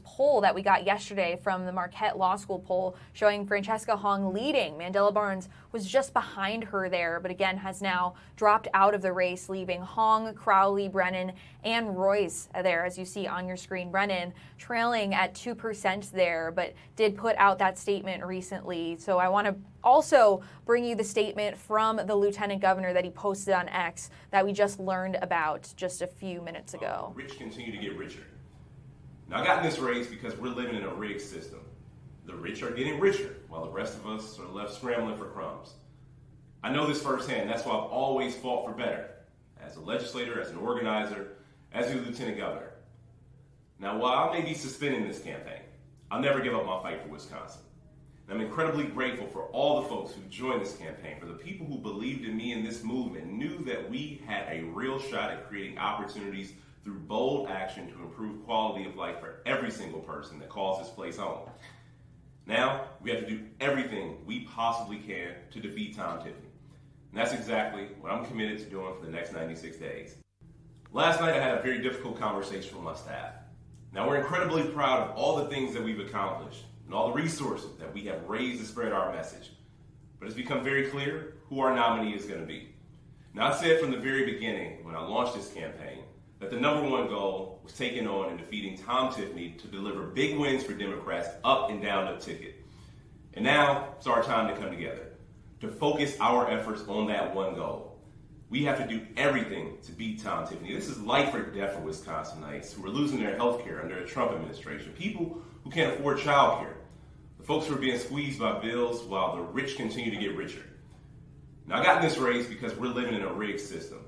poll that we got yesterday from the Marquette Law School poll showing Francesca Hung leading. Mandela Barnes was just behind her there, but again has now dropped out of the race, leaving Hung, Crowley, Brennan, and Royce there, as you see on your screen. Brennan trailing at 2% there, but did put out that statement recently. So I want to also bring you the statement from the Lieutenant Governor that he posted on X that we just learned about just a few minutes ago. Rich continue to get richer. Now, I got in this race because we're living in a rigged system. The rich are getting richer, while the rest of us are left scrambling for crumbs. I know this firsthand. That's why I've always fought for better, as a legislator, as an organizer, as a lieutenant governor. Now, while I may be suspending this campaign, I'll never give up my fight for Wisconsin. And I'm incredibly grateful for all the folks who joined this campaign, for the people who believed in me and this movement, knew that we had a real shot at creating opportunities through bold action to improve quality of life for every single person that calls this place home. Now, we have to do everything we possibly can to defeat Tom Tiffany. And that's exactly what I'm committed to doing for the next 96 days. Last night, I had a very difficult conversation with my staff. Now, we're incredibly proud of all the things that we've accomplished and all the resources that we have raised to spread our message. But it's become very clear who our nominee is going to be. Now, I said from the very beginning when I launched this campaign that the number one goal was taking on and defeating Tom Tiffany to deliver big wins for Democrats up and down the ticket. And now it's our time to come together, to focus our efforts on that one goal. We have to do everything to beat Tom Tiffany. This is life or death for Wisconsinites who are losing their health care under a Trump administration, people who can't afford child care, the folks who are being squeezed by bills while the rich continue to get richer. Now, I got in this race because we're living in a rigged system.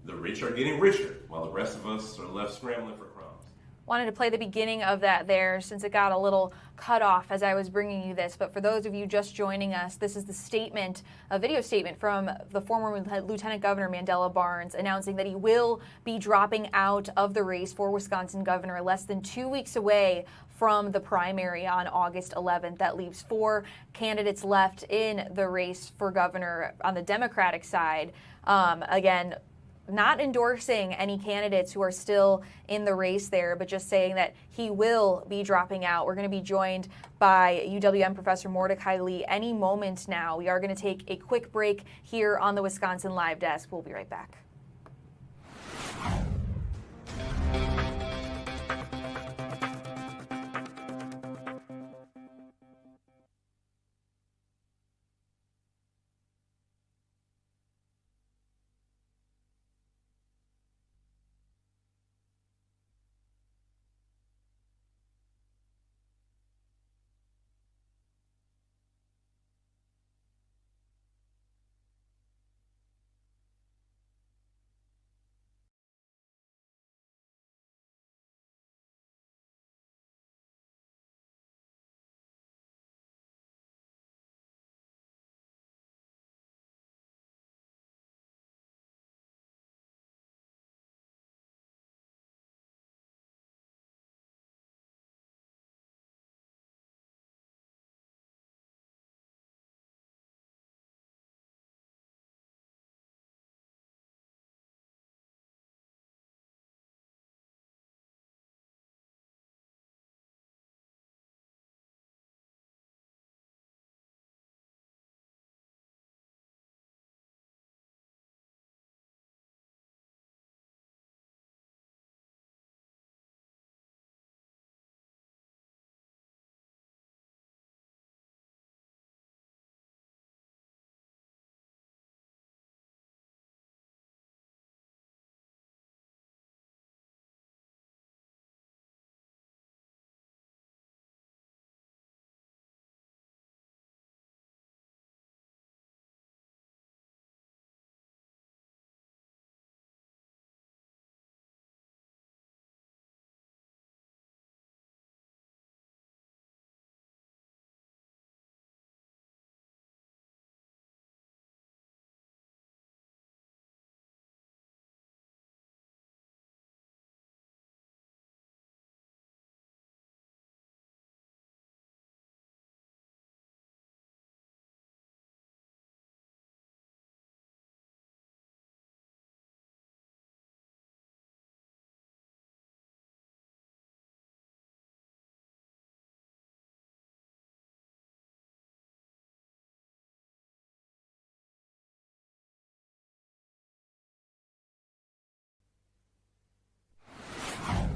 The rich are getting richer, while the rest of us are left scrambling for crumbs. Wanted to play the beginning of that there since it got a little cut off as I was bringing you this. But for those of you just joining us, this is the statement, a video statement from the former Lieutenant Governor Mandela Barnes announcing that he will be dropping out of the race for Wisconsin governor less than 2 weeks away from the primary on August 11th. That leaves 4 candidates left in the race for governor on the Democratic side. Again, not endorsing any candidates who are still in the race there, but just saying that he will be dropping out. We're going to be joined by UWM Professor Mordecai Lee any moment now. We are going to take a quick break here on the Wisconsin Live Desk. We'll be right back.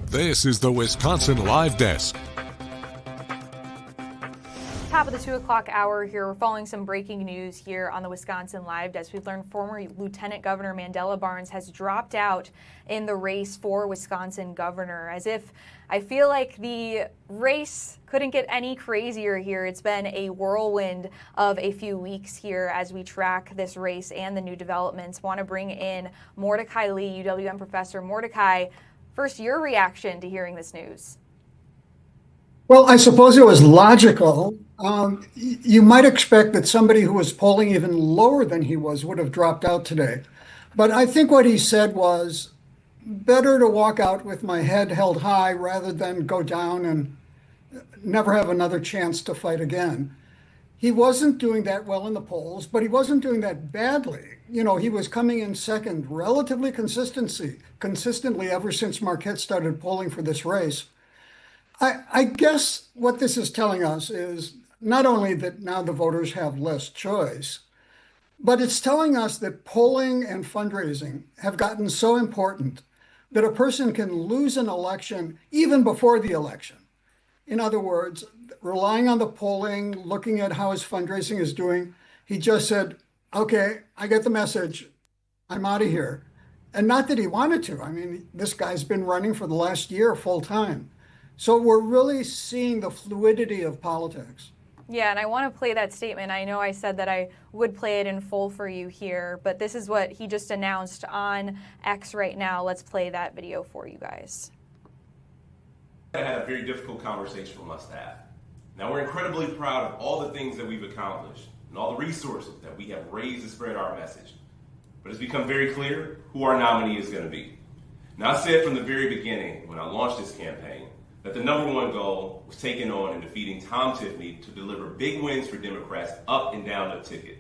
This is the Wisconsin Live Desk. Top of the 2 o'clock hour here. We're following some breaking news here on the Wisconsin Live Desk. We've learned former Lieutenant Governor Mandela Barnes has dropped out in the race for Wisconsin governor. As if I feel like the race couldn't get any crazier here. It's been a whirlwind of a few weeks here as we track this race and the new developments. Want to bring in Mordecai Lee, UWM professor. Mordecai, first, your reaction to hearing this news. Well, I suppose it was logical. You might expect that somebody who was polling even lower than he was would have dropped out today. But I think what he said was, better to walk out with my head held high rather than go down and never have another chance to fight again. He wasn't doing that well in the polls, but he wasn't doing that badly. You know, he was coming in second relatively consistently ever since Marquette started polling for this race. I guess what this is telling us is not only that now the voters have less choice, but it's telling us that polling and fundraising have gotten so important that a person can lose an election even before the election. In other words, relying on the polling, looking at how his fundraising is doing, he just said, okay, I get the message, I'm out of here. And not that he wanted to. I mean, this guy's been running for the last year full time. So we're really seeing the fluidity of politics. Yeah, and I want to play that statement. I know I said that I would play it in full for you here, but this is what he just announced on X right now. Let's play that video for you guys. I had a very difficult conversation with my staff. Now, we're incredibly proud of all the things that we've accomplished and all the resources that we have raised to spread our message. But it's become very clear who our nominee is going to be. Now, I said from the very beginning when I launched this campaign that the number one goal was taking on and defeating Tom Tiffany to deliver big wins for Democrats up and down the ticket.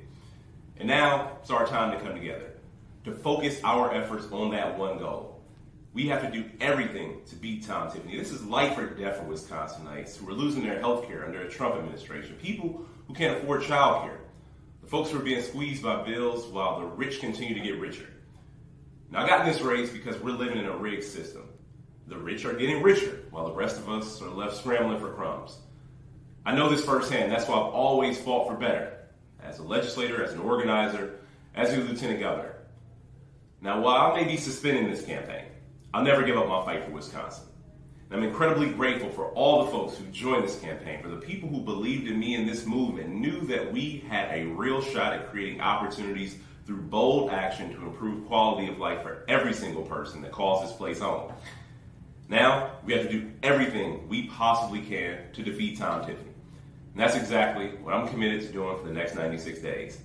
And now it's our time to come together, to focus our efforts on that one goal. We have to do everything to beat Tom Tiffany. This is life or death for Wisconsinites who are losing their health care under a Trump administration, people who can't afford child care, the folks who are being squeezed by bills while the rich continue to get richer. Now, I got in this race because we're living in a rigged system. The rich are getting richer, while the rest of us are left scrambling for crumbs. I know this firsthand. That's why I've always fought for better, as a legislator, as an organizer, as a lieutenant governor. Now, while I may be suspending this campaign, I'll never give up my fight for Wisconsin. And I'm incredibly grateful for all the folks who joined this campaign, for the people who believed in me and this movement, knew that we had a real shot at creating opportunities through bold action to improve quality of life for every single person that calls this place home. Now, we have to do everything we possibly can to defeat Tom Tiffany. And that's exactly what I'm committed to doing for the next 96 days.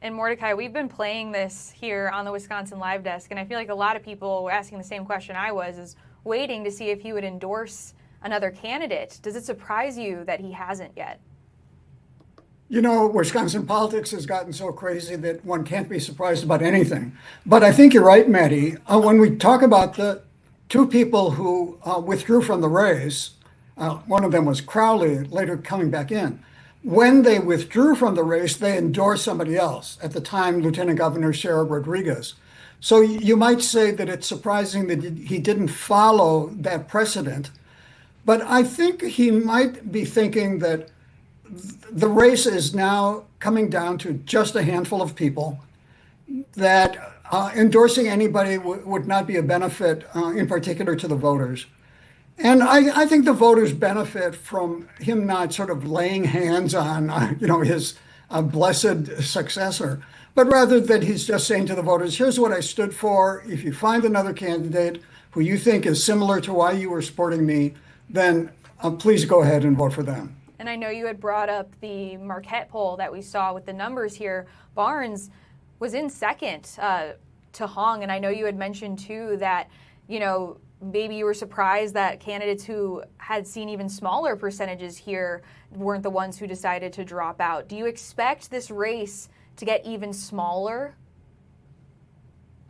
And Mordecai, we've been playing this here on the Wisconsin Live Desk, and I feel like a lot of people were asking the same question I was, is waiting to see if he would endorse another candidate. Does it surprise you that he hasn't yet? You know, Wisconsin politics has gotten so crazy that one can't be surprised about anything. But I think you're right, Maddie. When we talk about the two people who withdrew from the race, one of them was Crowley, later coming back in. When they withdrew from the race, they endorsed somebody else, at the time, Lieutenant Governor Sarah Rodriguez. So you might say that it's surprising that he didn't follow that precedent. But I think he might be thinking that the race is now coming down to just a handful of people, that endorsing anybody would not be a benefit, in particular to the voters. And I think the voters benefit from him not sort of laying hands on, his blessed successor, but rather that he's just saying to the voters, here's what I stood for. If you find another candidate who you think is similar to why you were supporting me, then please go ahead and vote for them. And I know you had brought up the Marquette poll that we saw with the numbers here. Barnes was in second to Hong, and I know you had mentioned too that, maybe you were surprised that candidates who had seen even smaller percentages here weren't the ones who decided to drop out. Do you expect this race to get even smaller?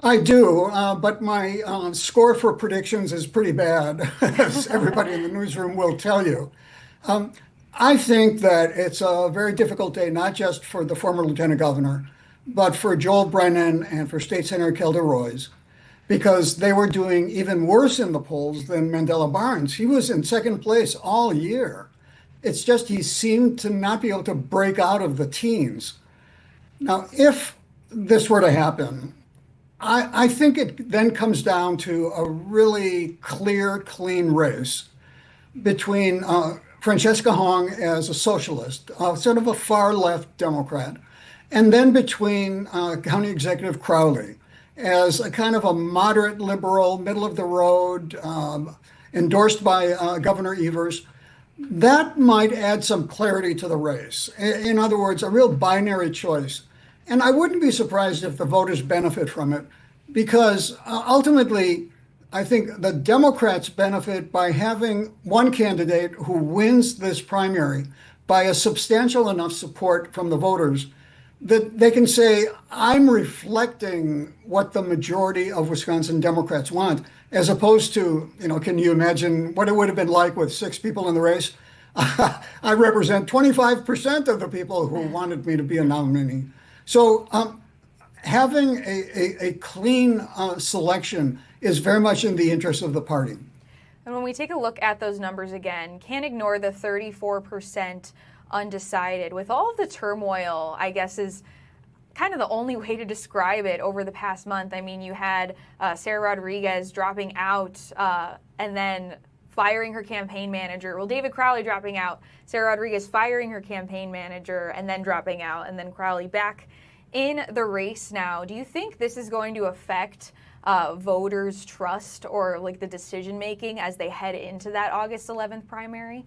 I do, but my score for predictions is pretty bad, as everybody in the newsroom will tell you. I think that it's a very difficult day, not just for the former lieutenant governor, but for Joel Brennan and for State Senator Kelda Roys, because they were doing even worse in the polls than Mandela Barnes. He was in second place all year. It's just he seemed to not be able to break out of the teens. Now, if this were to happen, I think it then comes down to a really clear, clean race between Francesca Hong as a socialist, sort of a far-left Democrat, and then between County Executive Crowley as a kind of a moderate liberal, middle-of-the-road, endorsed by Governor Evers. That might add some clarity to the race. In other words, a real binary choice. And I wouldn't be surprised if the voters benefit from it, because ultimately, I think the Democrats benefit by having one candidate who wins this primary by a substantial enough support from the voters that they can say, I'm reflecting what the majority of Wisconsin Democrats want, as opposed to, can you imagine what it would have been like with 6 people in the race? I represent 25% of the people who wanted me to be a nominee. So having a clean selection is very much in the interest of the party. And when we take a look at those numbers again, can't ignore the 34% undecided. With all of the turmoil, I guess, is kind of the only way to describe it over the past month. I mean, you had Sarah Rodriguez dropping out and then firing her campaign manager. Well, David Crowley dropping out, Sarah Rodriguez firing her campaign manager and then dropping out, and then Crowley back in the race now. Do you think this is going to affect voters' trust or like the decision making as they head into that August 11th primary?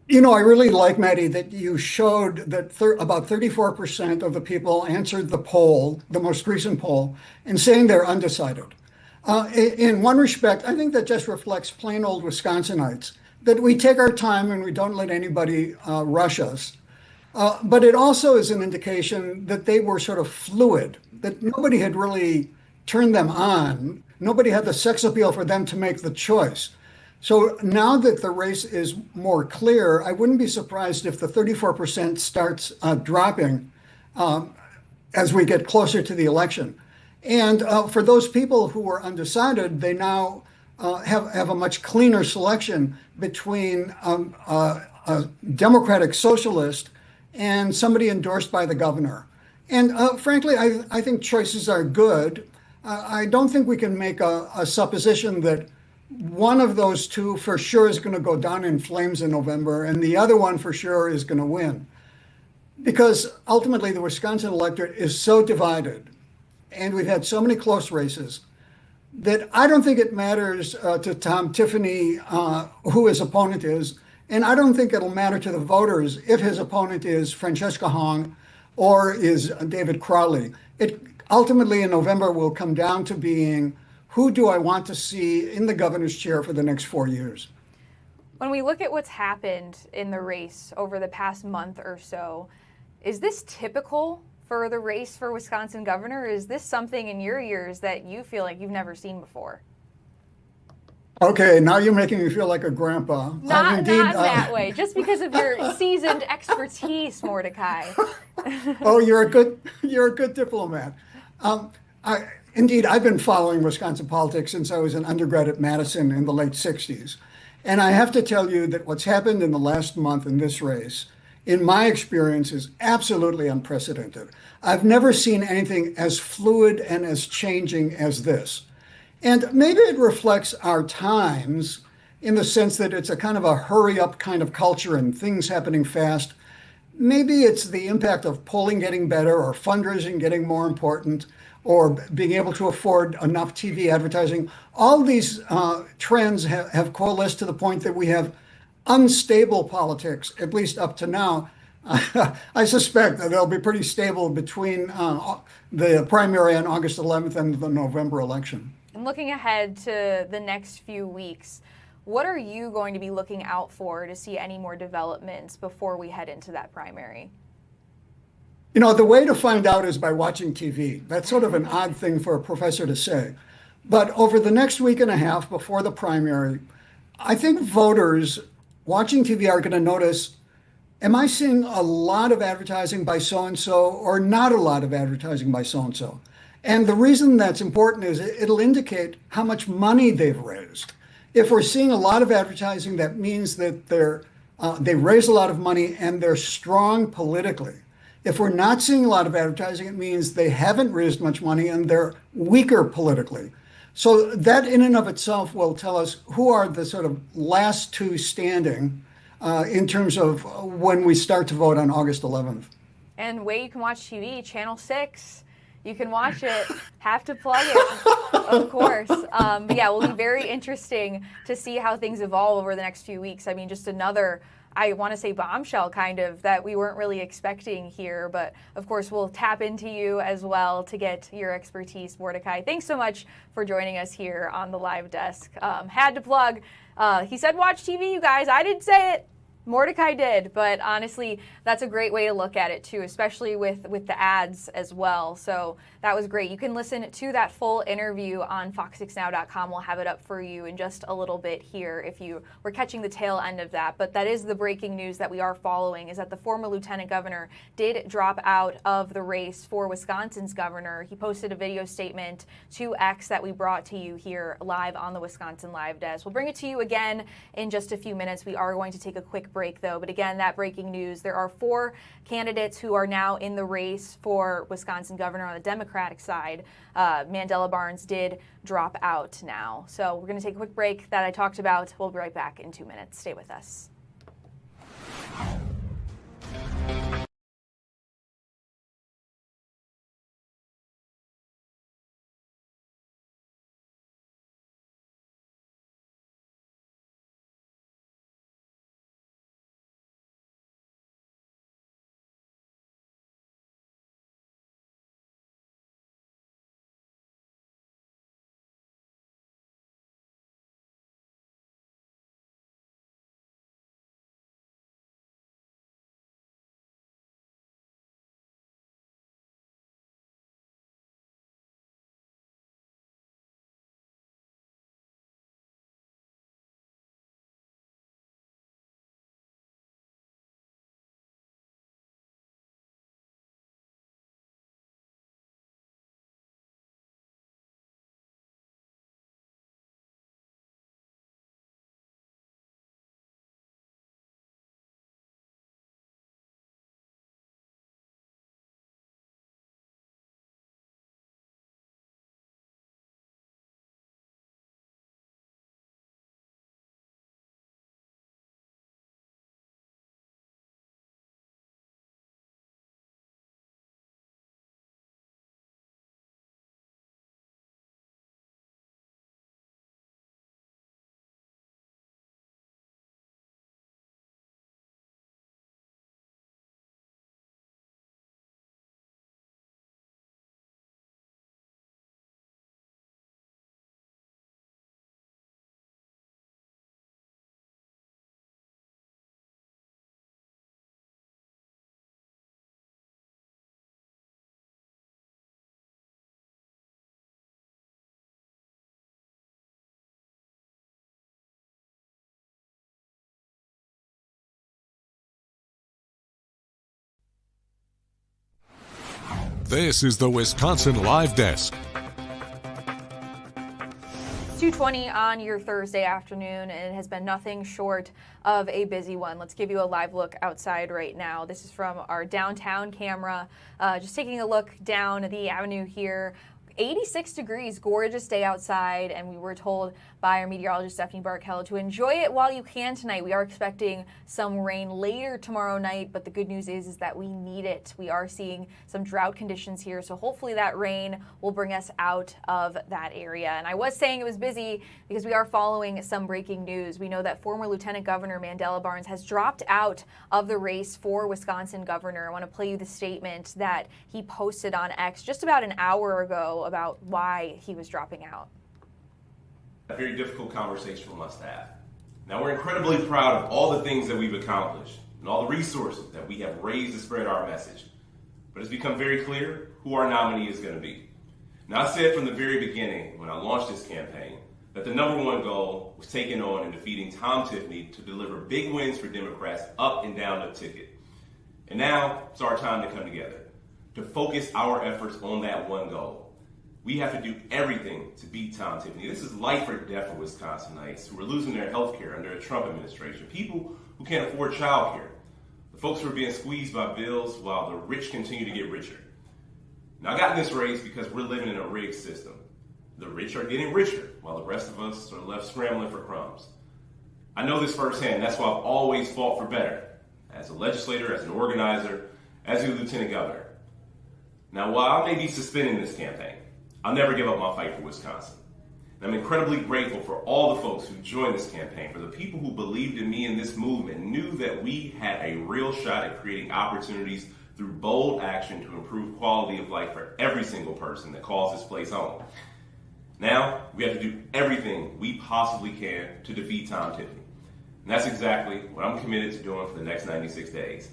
You know, I really like, Maddie, that you showed that about 34% of the people answered the poll, the most recent poll, and saying they're undecided. In one respect, I think that just reflects plain old Wisconsinites, that we take our time and we don't let anybody rush us. But it also is an indication that they were sort of fluid, that nobody had really turned them on. Nobody had the sex appeal for them to make the choice. So now that the race is more clear, I wouldn't be surprised if the 34% starts dropping as we get closer to the election. And for those people who were undecided, they now have a much cleaner selection between a Democratic socialist and somebody endorsed by the governor. And frankly, I think choices are good. I don't think we can make a supposition that one of those two for sure is going to go down in flames in November, and the other one for sure is going to win. Because ultimately, the Wisconsin electorate is so divided, and we've had so many close races, that I don't think it matters to Tom Tiffany who his opponent is, and I don't think it'll matter to the voters if his opponent is Francesca Hong or is David Crowley. It ultimately in November will come down to being, who do I want to see in the governor's chair for the next 4 years? When we look at what's happened in the race over the past month or so, is this typical for the race for Wisconsin governor? Or is this something in your years that you feel like you've never seen before? Okay, now you're making me feel like a grandpa. Not in that way, just because of your seasoned expertise, Mordecai. Oh, you're a good diplomat. Indeed, I've been following Wisconsin politics since I was an undergrad at Madison in the late 60s. And I have to tell you that what's happened in the last month in this race, in my experience, is absolutely unprecedented. I've never seen anything as fluid and as changing as this. And maybe it reflects our times in the sense that it's a kind of a hurry up kind of culture and things happening fast. Maybe it's the impact of polling getting better or fundraising getting more important, or being able to afford enough TV advertising. All these trends have coalesced to the point that we have unstable politics, at least up to now. I suspect that they'll be pretty stable between the primary on August 11th and the November election. And looking ahead to the next few weeks, what are you going to be looking out for to see any more developments before we head into that primary? You know, the way to find out is by watching TV. That's sort of an odd thing for a professor to say. But over the next week and a half before the primary, I think voters watching TV are going to notice, am I seeing a lot of advertising by so-and-so or not a lot of advertising by so-and-so? And the reason that's important is it'll indicate how much money they've raised. If we're seeing a lot of advertising, that means that they raise a lot of money and they're strong politically. If we're not seeing a lot of advertising, it means they haven't raised much money and they're weaker politically. So that in and of itself will tell us who are the sort of last two standing in terms of when we start to vote on August 11th. And way you can watch TV, Channel 6. You can watch it, have to plug it, of course. But yeah, it will be very interesting to see how things evolve over the next few weeks. I mean, just another, I want to say bombshell kind of that we weren't really expecting here. But of course, we'll tap into you as well to get your expertise, Mordecai. Thanks so much for joining us here on the live desk. Had to plug. He said watch TV, you guys. I didn't say it. Mordecai did, but honestly, that's a great way to look at it too, especially with the ads as well. So that was great. You can listen to that full interview on fox6now.com. We'll have it up for you in just a little bit here if you were catching the tail end of that. But that is the breaking news that we are following, is that the former lieutenant governor did drop out of the race for Wisconsin's governor. He posted a video statement to X that we brought to you here live on the Wisconsin Live Desk. We'll bring it to you again in just a few minutes. We are going to take a quick break, though. But again, that breaking news, there are 4 candidates who are now in the race for Wisconsin governor on the Democratic side. Mandela Barnes did drop out now. So we're going to take a quick break that I talked about. We'll be right back in 2 minutes. Stay with us. This is the Wisconsin Live Desk. 2:20 on your Thursday afternoon, and it has been nothing short of a busy one. Let's give you a live look outside right now. This is from our downtown camera. Just taking a look down the avenue here. 86 degrees, gorgeous day outside, and we were told by our meteorologist Stephanie Barkell to enjoy it while you can tonight. We are expecting some rain later tomorrow night, but the good news is that we need it. We are seeing some drought conditions here, so hopefully that rain will bring us out of that area. And I was saying it was busy because we are following some breaking news. We know that former Lieutenant Governor Mandela Barnes has dropped out of the race for Wisconsin governor. I want to play you the statement that he posted on X just about an hour ago about why he was dropping out. A very difficult conversation for us to have. Now, we're incredibly proud of all the things that we've accomplished and all the resources that we have raised to spread our message. But it's become very clear who our nominee is going to be. Now, I said from the very beginning when I launched this campaign that the #1 goal was taking on and defeating Tom Tiffany to deliver big wins for Democrats up and down the ticket. And now it's our time to come together, to focus our efforts on that one goal. We have to do everything to beat Tom Tiffany. This is life or death for Wisconsinites who are losing their health care under a Trump administration, people who can't afford child care, the folks who are being squeezed by bills while the rich continue to get richer. Now, I got in this race because we're living in a rigged system. The rich are getting richer while the rest of us are left scrambling for crumbs. I know this firsthand. That's why I've always fought for better, as a legislator, as an organizer, as a lieutenant governor. Now, while I may be suspending this campaign, I'll never give up my fight for Wisconsin. And I'm incredibly grateful for all the folks who joined this campaign, for the people who believed in me and this movement, knew that we had a real shot at creating opportunities through bold action to improve quality of life for every single person that calls this place home. Now, we have to do everything we possibly can to defeat Tom Tiffany. And that's exactly what I'm committed to doing for the next 96 days.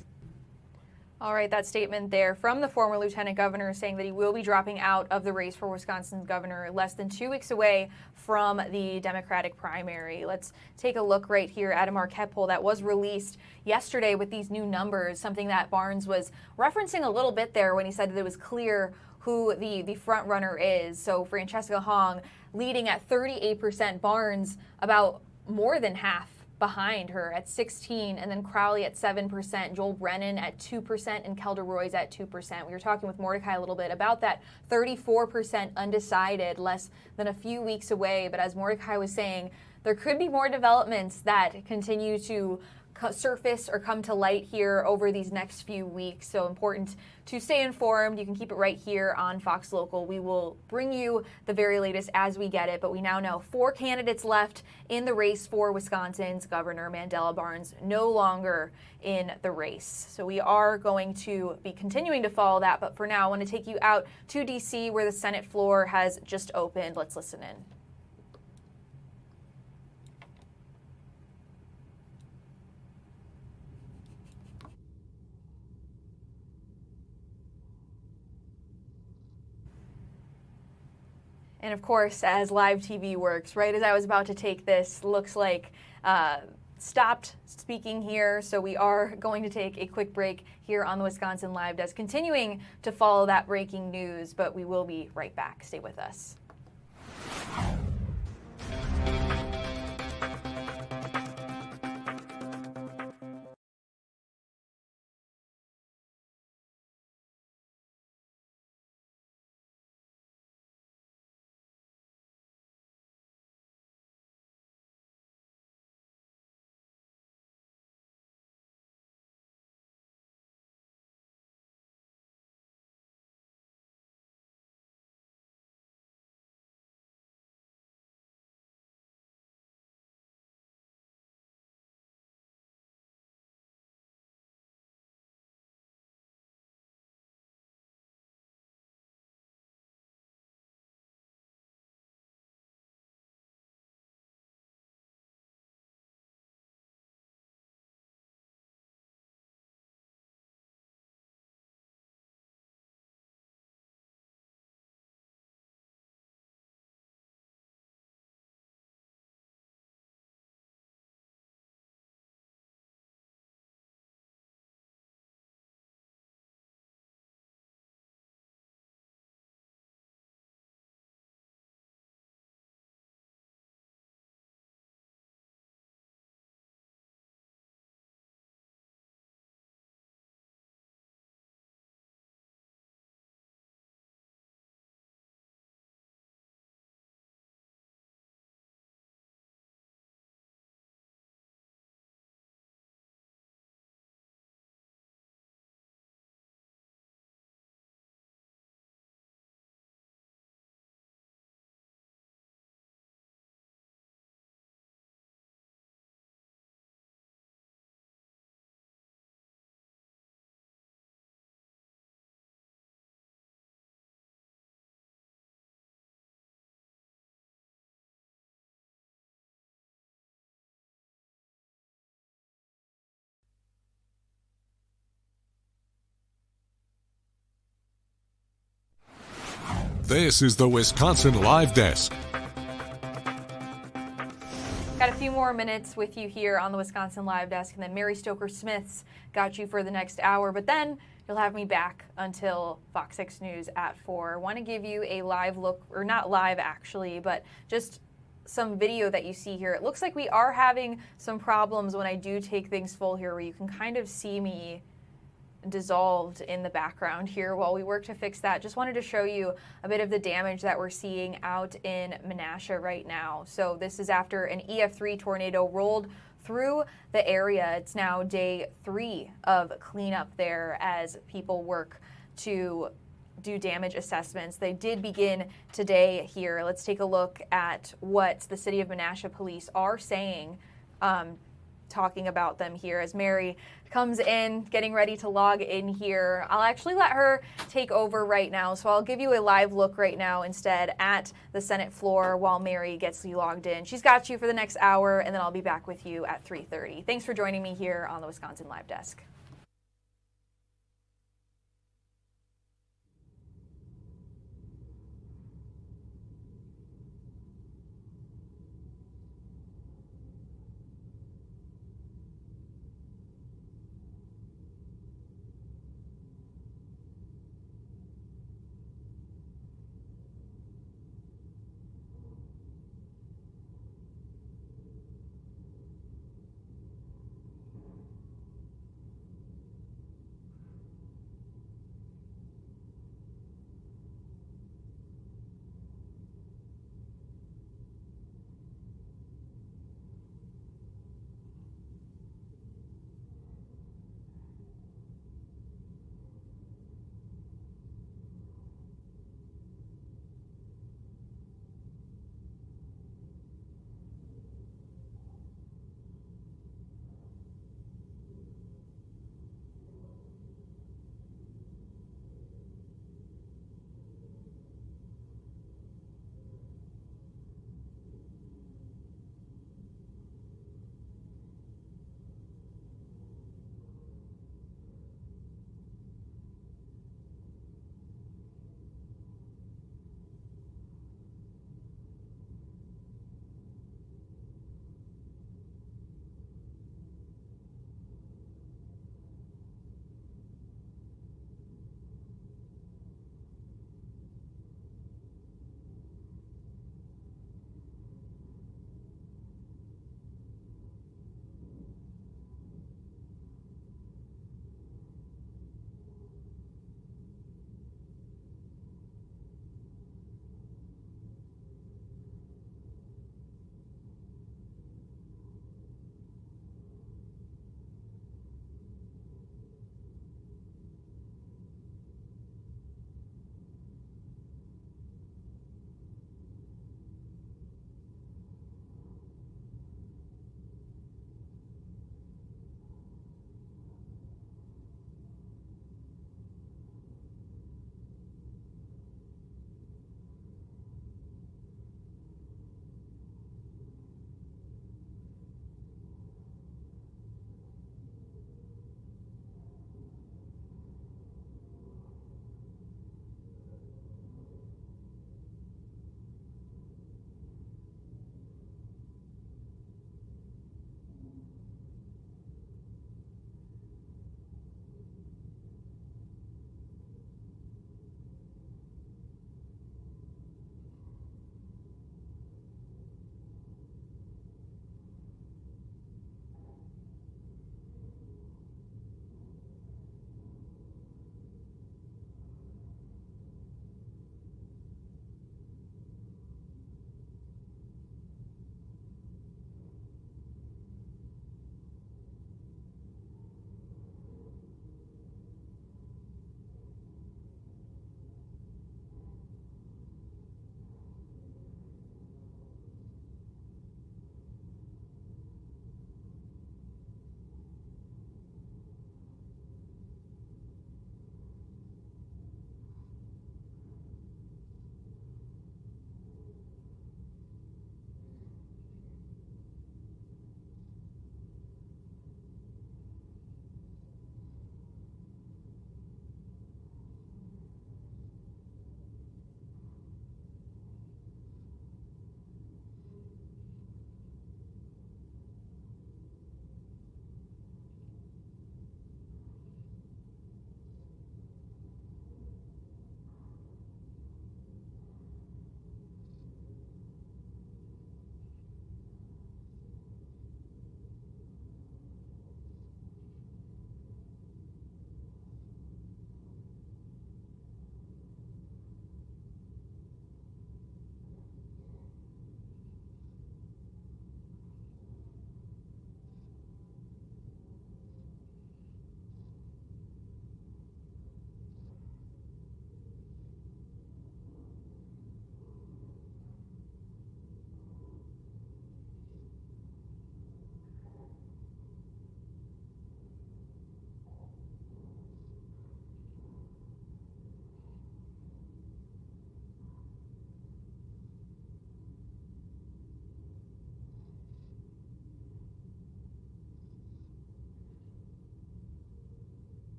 All right, that statement there from the former lieutenant governor saying that he will be dropping out of the race for Wisconsin's governor less than 2 weeks away from the Democratic primary. Let's take a look right here at a Marquette poll that was released yesterday with these new numbers, something that Barnes was referencing a little bit there when he said that it was clear who the front runner is. So Francesca Hong leading at 38%, Barnes about more than half behind her at 16%, and then Crowley at 7%, Joel Brennan at 2%, and Kelder Roy's at 2%. We were talking with Mordecai a little bit about that 34% undecided, less than a few weeks away. But as Mordecai was saying, there could be more developments that continue to surface or come to light here over these next few weeks. So important to stay informed. You can keep it right here on Fox Local. We will bring you the very latest as we get it, but we now know 4 candidates left in the race for Wisconsin's Governor. Mandela Barnes no longer in the race. So we are going to be continuing to follow that, but for now I want to take you out to DC where the Senate floor has just opened. Let's listen in. And of course, as live TV works, right as I was about to take this, looks like stopped speaking here. So we are going to take a quick break here on the Wisconsin Live Desk, continuing to follow that breaking news, but we will be right back. Stay with us. This is the Wisconsin Live Desk. Got a few more minutes with you here on the Wisconsin Live Desk, and then Mary Stoker Smith's got you for the next hour, but then you'll have me back until Fox 6 News at 4. I want to give you a live look, or not live actually, but just some video that you see here. It looks like we are having some problems when I do take things full here, where you can kind of see me dissolved in the background here while we work to fix that. Just wanted to show you a bit of the damage that we're seeing out in Menasha right now. So this is after an EF3 tornado rolled through the area. It's now day 3 of cleanup there as people work to do damage assessments. They did begin today here. Let's take a look at what the City of Menasha police are saying, talking about them here as Mary comes in, getting ready to log in here. I'll actually let her take over right now, so I'll give you a live look right now instead at the Senate floor while Mary gets you logged in. She's got you for the next hour, and then I'll be back with you at 3:30. Thanks for joining me here on the Wisconsin Live Desk.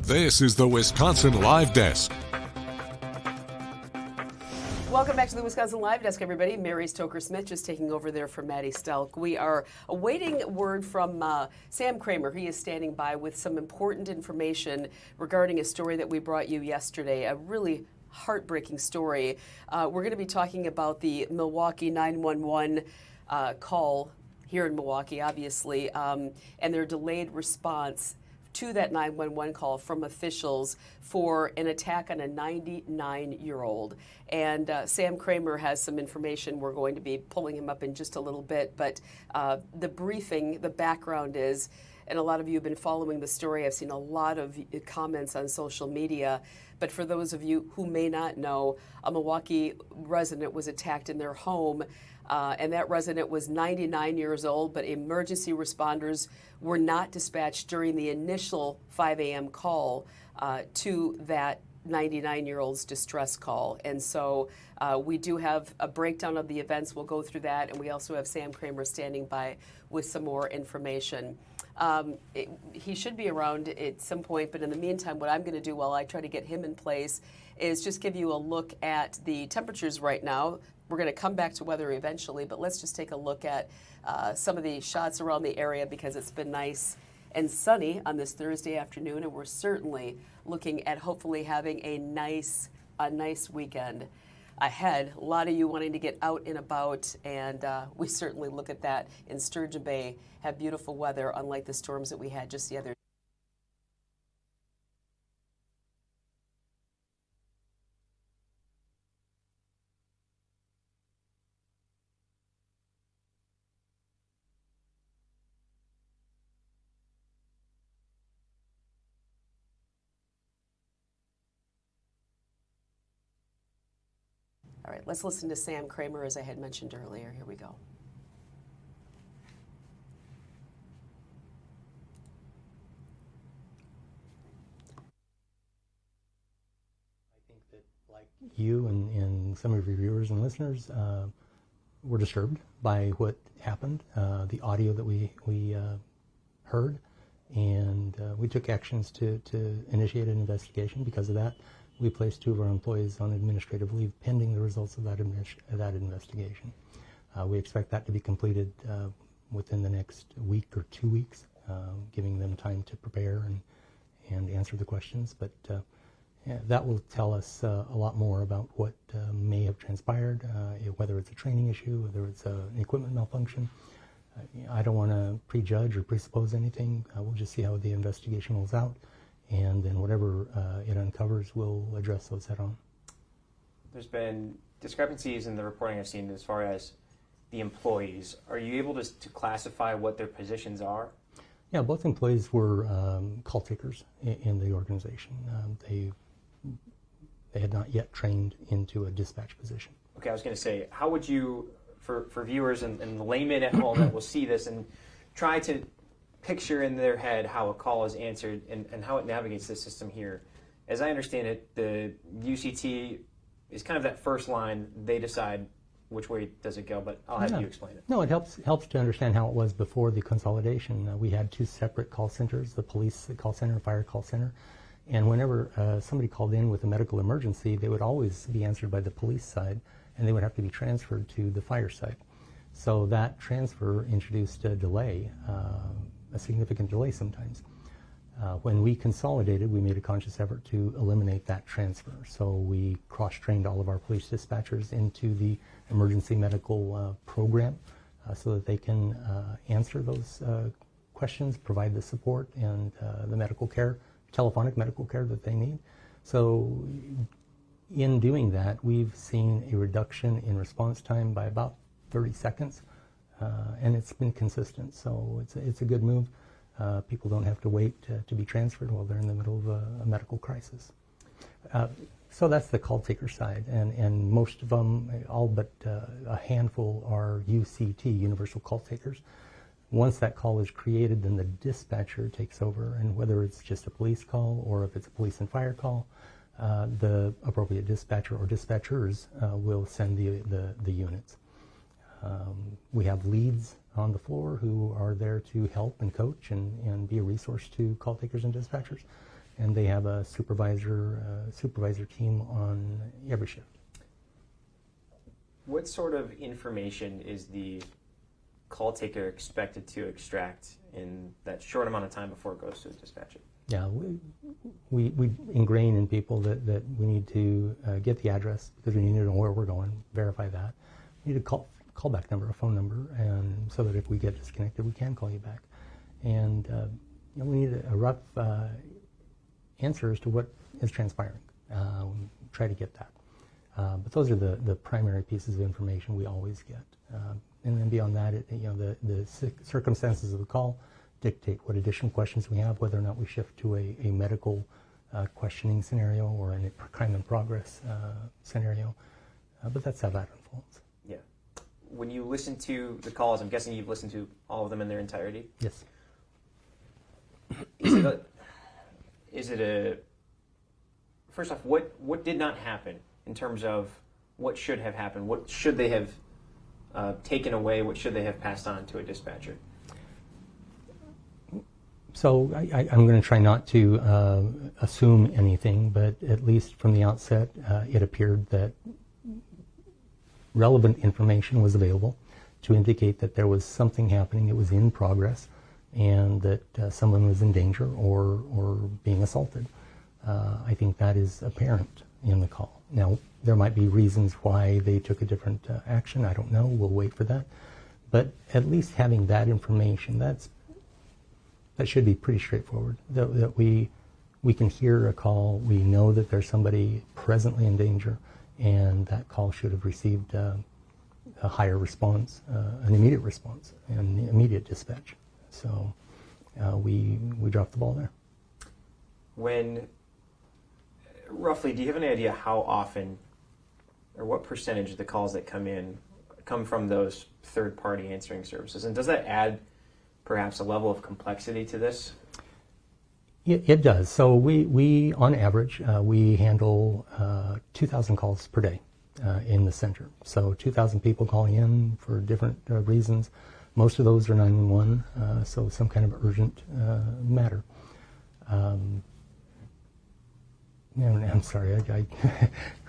This is the Wisconsin Live Desk. Welcome back to the Wisconsin Live Desk, everybody. Mary Stoker-Smith just taking over there for Maddie Stelk. We are awaiting word from Sam Kramer. He is standing by with some important information regarding a story that we brought you yesterday, a really heartbreaking story. We're going to be talking about the Milwaukee 911 call here in Milwaukee, obviously, and their delayed response to that 911 call from officials for an attack on a 99-year-old. And Sam Kramer has some information. We're going to be pulling him up in just a little bit. But the briefing, the background is, and a lot of you have been following the story. I've seen a lot of comments on social media. But for those of you who may not know, a Milwaukee resident was attacked in their home. And that resident was 99 years old, but emergency responders were not dispatched during the initial 5 a.m. call to that 99-year-old's distress call. And so we do have a breakdown of the events. We'll go through that. And we also have Sam Kramer standing by with some more information. He should be around at some point, but in the meantime, what I'm going to do while I try to get him in place is just give you a look at the temperatures right now. We're going to come back to weather eventually, but let's just take a look at some of the shots around the area because it's been nice and sunny on this Thursday afternoon, and we're certainly looking at hopefully having a nice weekend ahead. A lot of you wanting to get out and about, and we certainly look at that in Sturgeon Bay, have beautiful weather, unlike the storms that we had just the other day. All right, let's listen to Sam Kramer, as I had mentioned earlier. Here we go. I think that, like you and some of your viewers and listeners, were disturbed by what happened, the audio that we heard, and we took actions to initiate an investigation. Because of that, we placed 2 of our employees on administrative leave pending the results of that investigation. We expect that to be completed within the next week or 2 weeks, giving them time to prepare and answer the questions. But that will tell us a lot more about what may have transpired, whether it's a training issue, whether it's an equipment malfunction. I don't want to prejudge or presuppose anything. We'll just see how the investigation rolls out. And then whatever it uncovers, we'll address those head on. There's been discrepancies in the reporting I've seen as far as the employees. Are you able to classify what their positions are? Yeah, both employees were call takers in the organization. They had not yet trained into a dispatch position. Okay, I was going to say, how would you, for viewers and the laymen at home that will see this and try to picture in their head how a call is answered and how it navigates the system here. As I understand it, the UCT is kind of that first line. They decide which way does it go, but I'll have you explain it. No, it helps to understand how it was before the consolidation. We had 2 separate call centers, the police call center and fire call center. And whenever somebody called in with a medical emergency, they would always be answered by the police side, and they would have to be transferred to the fire side. So that transfer introduced a delay, a significant delay sometimes. When we consolidated, we made a conscious effort to eliminate that transfer. So we cross-trained all of our police dispatchers into the emergency medical program so that they can answer those questions, provide the support and the medical care, telephonic medical care that they need. So in doing that, we've seen a reduction in response time by about 30 seconds. And it's been consistent, so it's a good move. People don't have to wait to be transferred while they're in the middle of a medical crisis. So that's the call taker side, and most of them, all but a handful, are UCT, Universal Call Takers. Once that call is created, then the dispatcher takes over, and whether it's just a police call or if it's a police and fire call, the appropriate dispatcher or dispatchers will send the units. We have leads on the floor who are there to help and coach and be a resource to call takers and dispatchers. and they have a supervisor team on every shift. What sort of information is the call taker expected to extract in that short amount of time before it goes to the dispatcher? Yeah, we ingrain in people that we need to get the address because we need to know where we're going, verify that. We need a callback number, a phone number, and so that if we get disconnected, we can call you back. And we need a rough answer as to what is transpiring. Try to get that. But those are the primary pieces of information we always get. And then beyond that, the circumstances of the call dictate what additional questions we have, whether or not we shift to a medical questioning scenario or a crime in progress scenario. But that's how that unfolds. Yeah. When you listen to the calls, I'm guessing you've listened to all of them in their entirety? Yes. Is it a first off, what did not happen in terms of what should have happened? What should they have taken away? What should they have passed on to a dispatcher? So I'm going to try not to assume anything, but at least from the outset, it appeared that relevant information was available to indicate that there was something happening, it was in progress, and that someone was in danger or being assaulted. I think that is apparent in the call. Now, there might be reasons why they took a different action. I don't know. We'll wait for that. But at least having that information, that should be pretty straightforward. That we can hear a call, we know that there's somebody presently in danger, and that call should have received a higher response, an immediate response, and immediate dispatch. So we dropped the ball there. When, roughly, do you have any idea how often or what percentage of the calls that come in come from those third-party answering services? And does that add perhaps a level of complexity to this? It does. So we on average, we handle 2,000 calls per day in the center. So 2,000 people calling in for different reasons. Most of those are 911, so some kind of urgent matter. I'm sorry,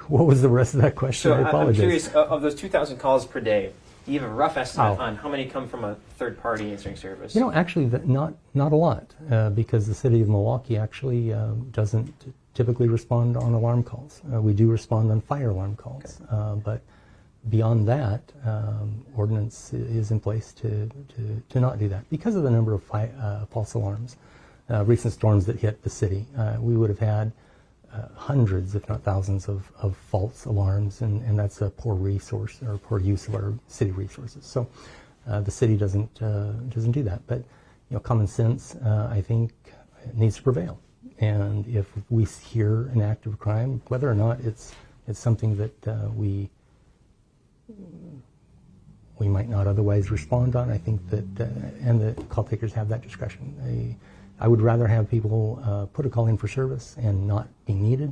what was the rest of that question? So I apologize. I'm curious, of those 2,000 calls per day, do you have a rough estimate on how many come from a third-party answering service? Actually, not a lot, because the city of Milwaukee actually doesn't typically respond on alarm calls. We do respond on fire alarm calls, but beyond that, ordinance is in place to not do that. Because of the number of false alarms, recent storms that hit the city, we would have had hundreds, if not thousands, of false alarms, and that's a poor resource or poor use of our city resources. So the city doesn't do that. But common sense, I think, needs to prevail. And if we hear an act of crime, whether or not it's something that we might not otherwise respond on, I think that and the call takers have that discretion. I would rather have people put a call in for service and not be needed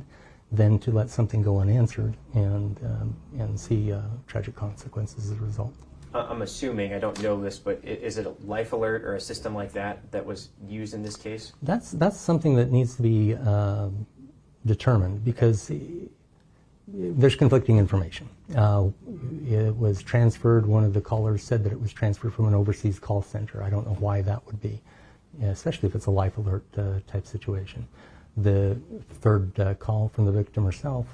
than to let something go unanswered and see tragic consequences as a result. I'm assuming, I don't know this, but is it a life alert or a system like that was used in this case? That's something that needs to be determined because there's conflicting information. It was transferred, one of the callers said that it was transferred from an overseas call center. I don't know why that would be, especially if it's a life alert type situation. The third call from the victim herself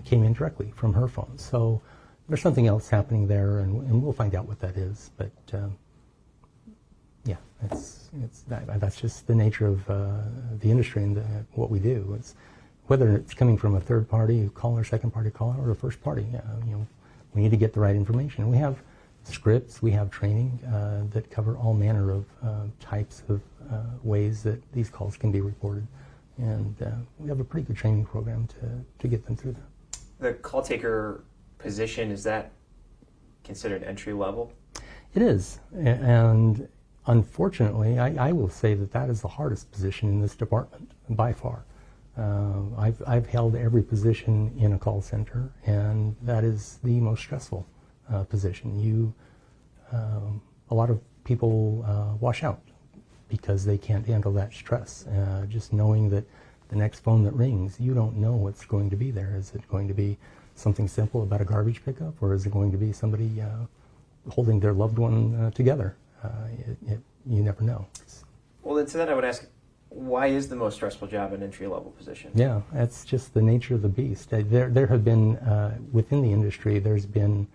came in directly from her phone. So there's something else happening there, and we'll find out what that is. But yeah, that's just the nature of the industry and what we do. It's whether it's coming from a third party caller, second party caller, or a first party. We need to get the right information. We have scripts, we have training that cover all manner of types of ways that these calls can be reported, and we have a pretty good training program to get them through that. The call taker position, is that considered entry level? It is, and unfortunately, I will say that is the hardest position in this department by far. I've held every position in a call center, and that is the most stressful position. A lot of people wash out because they can't handle that stress. Just knowing that The next phone that rings, you don't know what's going to be there. Is it going to be something simple about a garbage pickup, or is it going to be somebody holding their loved one together? You never know. Well, then to that I would ask, why is the most stressful job an entry-level position? Yeah, that's just the nature of the beast. There have been, within the industry, there's been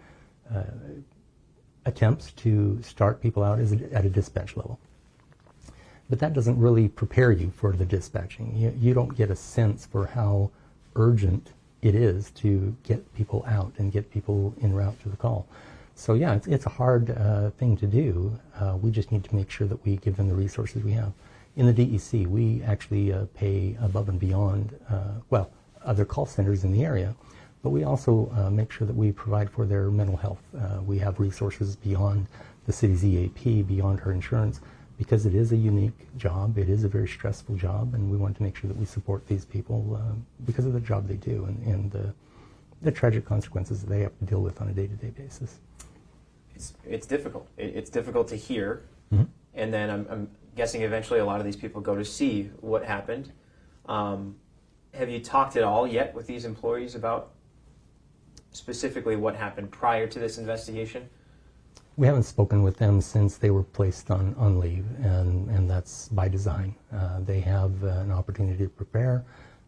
attempts to start people out at a dispatch level. But that doesn't really prepare you for the dispatching. You don't get a sense for how urgent it is to get people out and get people en route to the call. So yeah, it's a hard thing to do. We just need to make sure that we give them the resources we have. In the DEC, we actually pay above and beyond, other call centers in the area, but we also make sure that we provide for their mental health. We have resources beyond the city's EAP, beyond her insurance, because it is a unique job. It is a very stressful job, and we want to make sure that we support these people because of the job they do and the tragic consequences that they have to deal with on a day-to-day basis. It's difficult. It's difficult to hear, and then I'm guessing eventually a lot of these people go to see what happened. Have you talked at all yet with these employees about specifically what happened prior to this investigation? We haven't spoken with them since they were placed on leave, and that's by design. They have an opportunity to prepare,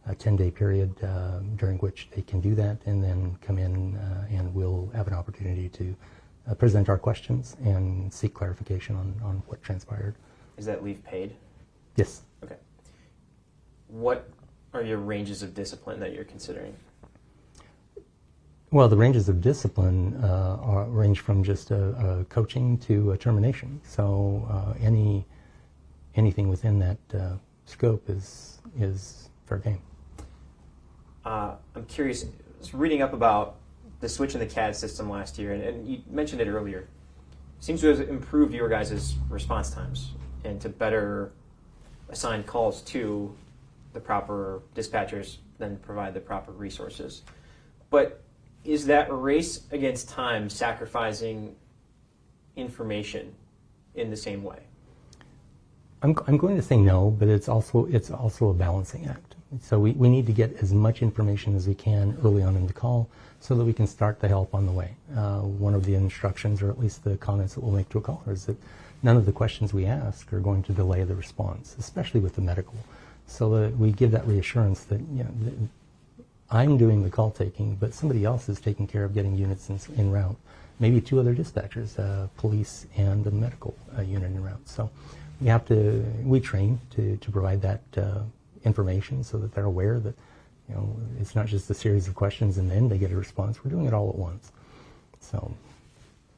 a 10-day period during which they can do that, and then come in and we'll have an opportunity to present our questions and seek clarification on what transpired. Is that leave paid? Yes. Okay. What are your ranges of discipline that you're considering? Well, the ranges of discipline range from just a coaching to a termination. So anything within that scope is fair game. I'm curious, I was reading up about the switch in the CAD system last year, and you mentioned it earlier. It seems to have improved your guys' response times and to better assign calls to the proper dispatchers, then provide the proper resources. But is that race against time sacrificing information in the same way? I'm going to say no, but it's also a balancing act. So we need to get as much information as we can early on in the call so that we can start the help on the way. One of the instructions, or at least the comments that we'll make to a caller, is that none of the questions we ask are going to delay the response, especially with the medical. So that we give that reassurance that I'm doing the call taking, but somebody else is taking care of getting units en route. Maybe two other dispatchers, police and the medical unit en route. So we train to provide that information so that they're aware that it's not just a series of questions and then they get a response. We're doing it all at once. So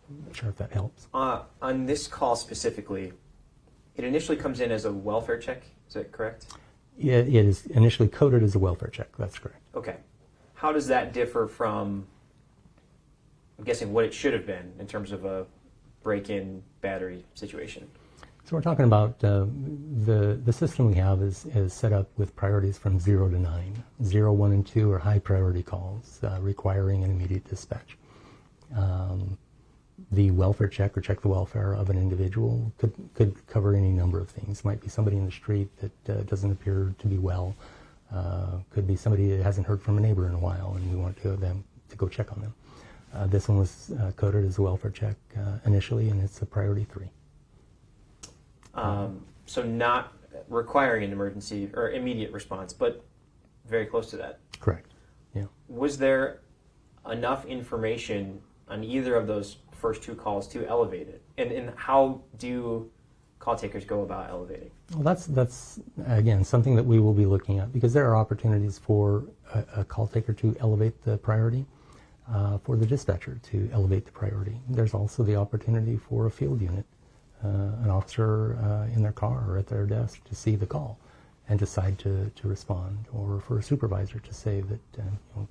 I'm not sure if that helps. On this call specifically, it initially comes in as a welfare check. Is that correct? It is initially coded as a welfare check. That's correct. Okay. How does that differ from, I'm guessing, what it should have been in terms of a break-in battery situation? So we're talking about the system we have is set up with priorities from 0 to 9. 0, 1, and 2 are high priority calls requiring an immediate dispatch. The welfare check, or check the welfare of an individual, could cover any number of things. Might be somebody in the street that doesn't appear to be well. Could be somebody that hasn't heard from a neighbor in a while and we want them to go check on them. This one was coded as a welfare check initially, and it's a priority 3. So not requiring an emergency or immediate response, but very close to that. Correct. Yeah. Was there enough information on either of those first 2 calls to elevate it? And how do call takers go about elevating? Well, that's again something that we will be looking at, because there are opportunities for a call taker to elevate the priority, for the dispatcher to elevate the priority. There's also the opportunity for a field unit, an officer in their car or at their desk to see the call and decide to respond, or for a supervisor to say that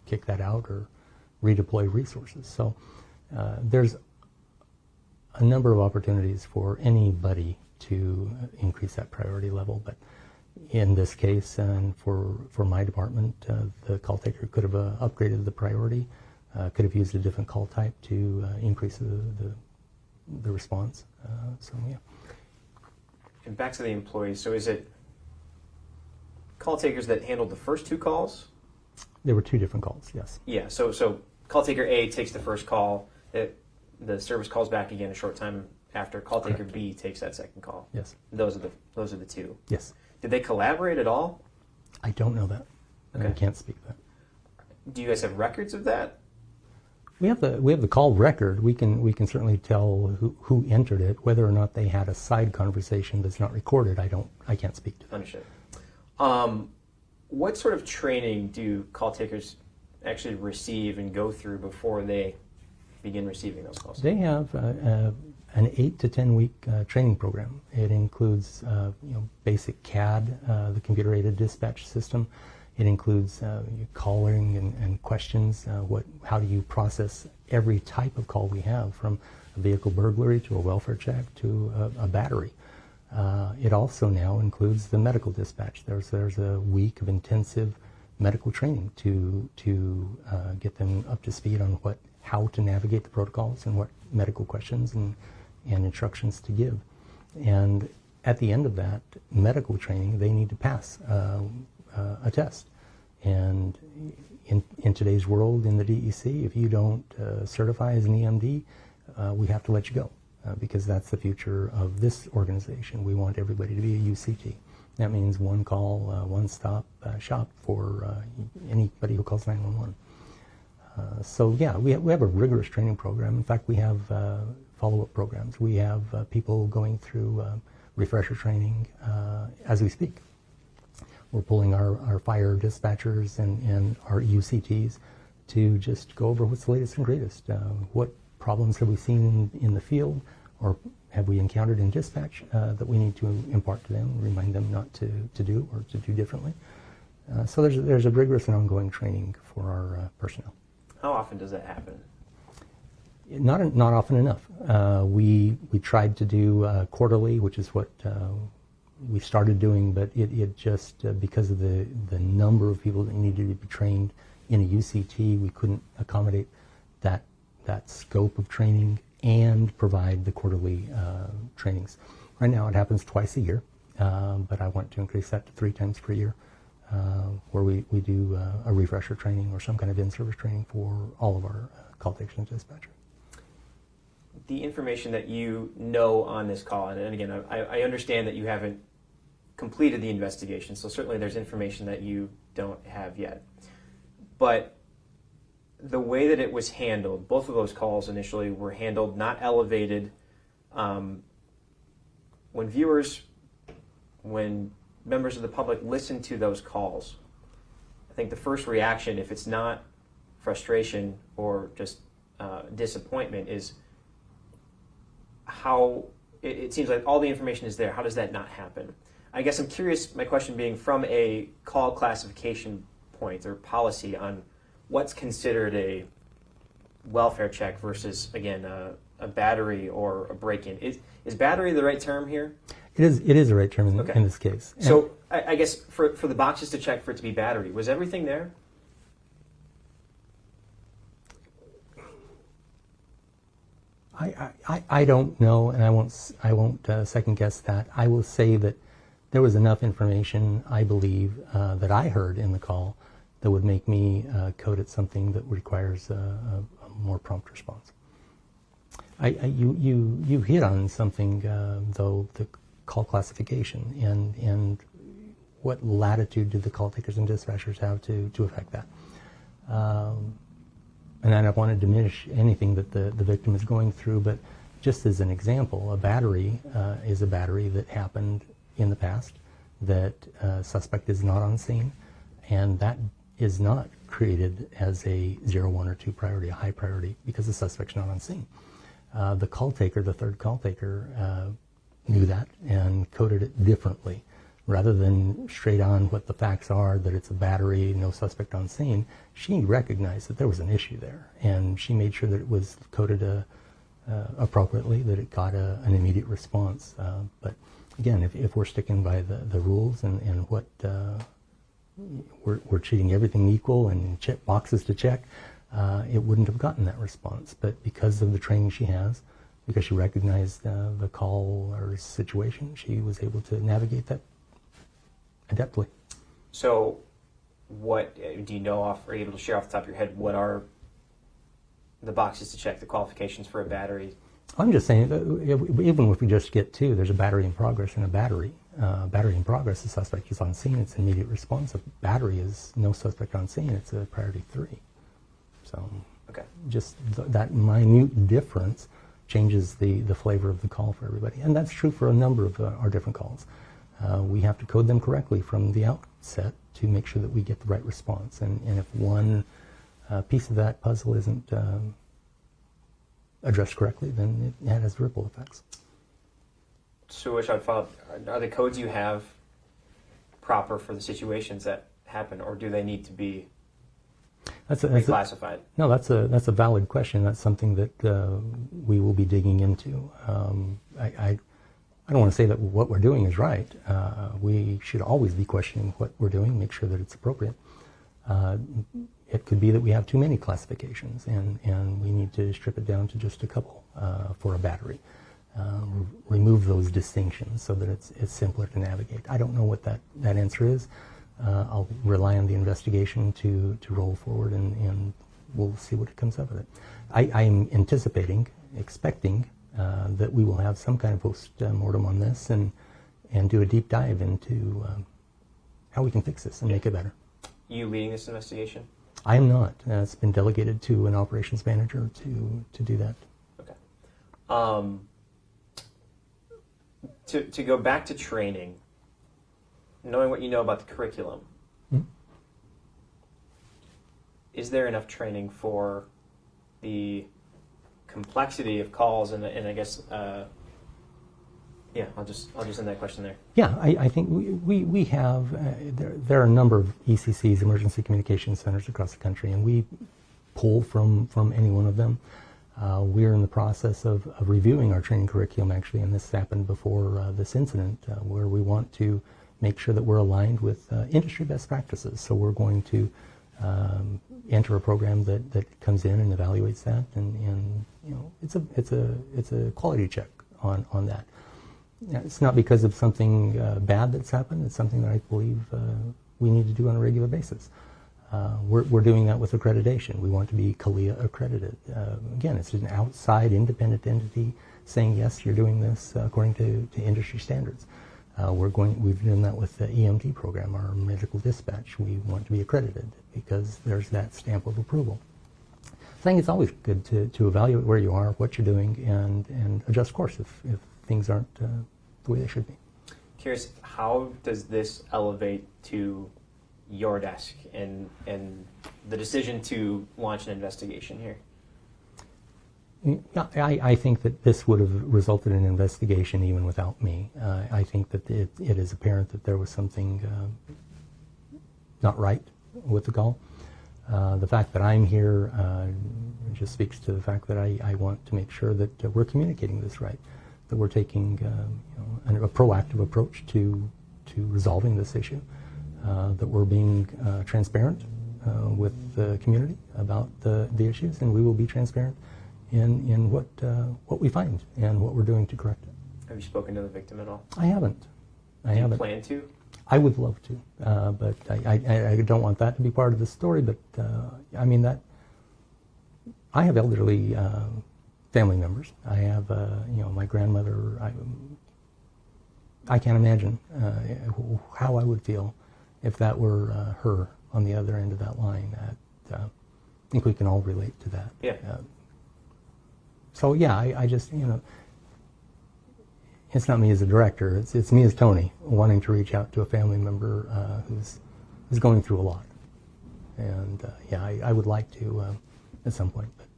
kick that out or redeploy resources. So there's a number of opportunities for anybody to increase that priority level, but in this case, and for my department, the call taker could have upgraded the priority, could have used a different call type to increase the response. So yeah. And back to the employees. So is it call takers that handled the first 2 calls? There were 2 different calls, yes. Yeah, so call taker A takes the first call, the service calls back again a short time after. Call taker B takes that second call. Yes. Those are the 2. Yes. Did they collaborate at all? I don't know that. Okay. I can't speak to that. Do you guys have records of that? We have the call record. We can certainly tell who entered it. Whether or not they had a side conversation that's not recorded, I can't speak to that. Understood. What sort of training do call takers actually receive and go through before they begin receiving those calls? They have an 8 to 10 week training program. It includes basic CAD, the computer-aided dispatch system. It includes calling and questions. How do you process every type of call we have, from a vehicle burglary to a welfare check to a battery. It also now includes the medical dispatch. There's a week of intensive medical training to get them up to speed on how to navigate the protocols and what medical questions and instructions to give. And at the end of that medical training, they need to pass a test. And in today's world, in the DEC, if you don't certify as an EMD, we have to let you go, because that's the future of this organization. We want everybody to be a UCT. That means one call, one stop shop for anybody who calls 911. So yeah, we have a rigorous training program. In fact, we have follow-up programs. We have people going through refresher training as we speak. We're pulling our fire dispatchers and our UCTs to just go over what's the latest and greatest. What problems have we seen in the field, or have we encountered in dispatch that we need to impart to them, remind them not to do or to do differently. So there's a rigorous and ongoing training for our personnel. How often does that happen? Not often enough. We tried to do quarterly, which is what we started doing, but it just, because of the number of people that needed to be trained in a UCT, we couldn't accommodate that scope of training and provide the quarterly trainings. Right now it happens twice a year, but I want to increase that to 3 times per year, where we do a refresher training or some kind of in-service training for all of our call takers and dispatchers. The information that you know on this call, and again, I understand that you haven't completed the investigation, so certainly there's information that you don't have yet. But the way that it was handled, both of those calls initially were handled not elevated. When members of the public listen to those calls, I think the first reaction, if it's not frustration or just disappointment, is how it seems like all the information is there. How does that not happen? I guess I'm curious, my question being from a call classification point or policy on what's considered a welfare check versus, again, a battery or a break-in. Is battery the right term here? It is the right term in this case. So I guess for the boxes to check for it to be battery, was everything there? I don't know, and I won't second guess that. I will say that there was enough information, I believe, that I heard in the call that would make me code it something that requires a more prompt response. You hit on something, though, the call classification and what latitude do the call takers and dispatchers have to affect that. And I don't want to diminish anything that the victim is going through, but just as an example, a battery is a battery that happened in the past, that suspect is not on scene, and that is not created as a 0, 1, or 2 priority, a high priority, because the suspect's not on scene. The call taker, the third call taker, knew that and coded it differently. Rather than straight on what the facts are, that it's a battery, no suspect on scene, she recognized that there was an issue there, and she made sure that it was coded appropriately, that it got an immediate response. But again, if we're sticking by the rules and what we're treating everything equal and check boxes to check, it wouldn't have gotten that response. But because of the training she has, because she recognized the caller's situation, she was able to navigate that adeptly. So what do you know off, are you able to share off the top of your head, what are the boxes to check the qualifications for a battery? I'm just saying, even if we just get 2, there's a battery in progress and a battery. Battery in progress, the suspect is on scene, it's immediate response. A battery is no suspect on scene, it's a priority 3. So okay. Just that minute difference changes the flavor of the call for everybody. And that's true for a number of our different calls. We have to code them correctly from the outset to make sure that we get the right response. And if one piece of that puzzle isn't addressed correctly, then it has ripple effects. So which I'd follow, are the codes you have proper for the situations that happen, or do they need to be reclassified? No, that's a valid question. That's something that we will be digging into. I don't want to say that what we're doing is right. We should always be questioning what we're doing, make sure that it's appropriate. It could be that we have too many classifications, and we need to strip it down to just a couple for a battery. Remove those distinctions so that it's simpler to navigate. I don't know what that answer is. I'll rely on the investigation to roll forward, and we'll see what comes out of it. I am expecting that we will have some kind of post-mortem on this and do a deep dive into how we can fix this and make it better. You leading this investigation? I am not. It's been delegated to an operations manager to do that. Okay. To go back to training, knowing what you know about the curriculum, is there enough training for the complexity of calls and I guess I'll just end that question there. Yeah, I think we have there are a number of ECCs, emergency communication centers across the country, and we pull from any one of them. We're in the process of reviewing our training curriculum, actually, and this happened before this incident, where we want to make sure that we're aligned with industry best practices. So we're going to enter a program that comes in and evaluates that, and you know, it's a quality check on that. It's not because of something bad that's happened. It's something that I believe we need to do on a regular basis. We're doing that with accreditation. We want to be CALIA accredited. Again, it's an outside independent entity saying, yes, you're doing this according to industry standards. We've done that with the EMT program, our medical dispatch. We want to be accredited because there's that stamp of approval. I think it's always good to evaluate where you are, what you're doing, and adjust course if things aren't the way they should be. Curious, how does this elevate to your desk and the decision to launch an investigation here? Yeah, I think that this would have resulted in an investigation even without me. I think that it is apparent that there was something not right with the call. The fact that I'm here just speaks to the fact that I want to make sure that we're communicating this right, that we're taking a proactive approach to resolving this issue, that we're being transparent with the community about the issues, and we will be transparent in what we find and what we're doing to correct it. Have you spoken to the victim at all? I haven't. Do you plan to? I would love to, but I don't want that to be part of the story. But I mean that I have elderly family members. I have my grandmother. I can't imagine how I would feel if that were her on the other end of that line. I think we can all relate to that. Yeah. So yeah, I just it's not me as a director. It's me as Tony wanting to reach out to a family member who's going through a lot, and yeah, I would like to at some point. But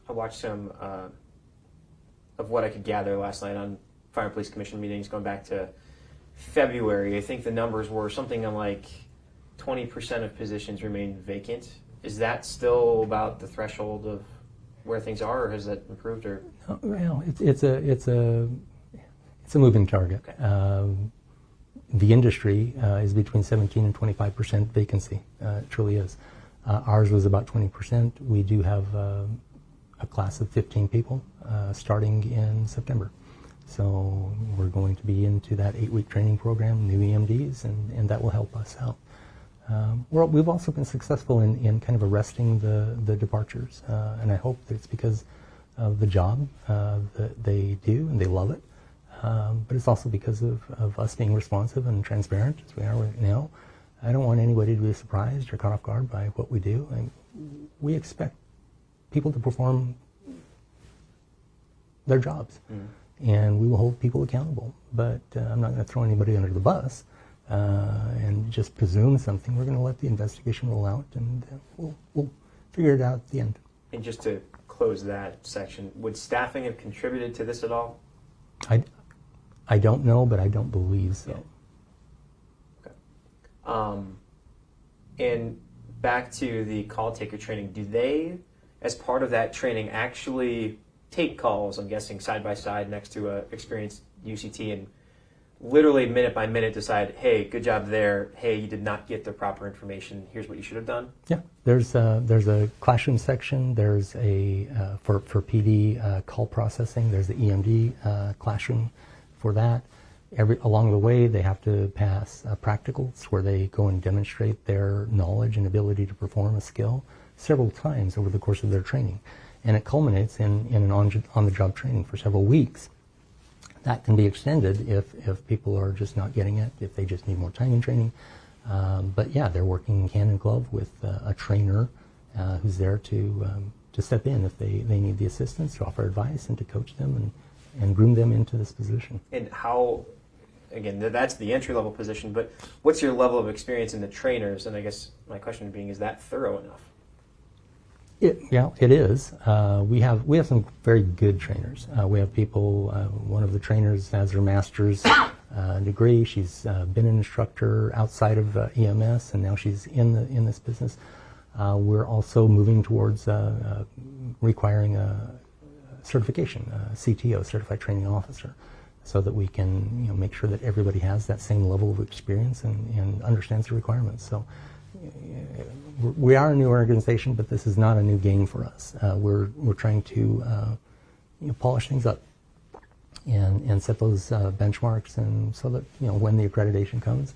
I watched some of what I could gather last night on Fire and Police Commission meetings going back to February. I think the numbers were something like 20% of positions remain vacant. Is that still about the threshold of where things are, or has that improved? Or well, it's a moving target. Okay. The industry is between 17 and 25% vacancy. It truly is. Ours was about 20%. We do have a class of 15 people starting in September. So we're going to be into that 8-week training program, new EMDs, and that will help us out. We've also been successful in kind of arresting the departures, and I hope that it's because of the job that they do and they love it, but it's also because of us being responsive and transparent as we are right now. I don't want anybody to be surprised or caught off guard by what we do. We expect people to perform their jobs, and we will hold people accountable, but I'm not going to throw anybody under the bus and just presume something. We're going to let the investigation roll out, and we'll figure it out at the end. And just to close that section, would staffing have contributed to this at all? I don't know, but I don't believe so. Yeah. And back to the call taker training, do they, as part of that training, actually take calls, I'm guessing, side by side next to an experienced UCT and literally minute by minute decide, hey, good job there, hey, you did not get the proper information, here's what you should have done? Yeah, there's a classroom section, there's a, for PD call processing, there's the EMD classroom for that. Along the way, they have to pass practicals where they go and demonstrate their knowledge and ability to perform a skill several times over the course of their training. And it culminates in an on-the-job training for several weeks. That can be extended if people are just not getting it, if they just need more time in training. But yeah, they're working hand in glove with a trainer who's there to step in if they need the assistance, to offer advice and to coach them and groom them into this position. And how, again, that's the entry-level position, but what's your level of experience in the trainers? And I guess my question being, is that thorough enough? Yeah, it is. We have some very good trainers. We have people. One of the trainers has her master's degree. She's been an instructor outside of EMS, and now she's in this business. We're also moving towards requiring a certification, CTO, Certified Training Officer, so that we can make sure that everybody has that same level of experience and understands the requirements. So. We are a new organization, but this is not a new game for us. We're trying to polish things up and set those benchmarks, and so that when the accreditation comes,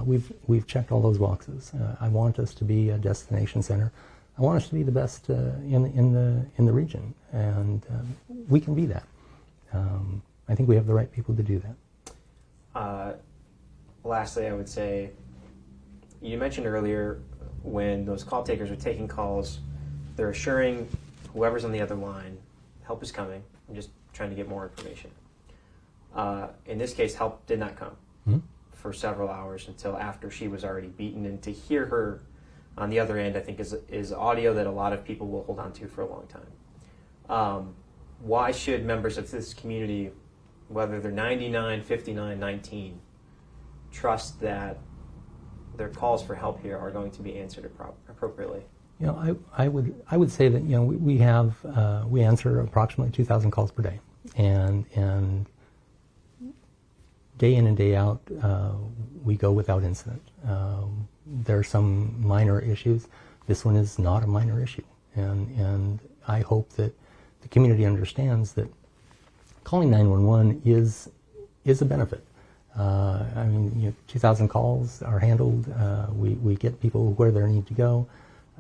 we've checked all those boxes. I want us to be a destination center. I want us to be the best in the region, and we can be that. I think we have the right people to do that. Lastly, I would say, you mentioned earlier when those call takers are taking calls, they're assuring whoever's on the other line, help is coming. I'm just trying to get more information. In this case, help did not come for several hours until after she was already beaten. And to hear her on the other end, I think is audio that a lot of people will hold on to for a long time. Why should members of this community, whether they're 99, 59, 19, trust that their calls for help here are going to be answered appropriately? I would say that we answer approximately 2,000 calls per day, and day in and day out we go without incident. There are some minor issues. This one is not a minor issue, and I hope that the community understands that calling 911 is a benefit. 2,000 calls are handled. We get people where they need to go,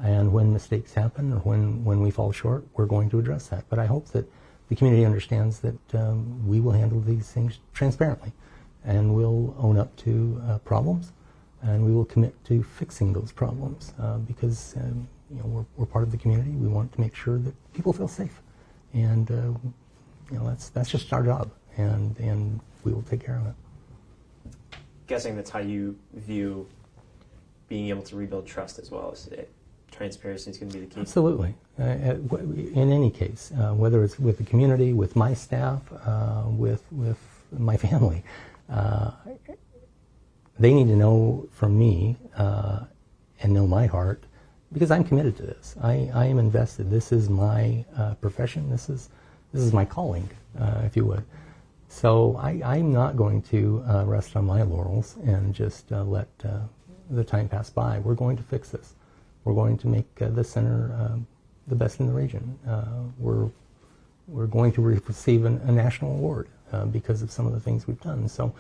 and when mistakes happen or when we fall short, we're going to address that. But I hope that the community understands that we will handle these things transparently, and we'll own up to problems, and we will commit to fixing those problems because we're part of the community. We want to make sure that people feel safe, and that's just our job, and we will take care of it. Guessing that's how you view being able to rebuild trust as well as transparency is going to be the key. Absolutely. In any case, whether it's with the community, with my staff, with my family, they need to know from me and know my heart, because I'm committed to this. I am invested. This is my profession. This is my calling, if you would. So I'm not going to rest on my laurels and just let the time pass by. We're going to fix this. We're going to make this center the best in the region. We're going to receive a national award because of some of the things we've done. So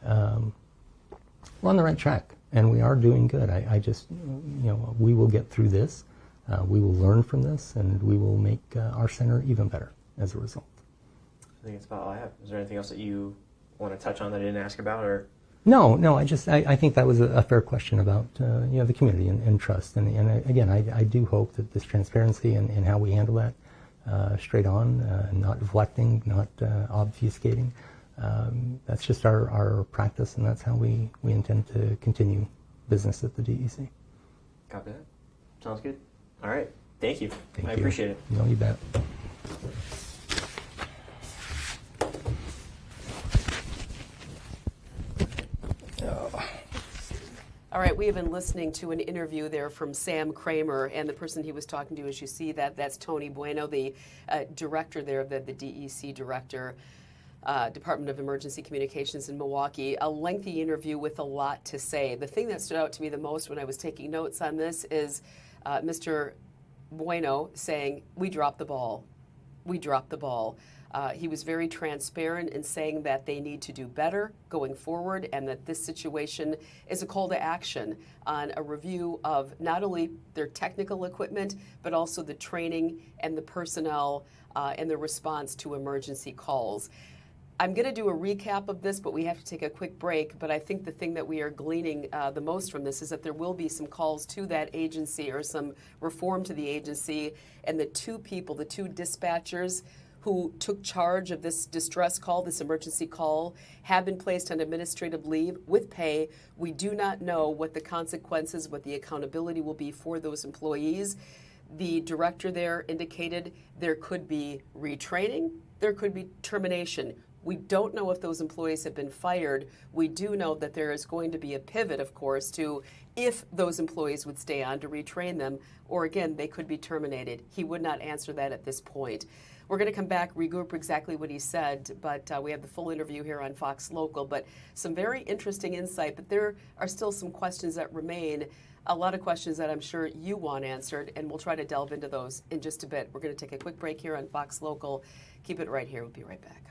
we're on the right track, and we are doing good. I just, we will get through this. We will learn from this, and we will make our center even better as a result. I think that's about all I have. Is there anything else that you want to touch on that I didn't ask about, or? No. I think that was a fair question about the community and trust. And again, I do hope that this transparency and how we handle that straight on, not deflecting, not obfuscating. That's just our practice, and that's how we intend to continue business at the DEC. Copy that. Sounds good. All right. Thank you. Thank you. Appreciate it. No, you bet. All right, we have been listening to an interview there from Sam Kramer, and the person he was talking to, as you see, that's Tony Bueno, the director there, the DEC director, Department of Emergency Communications in Milwaukee. A lengthy interview with a lot to say. The thing that stood out to me the most when I was taking notes on this is Mr. Bueno saying, "We dropped the ball. We dropped the ball." He was very transparent in saying that they need to do better going forward, and that this situation is a call to action on a review of not only their technical equipment, but also the training and the personnel and the response to emergency calls. I'm going to do a recap of this, but we have to take a quick break. But I think the thing that we are gleaning the most from this is that there will be some calls to that agency, or some reform to the agency, and the two dispatchers who took charge of this distress call, this emergency call, have been placed on administrative leave with pay. We do not know what the consequences, what the accountability will be for those employees. The director there indicated there could be retraining, there could be termination. We don't know if those employees have been fired. We do know that there is going to be a pivot, of course, to if those employees would stay on to retrain them, or again, they could be terminated. He would not answer that at this point. We're going to come back, regroup exactly what he said, but we have the full interview here on Fox Local. But some very interesting insight, but there are still some questions that remain, a lot of questions that I'm sure you want answered, and we'll try to delve into those in just a bit. We're going to take a quick break here on Fox Local. Keep it right here. We'll be right back.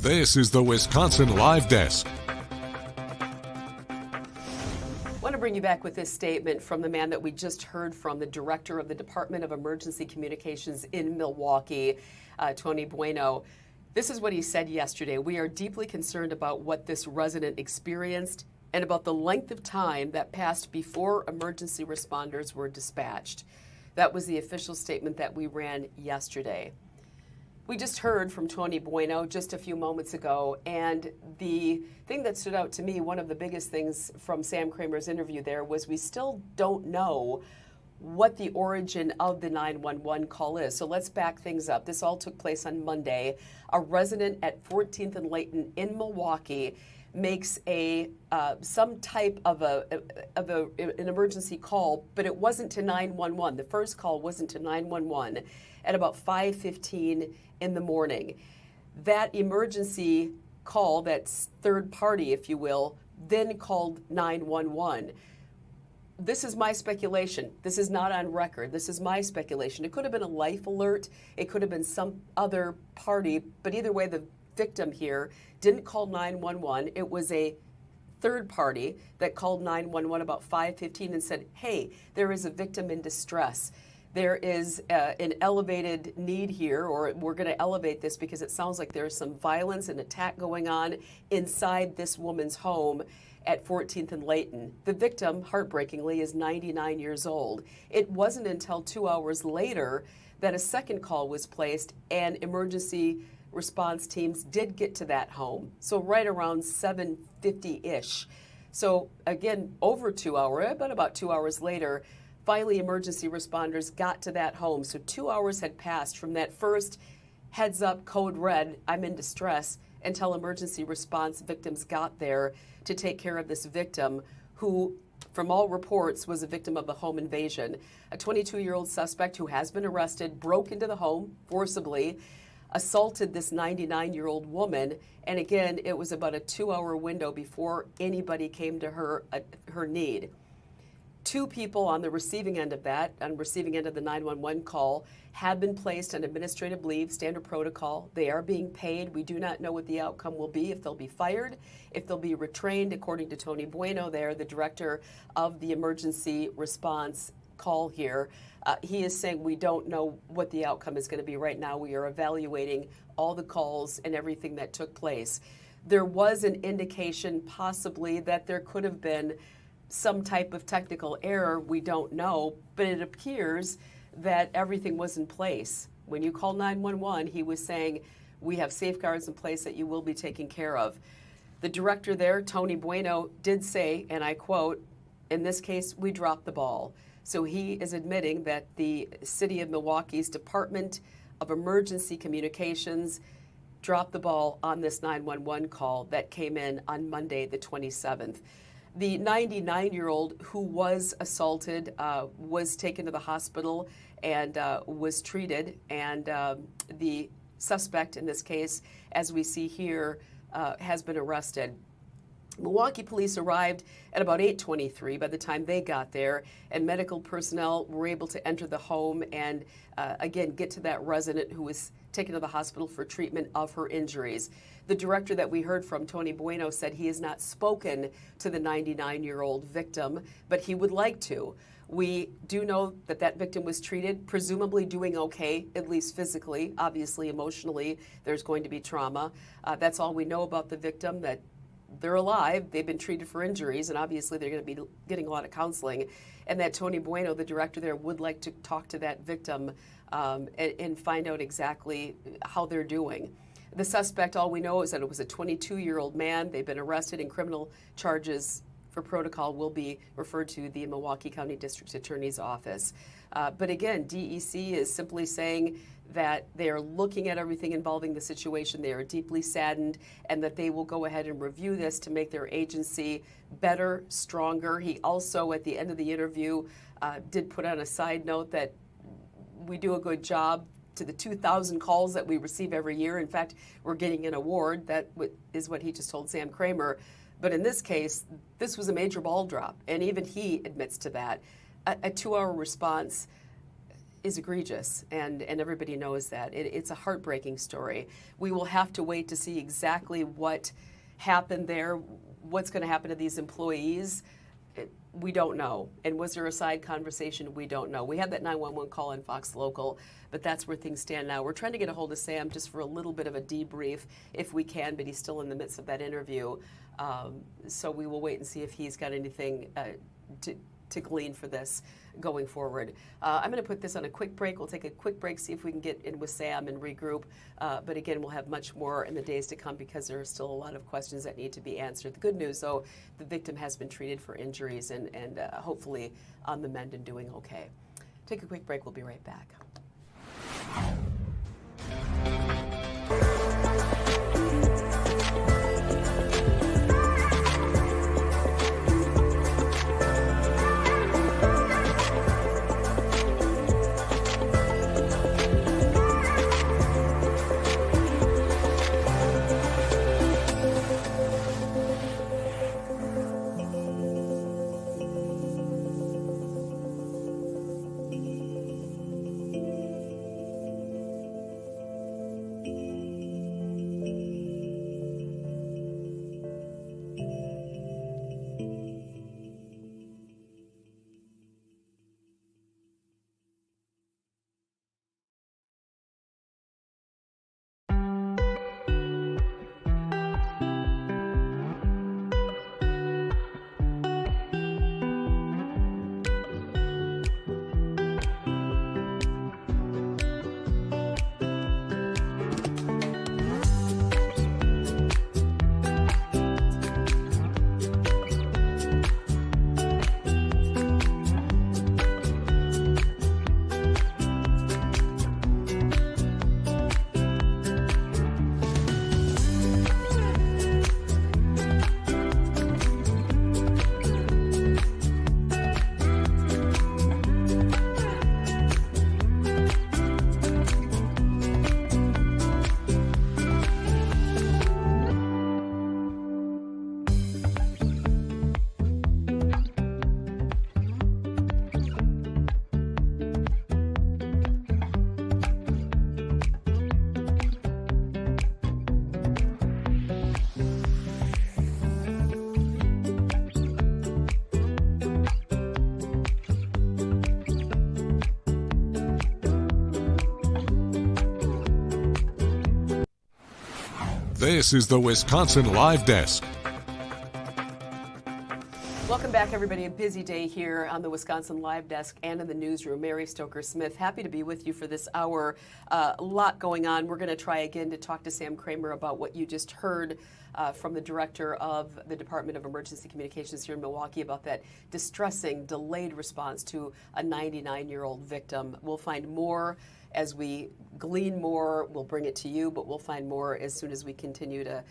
This is the Wisconsin Live Desk. I want to bring you back with this statement from the man that we just heard from, the director of the Department of Emergency Communications in Milwaukee, Tony Bueno. This is what he said yesterday. We are deeply concerned about what this resident experienced and about the length of time that passed before emergency responders were dispatched. That was the official statement that we ran yesterday. We just heard from Tony Bueno just a few moments ago, and the thing that stood out to me, one of the biggest things from Sam Kramer's interview there, was we still don't know what the origin of the 911 call is. So let's back things up. This all took place on Monday. A resident at 14th and Layton in Milwaukee makes some type of an emergency call, but it wasn't to 911. The first call wasn't to 911 at about 5:15 in the morning. That emergency call, that's third party, if you will, then called 911. This is my speculation. This is not on record. This is my speculation. It could have been a life alert. It could have been some other party, but either way, the victim here didn't call 911. It was a third party that called 911 about 5:15 and said, hey, there is a victim in distress. There is an elevated need here, or we're going to elevate this because it sounds like there's some violence and attack going on inside this woman's home at 14th and Layton. The victim, heartbreakingly, is 99 years old. It wasn't until 2 hours later that a second call was placed and emergency response teams did get to that home. So right around 7:50-ish. So again, over 2 hours, but about 2 hours later, finally emergency responders got to that home. So 2 hours had passed from that first heads up, code red, I'm in distress, until emergency response victims got there to take care of this victim who, from all reports, was a victim of a home invasion. A 22-year-old suspect who has been arrested broke into the home forcibly, assaulted this 99-year-old woman, and again, it was about a 2-hour window before anybody came to her need. Two people on the receiving end of that, on receiving end of the 911 call, have been placed on administrative leave, standard protocol. They are being paid. We do not know what the outcome will be, if they'll be fired, if they'll be retrained, according to Tony Bueno there, the director of the emergency response call here. He is saying we don't know what the outcome is going to be right now. We are evaluating all the calls and everything that took place. There was an indication possibly that there could have been some type of technical error, we don't know, but it appears that everything was in place. When you call 911, he was saying, we have safeguards in place that you will be taken care of. The director there, Tony Bueno, did say, and I quote, in this case, we dropped the ball. So he is admitting that the City of Milwaukee's Department of Emergency Communications dropped the ball on this 911 call that came in on Monday, the 27th. The 99-year-old who was assaulted was taken to the hospital and was treated, and the suspect in this case, as we see here, has been arrested. Milwaukee police arrived at about 8:23 by the time they got there, and medical personnel were able to enter the home and again get to that resident who was taken to the hospital for treatment of her injuries. The director that we heard from, Tony Bueno, said he has not spoken to the 99-year-old victim, but he would like to. We do know that that victim was treated, presumably doing okay, at least physically. Obviously, emotionally, there's going to be trauma. That's all we know about the victim, that they're alive, they've been treated for injuries, and obviously they're going to be getting a lot of counseling. And that Tony Bueno, the director there, would like to talk to that victim and find out exactly how they're doing. The suspect, all we know is that it was a 22-year-old man. They've been arrested, and criminal charges for protocol will be referred to the Milwaukee County District Attorney's Office. But again, DEC is simply saying that they are looking at everything involving the situation. They are deeply saddened, and that they will go ahead and review this to make their agency better, stronger. He also, at the end of the interview, did put on a side note that we do a good job to the 2,000 calls that we receive every year. In fact, we're getting an award. That is what he just told Sam Kramer. But in this case, this was a major ball drop, and even he admits to that. A 2-hour response, is egregious, and everybody knows that. It's a heartbreaking story. We will have to wait to see exactly what happened there, what's going to happen to these employees. We don't know. And was there a side conversation? We don't know. We had that 911 call in Fox Local, but that's where things stand now. We're trying to get a hold of Sam just for a little bit of a debrief if we can, but he's still in the midst of that interview. So we will wait and see if he's got anything to glean for this going forward. I'm going to put this on a quick break. We'll take a quick break, see if we can get in with Sam and regroup. But again, we'll have much more in the days to come because there are still a lot of questions that need to be answered. The good news, though, the victim has been treated for injuries and hopefully on the mend and doing okay. Take a quick break. We'll be right back. This is the Wisconsin Live Desk. Welcome back, everybody. A busy day here on the Wisconsin Live Desk and in the newsroom. Mary Stoker-Smith, happy to be with you for this hour. A lot going on. We're going to try again to talk to Sam Kramer about what you just heard from the director of the Department of Emergency Communications here in Milwaukee about that distressing, delayed response to a 99-year-old victim. We'll find more as we glean more. We'll bring it to you, but we'll find more as soon as we continue to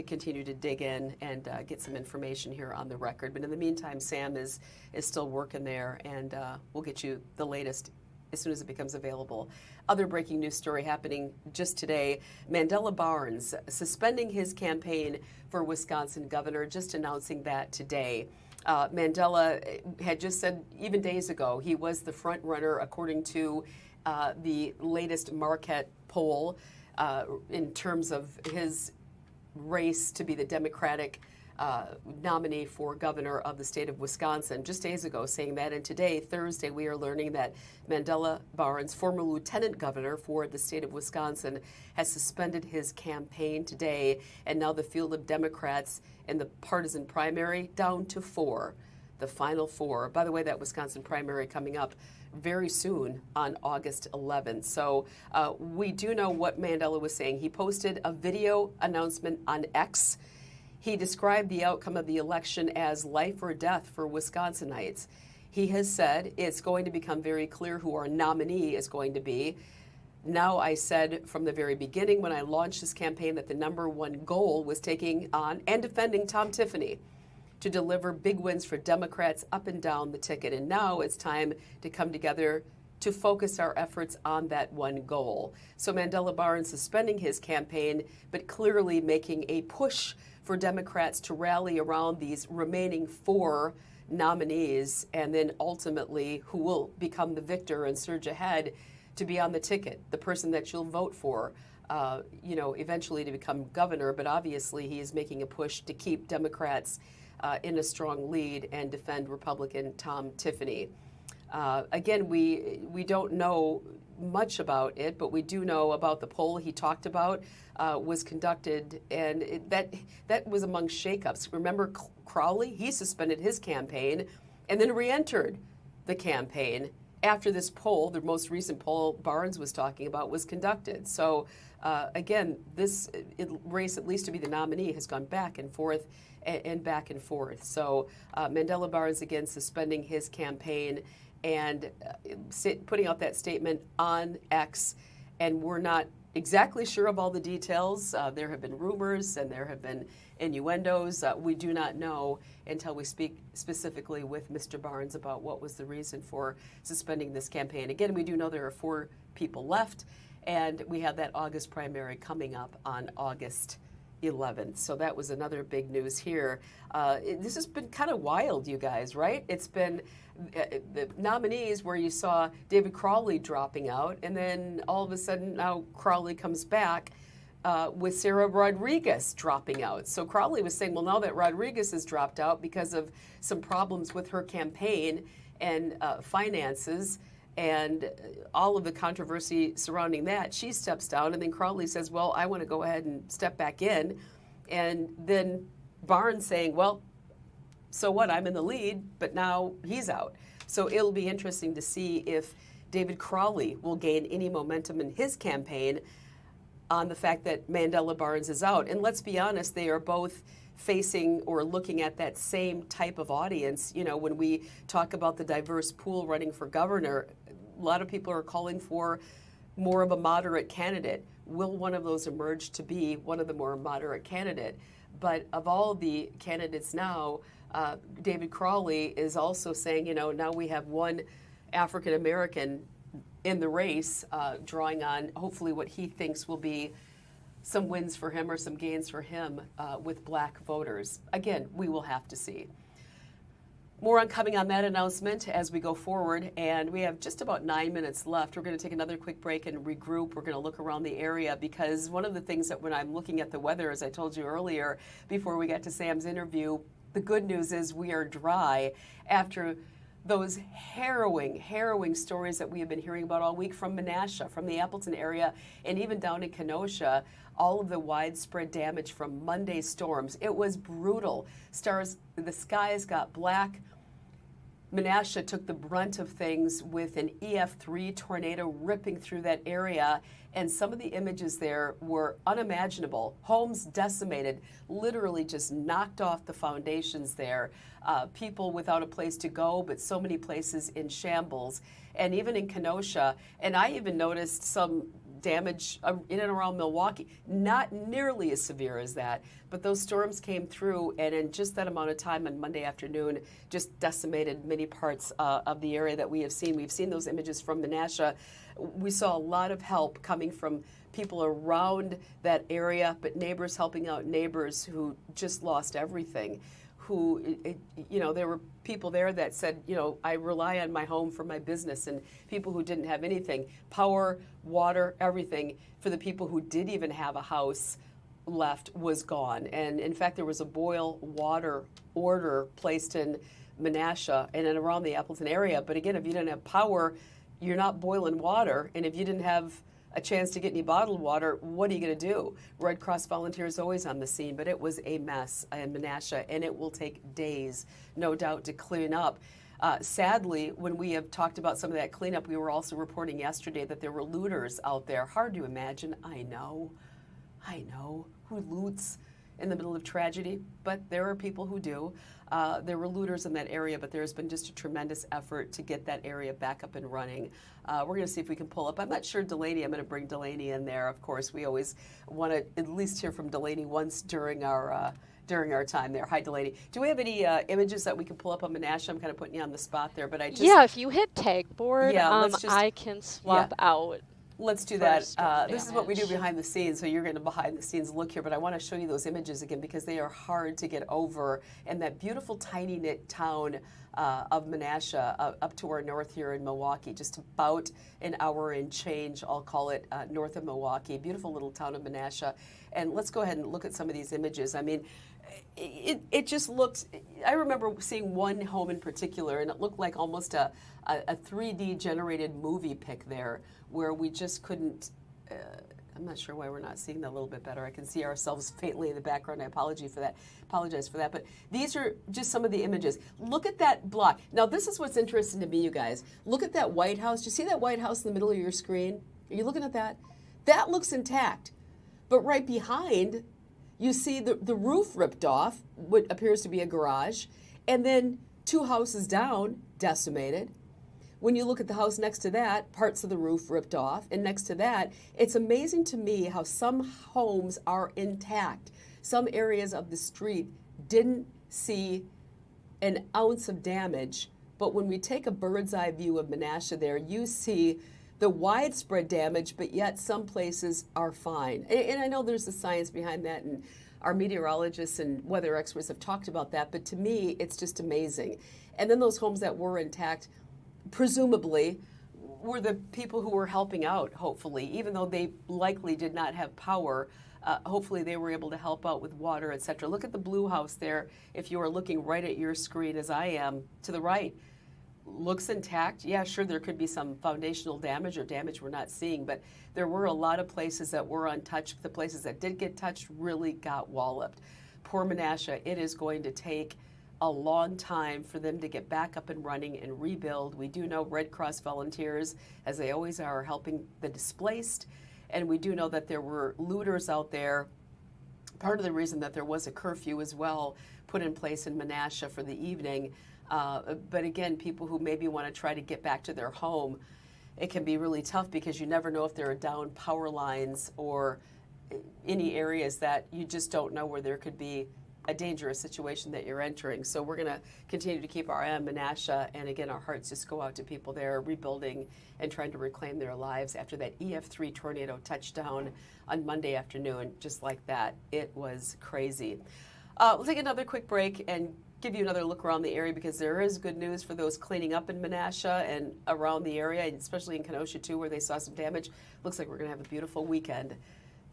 continue to dig in and get some information here on the record. But in the meantime, Sam is still working there, and we'll get you the latest as soon as it becomes available. Other breaking news story happening just today. Mandela Barnes suspending his campaign for Wisconsin governor, just announcing that today. Mandela had just said even days ago he was the front runner according to the latest Marquette poll in terms of his race to be the Democratic nominee for governor of the state of Wisconsin, just days ago saying that. And today, Thursday, we are learning that Mandela Barnes, former lieutenant governor for the state of Wisconsin, has suspended his campaign today. And now the field of Democrats in the partisan primary down to 4, the final 4. By the way, that Wisconsin primary coming up very soon on August 11th. So we do know what Mandela was saying. He posted a video announcement on X. He described the outcome of the election as life or death for Wisconsinites. He has said it's going to become very clear who our nominee is going to be. Now, I said from the very beginning when I launched this campaign that the number one goal was taking on and defending Tom Tiffany to deliver big wins for Democrats up and down the ticket. And now it's time to come together to focus our efforts on that one goal. So Mandela Barnes suspending his campaign, but clearly making a push for Democrats to rally around these remaining 4 nominees, and then ultimately who will become the victor and surge ahead to be on the ticket, the person that you'll vote for, eventually to become governor. But obviously he is making a push to keep Democrats in a strong lead and defend Republican Tom Tiffany. Again, we don't know much about it, but we do know about the poll he talked about was conducted, and that was among shakeups. Remember Crowley? He suspended his campaign and then re-entered the campaign after this poll, the most recent poll Barnes was talking about, was conducted. So again, this race, at least to be the nominee, has gone back and forth and back and forth. So Mandela Barnes again suspending his campaign and putting out that statement on X, and we're not exactly sure of all the details. There have been rumors and there have been innuendos. We do not know until we speak specifically with Mr. Barnes about what was the reason for suspending this campaign. Again, we do know there are 4 people left, and we have that August primary coming up on August 11th. So that was another big news here. This has been kind of wild, you guys, right? It's been the nominees where you saw David Crowley dropping out, and then all of a sudden now Crowley comes back with Sarah Rodriguez dropping out. So Crowley was saying, well, now that Rodriguez has dropped out because of some problems with her campaign and finances and all of the controversy surrounding that, she steps down, and then Crowley says, well, I want to go ahead and step back in. And then Barnes saying, well, so what, I'm in the lead, but now he's out. So it'll be interesting to see if David Crowley will gain any momentum in his campaign on the fact that Mandela Barnes is out. And let's be honest, they are both facing or looking at that same type of audience. You know, when we talk about the diverse pool running for governor, a lot of people are calling for more of a moderate candidate. Will one of those emerge to be one of the more moderate candidate? But of all the candidates now, David Crowley is also saying, you know, now we have one African American in the race, drawing on hopefully what he thinks will be some wins for him or some gains for him with black voters. Again, we will have to see. More coming on that announcement as we go forward, and we have just about 9 minutes left. We're going to take another quick break and regroup. We're going to look around the area, because one of the things that when I'm looking at the weather, as I told you earlier before we got to Sam's interview, the good news is we are dry after those harrowing stories that we have been hearing about all week from Menasha, from the Appleton area, and even down in Kenosha, all of the widespread damage from Monday's storms. It was brutal. The skies got black. Menasha took the brunt of things with an EF3 tornado ripping through that area, and some of the images there were unimaginable. Homes decimated, literally just knocked off the foundations there. People without a place to go, but so many places in shambles. And even in Kenosha, and I even noticed some damage in and around Milwaukee, not nearly as severe as that, but those storms came through, and in just that amount of time on Monday afternoon, just decimated many parts of the area that we have seen. We've seen those images from Menasha. We saw a lot of help coming from people around that area, but neighbors helping out neighbors who just lost everything. There were people there that said, I rely on my home for my business, and people who didn't have anything, power, water, everything for the people who did even have a house left was gone. And in fact, there was a boil water order placed in Menasha and then around the Appleton area. But again, if you didn't have power, you're not boiling water. And if you didn't have a chance to get any bottled water, what are you going to do? Red Cross volunteers always on the scene, but it was a mess in Menasha, and it will take days, no doubt, to clean up. Sadly, when we have talked about some of that cleanup, we were also reporting yesterday that there were looters out there. Hard to imagine, I know, who loots in the middle of tragedy, but there are people who do. There were looters in that area, but there's been just a tremendous effort to get that area back up and running. We're going to see if we can pull up. I'm not sure Delaney, I'm going to bring Delaney in there. Of course, we always want to at least hear from Delaney once during our time there. Hi, Delaney. Do we have any images that we can pull up on Menasha? I'm kind of putting you on the spot there, but Yeah, if you hit tag board, let's just, I can swap out. Let's do that. First storm This is what we do damage. behind the scenes, so you're going to behind the scenes look here, but I want to show you those images again because they are hard to get over. And that beautiful tiny knit town of Menasha up to our north here in Milwaukee, just about an hour and change, I'll call it, north of Milwaukee. Beautiful little town of Menasha. And let's go ahead and look at some of these images. I mean, it just looks, I remember seeing one home in particular, and it looked like almost a 3D generated movie pic there, where we just couldn't, I'm not sure why we're not seeing that a little bit better. I can see ourselves faintly in the background. I apologize for that. But these are just some of the images. Look at that block. Now, this is what's interesting to me, you guys. Look at that White House. Do you see that White House in the middle of your screen? Are you looking at that? That looks intact. But right behind, you see the roof ripped off, what appears to be a garage, and then 2 houses down, decimated. When you look at the house next to that, parts of the roof ripped off, and next to that, it's amazing to me how some homes are intact. Some areas of the street didn't see an ounce of damage, but when we take a bird's eye view of Menasha there, you see the widespread damage, but yet some places are fine. And I know there's the science behind that, and our meteorologists and weather experts have talked about that, but to me, it's just amazing. And then those homes that were intact, presumably, were the people who were helping out, hopefully, even though they likely did not have power. Hopefully they were able to help out with water, etc. Look at the blue house there, if you are looking right at your screen as I am, to the right. Looks intact. Yeah, sure, there could be some foundational damage or damage we're not seeing, but there were a lot of places that were untouched. The places that did get touched really got walloped. Poor Menasha, it is going to take a long time for them to get back up and running and rebuild. We do know Red Cross volunteers, as they always are helping the displaced, and we do know that there were looters out there. Part of the reason that there was a curfew as well put in place in Menasha for the evening. But again, people who maybe want to try to get back to their home, it can be really tough because you never know if there are down power lines or any areas that you just don't know where there could be a dangerous situation that you're entering. So we're going to continue to keep our eye on Menasha, and again, our hearts just go out to people there rebuilding and trying to reclaim their lives after that EF3 tornado touchdown on Monday afternoon, just like that. It was crazy. We'll take another quick break and give you another look around the area because there is good news for those cleaning up in Menasha and around the area, and especially in Kenosha too, where they saw some damage. Looks like we're going to have a beautiful weekend.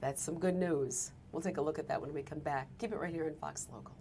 That's some good news. We'll take a look at that when we come back. Keep it right here in Fox Local.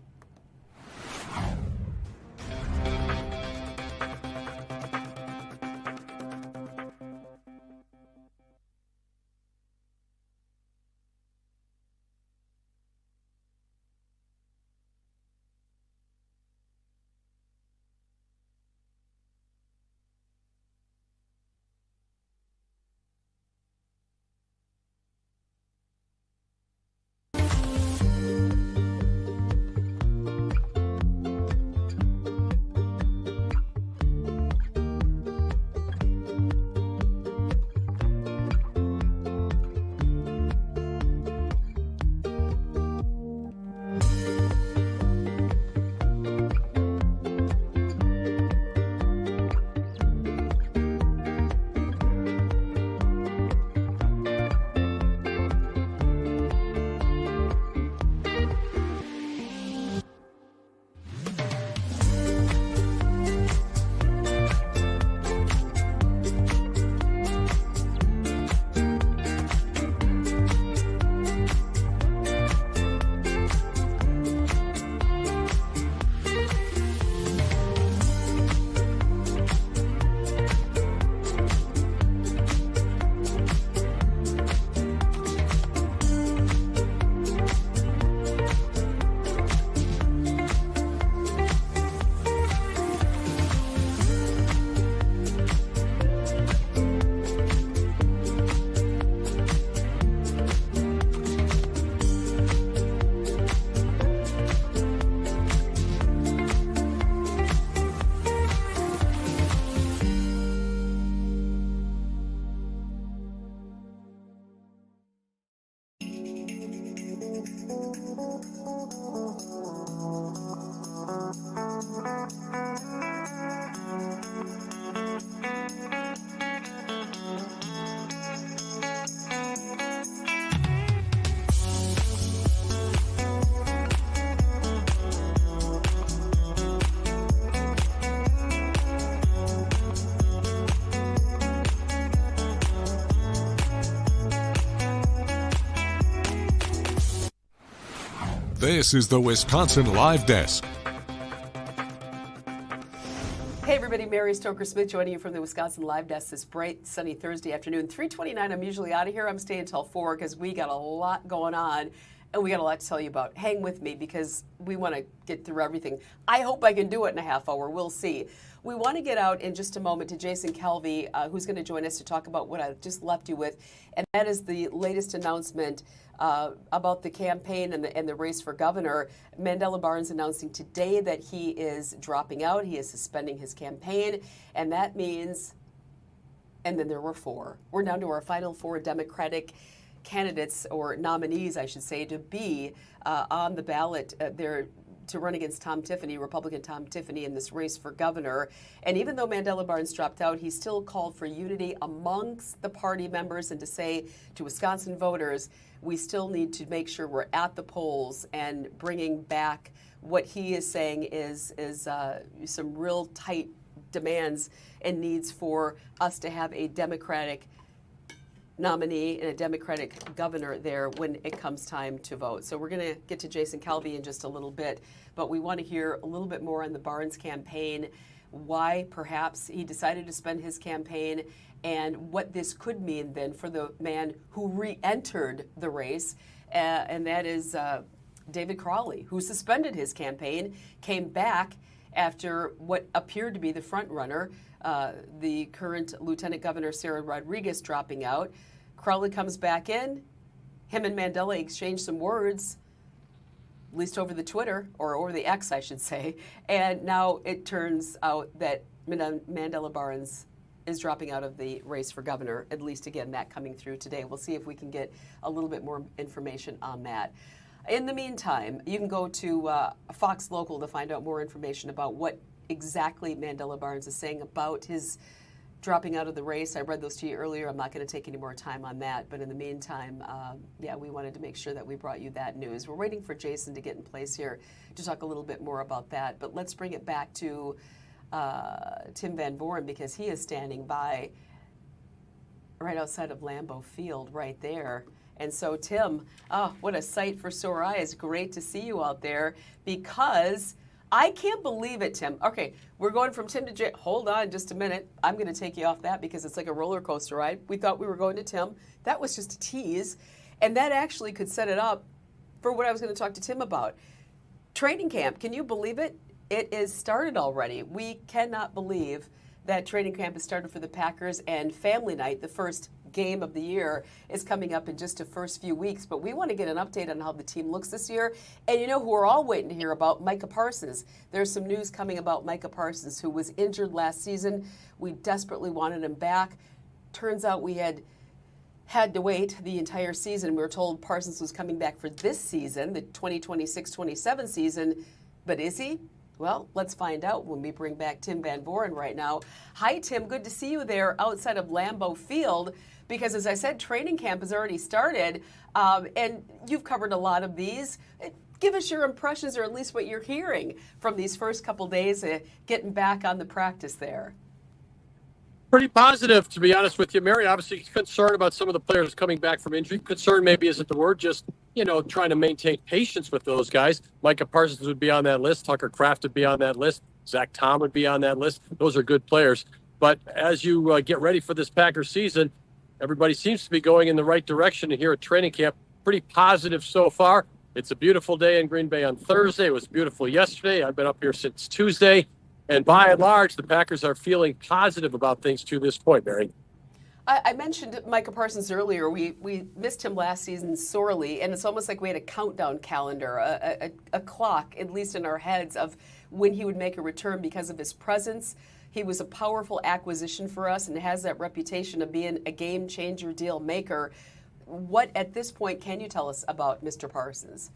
This is the Wisconsin Live Desk. Hey everybody, Mary Stoker Smith joining you from the Wisconsin Live Desk this bright, sunny Thursday afternoon. 3:29, I'm usually out of here. I'm staying until 4 because we got a lot going on and we got a lot to tell you about. Hang with me because we want to get through everything. I hope I can do it in a half hour. We'll see. We want to get out in just a moment to Jason Kelvey, who's going to join us to talk about what I just left you with, and that is the latest announcement about the campaign and the race for governor. Mandela Barnes announcing today that he is dropping out. He is suspending his campaign, and that means, and then there were 4. We're down to our final 4 Democratic candidates, or nominees, I should say, to be on the ballot there to run against Tom Tiffany, Republican Tom Tiffany, in this race for governor. And even though Mandela Barnes dropped out, he still called for unity amongst the party members and to say to Wisconsin voters, we still need to make sure we're at the polls and bringing back what he is saying is some real tight demands and needs for us to have a Democratic nominee and a Democratic governor there when it comes time to vote. So we're going to get to Jason Kelvey in just a little bit, but we want to hear a little bit more on the Barnes campaign, why perhaps he decided to spend his campaign, and what this could mean then for the man who re-entered the race, and that is David Crowley, who suspended his campaign, came back after what appeared to be the front runner, the current Lieutenant Governor Sarah Rodriguez dropping out. Crowley comes back in. Him and Mandela exchanged some words, at least over the Twitter, or over the X, I should say. And now it turns out that Mandela Barnes is dropping out of the race for governor, at least again, that coming through today. We'll see if we can get a little bit more information on that. In the meantime, you can go to Fox Local to find out more information about what exactly Mandela Barnes is saying about his dropping out of the race. I read those to you earlier. I'm not going to take any more time on that. But in the meantime, we wanted to make sure that we brought you that news. We're waiting for Jason to get in place here to talk a little bit more about that. But let's bring it back to Tim Van Voren, because he is standing by right outside of Lambeau Field right there. And so, Tim, what a sight for sore eyes. Great to see you out there, because I can't believe it, Tim. Okay, we're going from Tim to Jay. Hold on just a minute. I'm going to take you off that because it's like a roller coaster ride. We thought we were going to Tim. That was just a tease. And that actually could set it up for what I was going to talk to Tim about. Training camp, can you believe it? It is started already. We cannot believe that training camp has started for the Packers, and family night, the first game of the year, is coming up in just the first few weeks. But we want to get an update on how the team looks this year. And you know who we're all waiting to hear about? Micah Parsons. There's some news coming about Micah Parsons, who was injured last season. We desperately wanted him back. Turns out we had to wait the entire season. We were told Parsons was coming back for this season, the 2026-27 season. But is he? Well, let's find out when we bring back Tim Van Voren right now. Hi, Tim. Good to see you there outside of Lambeau Field, because, as I said, training camp has already started, and you've covered a lot of these. Give us your impressions, or at least what you're hearing from these first couple days getting back on the practice there. Pretty positive, to be honest with you, Mary. Obviously concerned about some of the players coming back from injury. Concern maybe isn't the word, just, trying to maintain patience with those guys. Micah Parsons would be on that list. Tucker Kraft would be on that list. Zach Tom would be on that list. Those are good players. But as you get ready for this Packers season, everybody seems to be going in the right direction. And here at training camp, pretty positive so far. It's a beautiful day in Green Bay on Thursday. It was beautiful yesterday. I've been up here since Tuesday. And by and large, the Packers are feeling positive about things to this point, Mary. I mentioned Micah Parsons earlier. We missed him last season sorely, and it's almost like we had a countdown calendar, a clock, at least in our heads, of when he would make a return because of his presence. He was a powerful acquisition for us and has that reputation of being a game-changer, deal maker. What, at this point, can you tell us about Mr. Parsons?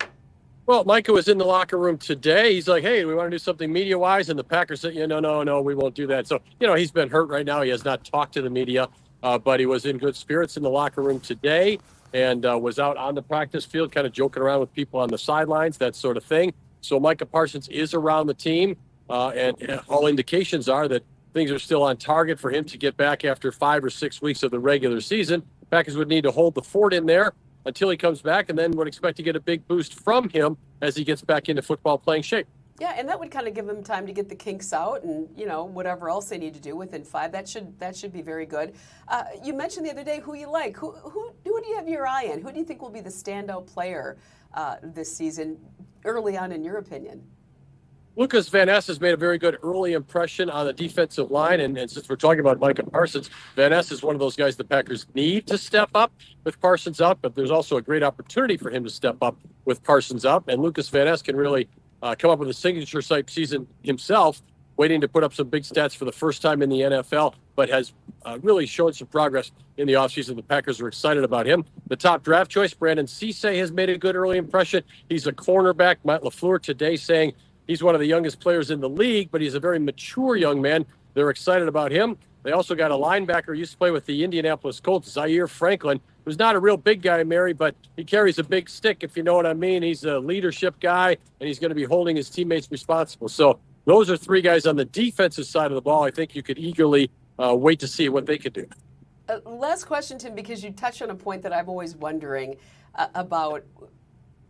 Well, Micah was in the locker room today. He's like, hey, we want to do something media-wise. And the Packers said, no, we won't do that. So, he's been hurt right now. He has not talked to the media, but he was in good spirits in the locker room today and was out on the practice field, kind of joking around with people on the sidelines, that sort of thing. So Micah Parsons is around the team, and all indications are that things are still on target for him to get back after 5 or 6 weeks of the regular season. Packers would need to hold the fort in there. until he comes back, and then would expect to get a big boost from him as he gets back into football playing shape. Yeah, and that would kind of give them time to get the kinks out and, whatever else they need to do within 5. That should be very good. You mentioned the other day who you like. Who do you have your eye on? Who do you think will be the standout player this season early on, in your opinion? Lucas Van Ness has made a very good early impression on the defensive line, and since we're talking about Micah Parsons, Van Ness is one of those guys the Packers need to step up with Parsons out, but there's also a great opportunity for him to step up with Parsons out, and Lucas Van Ness can really come up with a signature type season himself, waiting to put up some big stats for the first time in the NFL, but has really shown some progress in the offseason. The Packers are excited about him. The top draft choice, Brandon Cisse, has made a good early impression. He's a cornerback. Matt LaFleur today saying he's one of the youngest players in the league, but he's a very mature young man. They're excited about him. They also got a linebacker who used to play with the Indianapolis Colts, Zaire Franklin, who's not a real big guy, Mary, but he carries a big stick, if you know what I mean. He's a leadership guy, and he's going to be holding his teammates responsible. So those are 3 guys on the defensive side of the ball. I think you could eagerly wait to see what they could do. Last question, Tim, because you touched on a point that I'm always wondering about.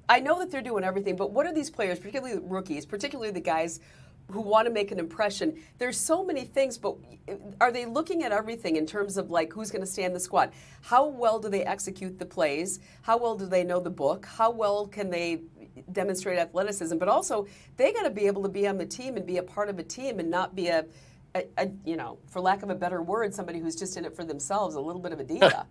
I know that they're doing everything, but what are these players, particularly rookies, particularly the guys who want to make an impression? There's so many things, but are they looking at everything in terms of like who's going to stay in the squad? How well do they execute the plays? How well do they know the book? How well can they demonstrate athleticism? But also, they got to be able to be on the team and be a part of a team and not be a for lack of a better word, somebody who's just in it for themselves, a little bit of a diva.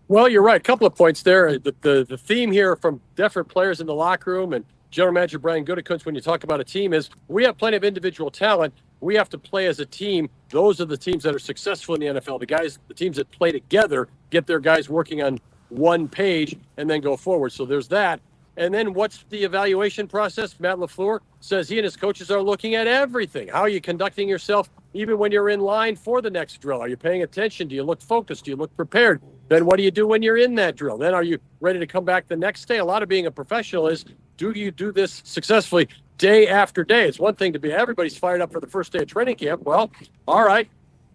Well, you're right. A couple of points there. The theme here from different players in the locker room and General Manager Brian Gutekunst, when you talk about a team, is we have plenty of individual talent. We have to play as a team. Those are the teams that are successful in the NFL. The teams that play together, get their guys working on one page and then go forward. So there's that. And then what's the evaluation process? Matt LaFleur says he and his coaches are looking at everything. How are you conducting yourself even when you're in line for the next drill? Are you paying attention? Do you look focused? Do you look prepared? Then what do you do when you're in that drill? Then are you ready to come back the next day? A lot of being a professional is, do you do this successfully day after day? It's one thing to be, everybody's fired up for the first day of training camp. Well, all right.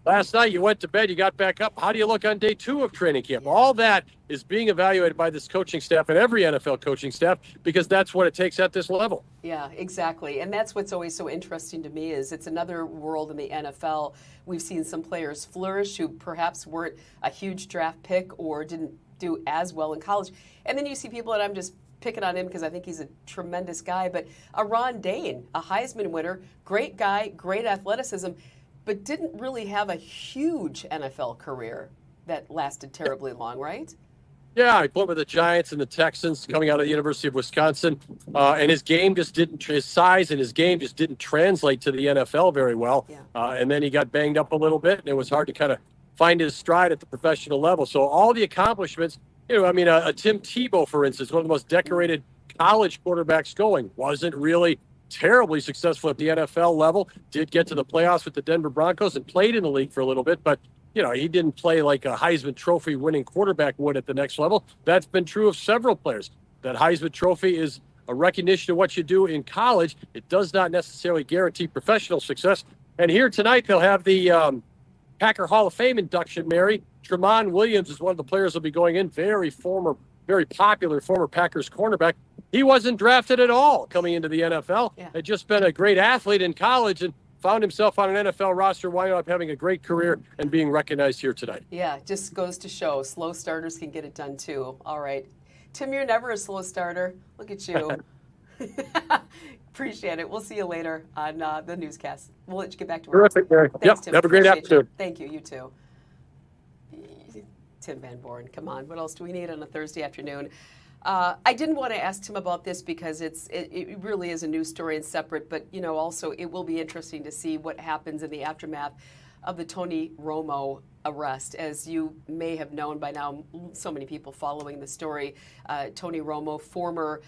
Last night you went to bed, you got back up. How do you look on day 2 of training camp? All that is being evaluated by this coaching staff and every NFL coaching staff, because that's what it takes at this level. Yeah, exactly. And that's what's always so interesting to me is it's another world in the NFL. We've seen some players flourish who perhaps weren't a huge draft pick or didn't do as well in college. And then you see people, and I'm just picking on him because I think he's a tremendous guy, but Ron Dayne, a Heisman winner, great guy, great athleticism, but didn't really have a huge NFL career that lasted terribly long, right? Yeah, he played with the Giants and the Texans coming out of the University of Wisconsin, and his size and his game just didn't translate to the NFL very well. Yeah. And then he got banged up a little bit, and it was hard to kind of find his stride at the professional level. So all the accomplishments, a Tim Tebow, for instance, one of the most decorated college quarterbacks going, wasn't really terribly successful at the NFL level, did get to the playoffs with the Denver Broncos and played in the league for a little bit, but he didn't play like a Heisman Trophy winning quarterback would at the next level. That's been true of several players. That Heisman Trophy is a recognition of what you do in college. It does not necessarily guarantee professional success. And here tonight, they'll have the Packer Hall of Fame induction, Mary. Tramon Williams is one of the players who'll be going in, very popular former Packers cornerback. He wasn't drafted at all coming into the NFL. Yeah. Had just been a great athlete in college and found himself on an NFL roster, winding up having a great career and being recognized here tonight. Yeah, just goes to show slow starters can get it done too. All right. Tim, you're never a slow starter. Look at you. Appreciate it. We'll see you later on the newscast. We'll let you get back to work. Terrific, Mary. Thanks, Tim. Have a great afternoon. Thank you. You too. Tim Van Born, come on. What else do we need on a Thursday afternoon? I didn't want to ask Tim about this because it really is a news story and separate, but also it will be interesting to see what happens in the aftermath of the Tony Romo arrest. As you may have known by now, so many people following the story, Tony Romo, former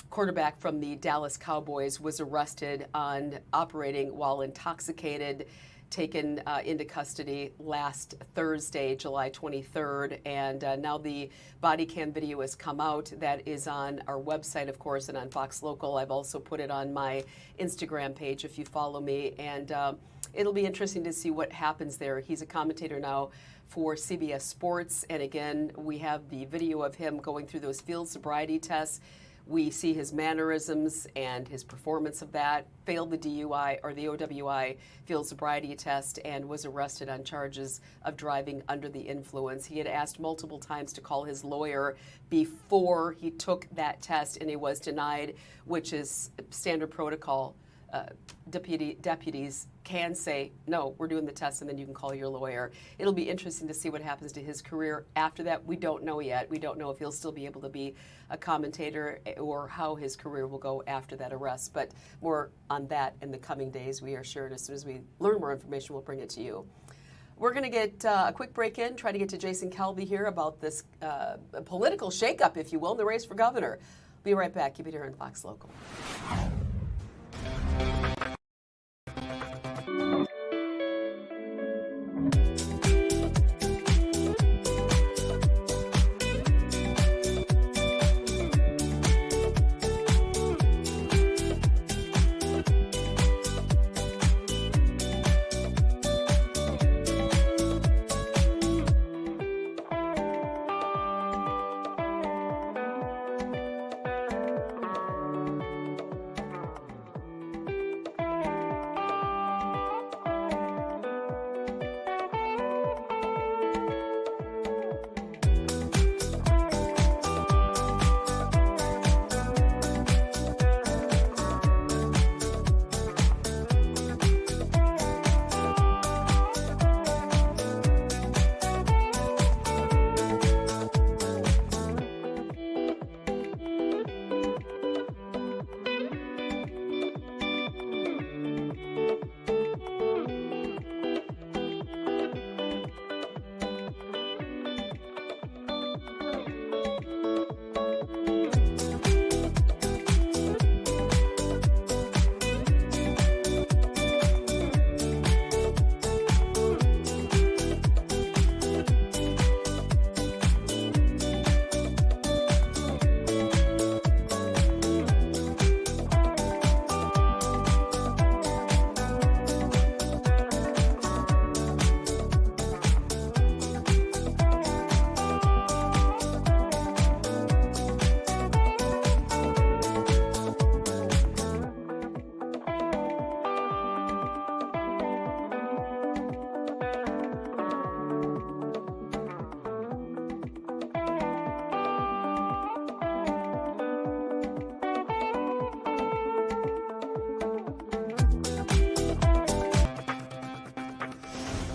quarterback from the Dallas Cowboys, was arrested on operating while intoxicated. taken into custody last Thursday, July 23rd, and now the body cam video has come out. That is on our website, of course, and on Fox Local. I've also put it on my Instagram page if you follow me, and it'll be interesting to see what happens there. He's a commentator now for CBS Sports, and again, we have the video of him going through those field sobriety tests. We see his mannerisms and his performance of that, failed the DUI or the OWI field sobriety test, and was arrested on charges of driving under the influence. He had asked multiple times to call his lawyer before he took that test, and he was denied, which is standard protocol. Deputies can say, no, we're doing the test, and then you can call your lawyer. It'll be interesting to see what happens to his career after that. We don't know yet. We don't know if he'll still be able to be a commentator or how his career will go after that arrest. But more on that in the coming days, we are sure. And as soon as we learn more information, we'll bring it to you. We're going to get a quick break in, try to get to Jason Kelby here about this political shakeup, if you will, in the race for governor. Be right back. Keep it here on Fox Local.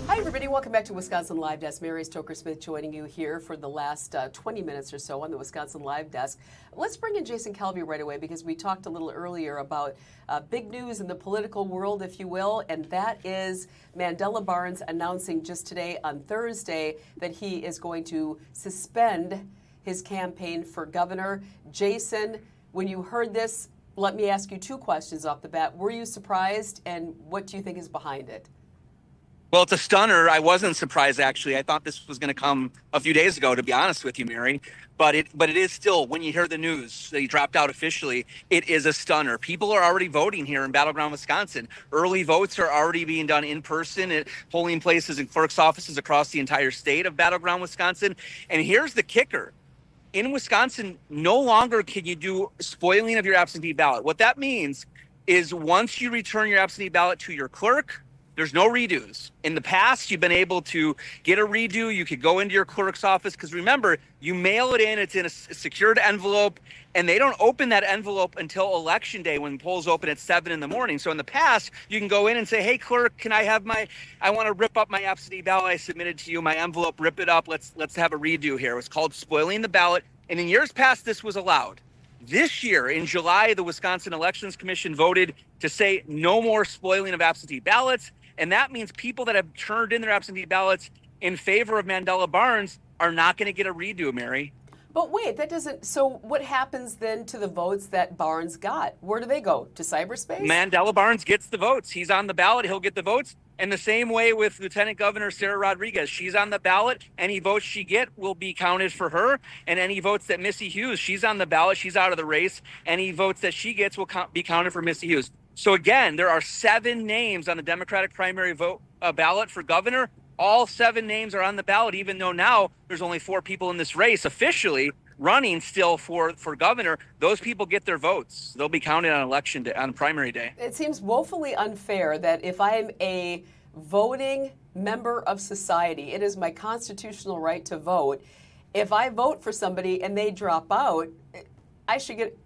Everybody, welcome back to Wisconsin Live Desk. Mary Stoker-Smith joining you here for the last 20 minutes or so on the Wisconsin Live Desk. Let's bring in Jason Kelby right away because we talked a little earlier about big news in the political world, if you will, and that is Mandela Barnes announcing just today on Thursday that he is going to suspend his campaign for governor. Jason, when you heard this, let me ask you two questions off the bat. Were you surprised, and what do you think is behind it? Well, it's a stunner. I wasn't surprised, actually. I thought this was going to come a few days ago, to be honest with you, Mary. But it is still, when you hear the news that he dropped out officially, it is a stunner. People are already voting here in Battleground, Wisconsin. Early votes are already being done in person at polling places and clerk's offices across the entire state of Battleground, Wisconsin. And here's the kicker. In Wisconsin, no longer can you do spoiling of your absentee ballot. What that means is once you return your absentee ballot to your clerk, there's no redos. In the past, you've been able to get a redo. You could go into your clerk's office because remember, you mail it in, it's in a secured envelope, and they don't open that envelope until Election Day when polls open at 7 in the morning. So in the past, you can go in and say, hey, clerk, can I have I want to rip up my absentee ballot I submitted to you, my envelope, rip it up. Let's have a redo here. It was called spoiling the ballot. And in years past, this was allowed. This year, in July, the Wisconsin Elections Commission voted to say no more spoiling of absentee ballots. And that means people that have turned in their absentee ballots in favor of Mandela Barnes are not going to get a redo, Mary. But wait, that doesn't. So what happens then to the votes that Barnes got? Where do they go? To cyberspace? Mandela Barnes gets the votes. He's on the ballot. He'll get the votes. And the same way with Lieutenant Governor Sarah Rodriguez. She's on the ballot. Any votes she get will be counted for her. And any votes that Missy Hughes, she's on the ballot. She's out of the race. Any votes that she gets will be counted for Missy Hughes. So again, there are 7 names on the Democratic primary vote ballot for governor. All 7 names are on the ballot, even though now there's only 4 people in this race officially running still for governor. Those people get their votes. They'll be counted on election day, on primary day. It seems woefully unfair that if I'm a voting member of society, it is my constitutional right to vote. If I vote for somebody and they drop out,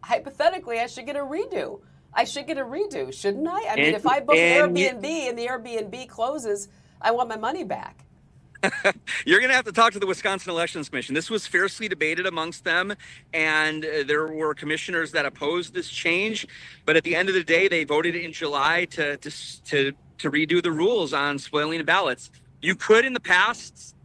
hypothetically, I should get a redo. I should get a redo, shouldn't I? I mean, if I book Airbnb and the Airbnb closes, I want my money back. You're going to have to talk to the Wisconsin Elections Commission. This was fiercely debated amongst them, and there were commissioners that opposed this change. But at the end of the day, they voted in July to redo the rules on spoiling ballots. You could, in the past,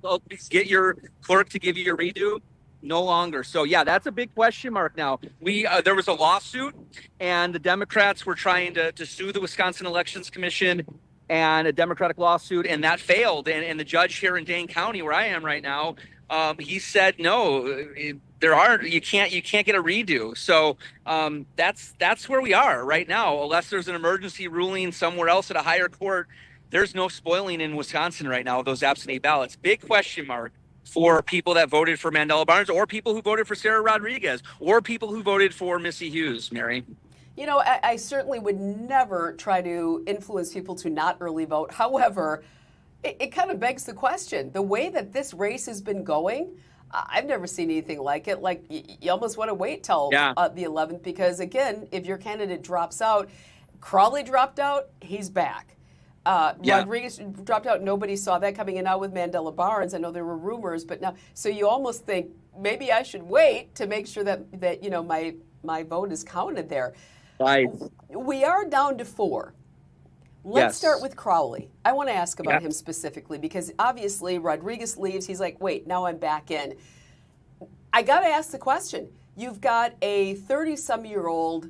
get your clerk to give you your redo. No longer. So yeah, that's a big question mark now. There was a lawsuit, and the Democrats were trying to sue the Wisconsin Elections Commission, and a Democratic lawsuit, and that failed. And the judge here in Dane County, where I am right now, he said no, you can't get a redo. So that's where we are right now. Unless there's an emergency ruling somewhere else at a higher court, there's no spoiling in Wisconsin right now of those absentee ballots. Big question mark for people that voted for Mandela Barnes, or people who voted for Sarah Rodriguez, or people who voted for Missy Hughes, Mary. You know, I certainly would never try to influence people to not early vote. However, it kind of begs the question. The way that this race has been going, I've never seen anything like it. Like, you almost want to wait till the 11th, because, again, if your candidate drops out, Crowley dropped out, he's back. Rodriguez dropped out. Nobody saw that coming in. Now with Mandela Barnes, I know there were rumors, but now, so you almost think maybe I should wait to make sure that you know, my vote is counted there. Right. We are down to 4. Let's start with Crowley. I want to ask about him specifically, because obviously Rodriguez leaves. He's like, wait, now I'm back in. I got to ask the question. You've got a 30-some-year-old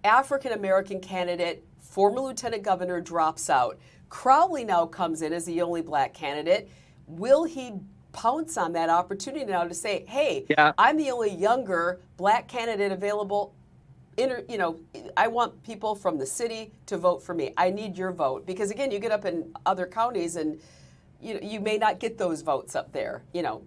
African-American candidate, former lieutenant governor, drops out. Crowley now comes in as the only black candidate. Will he pounce on that opportunity now to say, hey, I'm the only younger black candidate available? You know, I want people from the city to vote for me. I need your vote. Because, again, you get up in other counties and you may not get those votes up there, you know,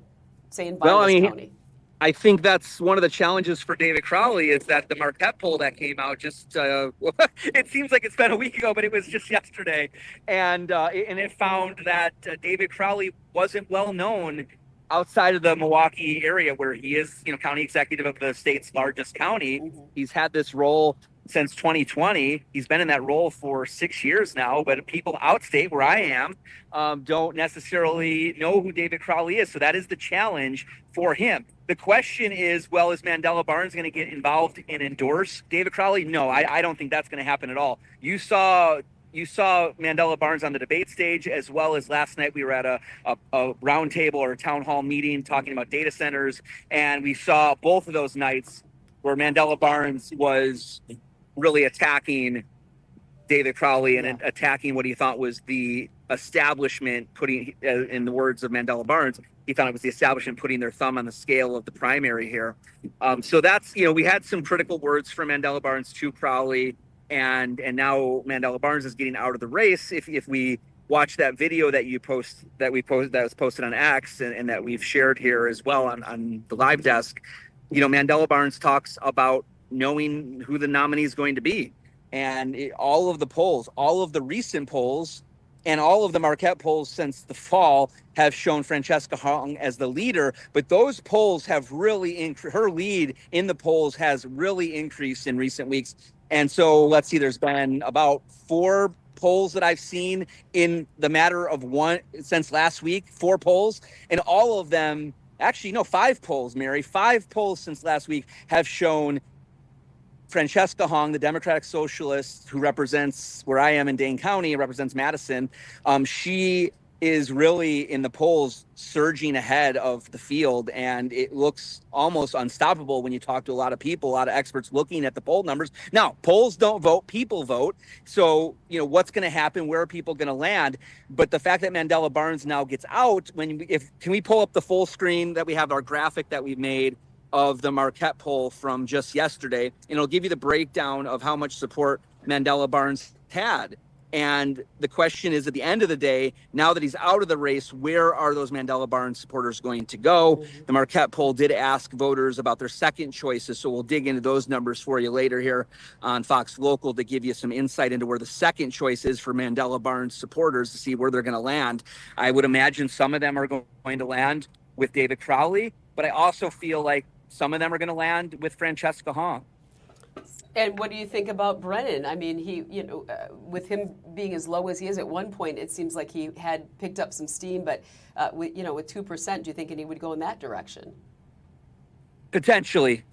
say in Vines County. I think that's one of the challenges for David Crowley, is that the Marquette poll that came out just, it seems like it's been a week ago, but it was just yesterday. And it found that David Crowley wasn't well known outside of the Milwaukee area, where he is, you know, county executive of the state's largest county. Mm-hmm. He's had this role since 2020. He's been in that role for 6 years now, but people outstate, where I am, don't necessarily know who David Crowley is. So that is the challenge for him. The question is, well, is Mandela Barnes going to get involved and endorse David Crowley? No, I don't think that's going to happen at all. You saw Mandela Barnes on the debate stage, as well as last night we were at a roundtable or a town hall meeting talking about data centers, and we saw both of those nights where Mandela Barnes was really attacking David Crowley and attacking what he thought was the establishment, putting, in the words of Mandela Barnes, he thought it was the establishment putting their thumb on the scale of the primary here. So that's, you know, we had some critical words from Mandela Barnes to Crowley. And now Mandela Barnes is getting out of the race. If we watch that video that that was posted on X and that we've shared here as well on the live desk, you know, Mandela Barnes talks about knowing who the nominee is going to be, and all of the polls, all of the recent polls, and all of the Marquette polls since the fall have shown Francesca Hong as the leader. But those polls have really her lead in the polls has really increased in recent weeks. And so let's see, there's been about 4 polls that I've seen in the matter of one since last week, 4 polls, and all of them, actually, no, 5 polls, Mary, 5 polls since last week have shown Francesca Hong, the Democratic Socialist who represents where I am in Dane County, represents Madison. She is really in the polls surging ahead of the field, and it looks almost unstoppable when you talk to a lot of people, a lot of experts looking at the poll numbers. Now, polls don't vote, people vote. So, what's going to happen? Where are people going to land? But the fact that Mandela Barnes now gets out, can we pull up the full screen that we have, our graphic that we've made of the Marquette poll from just yesterday, and it'll give you the breakdown of how much support Mandela Barnes had. And the question is, at the end of the day, now that he's out of the race, where are those Mandela Barnes supporters going to go? The Marquette poll did ask voters about their second choices, so we'll dig into those numbers for you later here on Fox Local to give you some insight into where the second choice is for Mandela Barnes supporters to see where they're going to land. I would imagine some of them are going to land with David Crowley, but I also feel like some of them are going to land with Francesca Hong. And what do you think about Brennan? I mean, with him being as low as he is at one point, it seems like he had picked up some steam. But with 2%, do you think he would go in that direction? Potentially.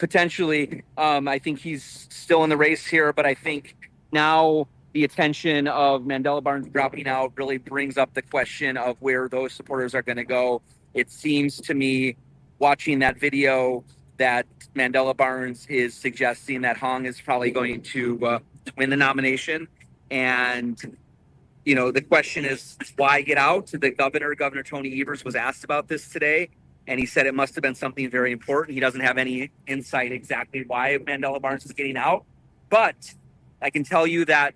I think he's still in the race here, but I think now the attention of Mandela Barnes dropping out really brings up the question of where those supporters are going to go. It seems to me, watching that video, that Mandela Barnes is suggesting that Hong is probably going to win the nomination. And, the question is, why get out? Governor Tony Evers, was asked about this today, and he said it must have been something very important. He doesn't have any insight exactly why Mandela Barnes is getting out. But I can tell you that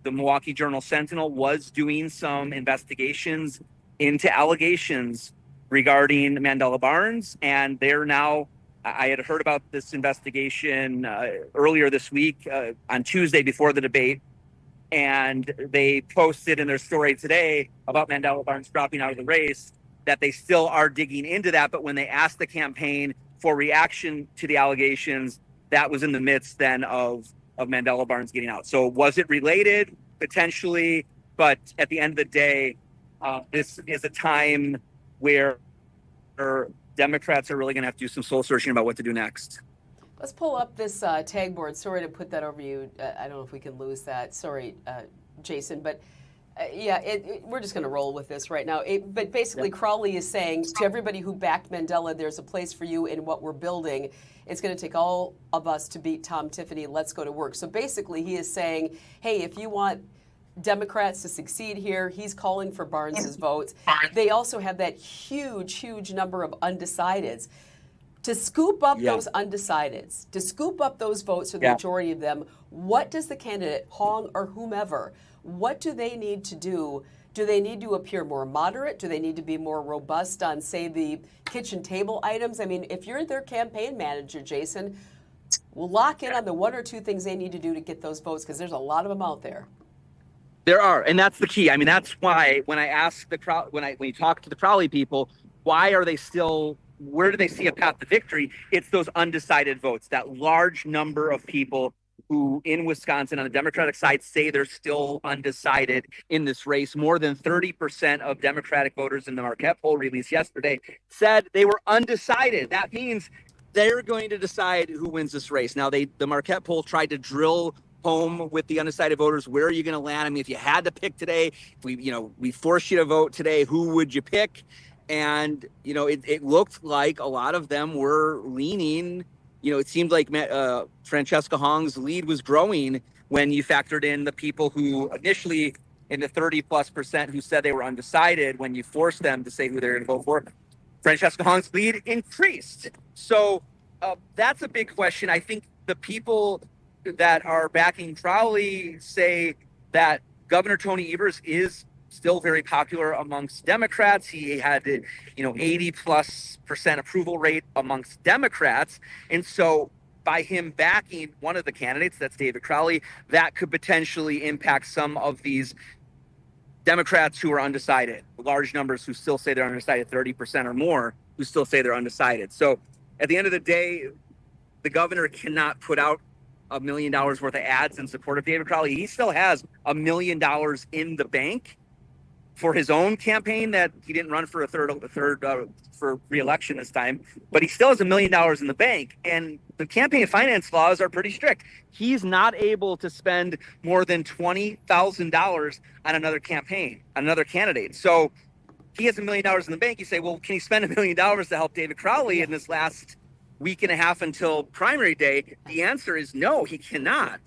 the Milwaukee Journal-Sentinel was doing some investigations into allegations regarding Mandela Barnes, and they're now, I had heard about this investigation earlier this week on Tuesday before the debate, and they posted in their story today about Mandela Barnes dropping out of the race that they still are digging into that. But when they asked the campaign for reaction to the allegations, that was in the midst then of Mandela Barnes getting out. So was it related? Potentially, but at the end of the day, this is a time where Democrats are really going to have to do some soul searching about what to do next. Let's pull up this tag board. Sorry to put that over you. I don't know if we can lose that. Sorry, Jason. But we're just going to roll with this right now. But basically, Crowley is saying to everybody who backed Mandela, there's a place for you in what we're building. It's going to take all of us to beat Tom Tiffany. Let's go to work. So basically, he is saying, hey, if you want Democrats to succeed here, he's calling for Barnes's votes. They also have that huge number of undecideds. To scoop up those undecideds, to scoop up those votes for the majority of them, what does the candidate, Hong or whomever, what do they need to do? Do they need to appear more moderate? Do they need to be more robust on, say, the kitchen table items? I mean, if you're their campaign manager, Jason, we'll lock in on the one or two things they need to do to get those votes, because there's a lot of them out there. There are, and that's the key. I mean, that's why when I ask when you talk to the Crowley people, why are they still, where do they see a path to victory? It's those undecided votes, that large number of people who in Wisconsin on the Democratic side say they're still undecided in this race. More than 30% of Democratic voters in the Marquette poll released yesterday said they were undecided. That means they're going to decide who wins this race. Now, the Marquette poll tried to drill home with the undecided voters, where are you going to land? I mean, if you had to pick today, if we forced you to vote today, who would you pick? And, it looked like a lot of them were leaning, it seemed like Francesca Hong's lead was growing when you factored in the people who initially in the 30+% who said they were undecided. When you forced them to say who they're going to vote for, Francesca Hong's lead increased. So that's a big question. I think the people that are backing Crowley say that Governor Tony Evers is still very popular amongst Democrats. He had 80+% approval rate amongst Democrats. And so by him backing one of the candidates, that's David Crowley, that could potentially impact some of these Democrats who are undecided, large numbers who still say they're undecided, 30% or more who still say they're undecided. So at the end of the day, the governor cannot put out $1 million worth of ads in support of David Crowley. He still has $1 million in the bank for his own campaign, that he didn't run for a third for re-election this time, but he still has $1 million in the bank. And the campaign finance laws are pretty strict. He's not able to spend more than $20,000 on another campaign, another candidate. So he has $1 million in the bank. You say, well, can he spend $1 million to help David Crowley in this last week and a half until primary day? The answer is no, he cannot.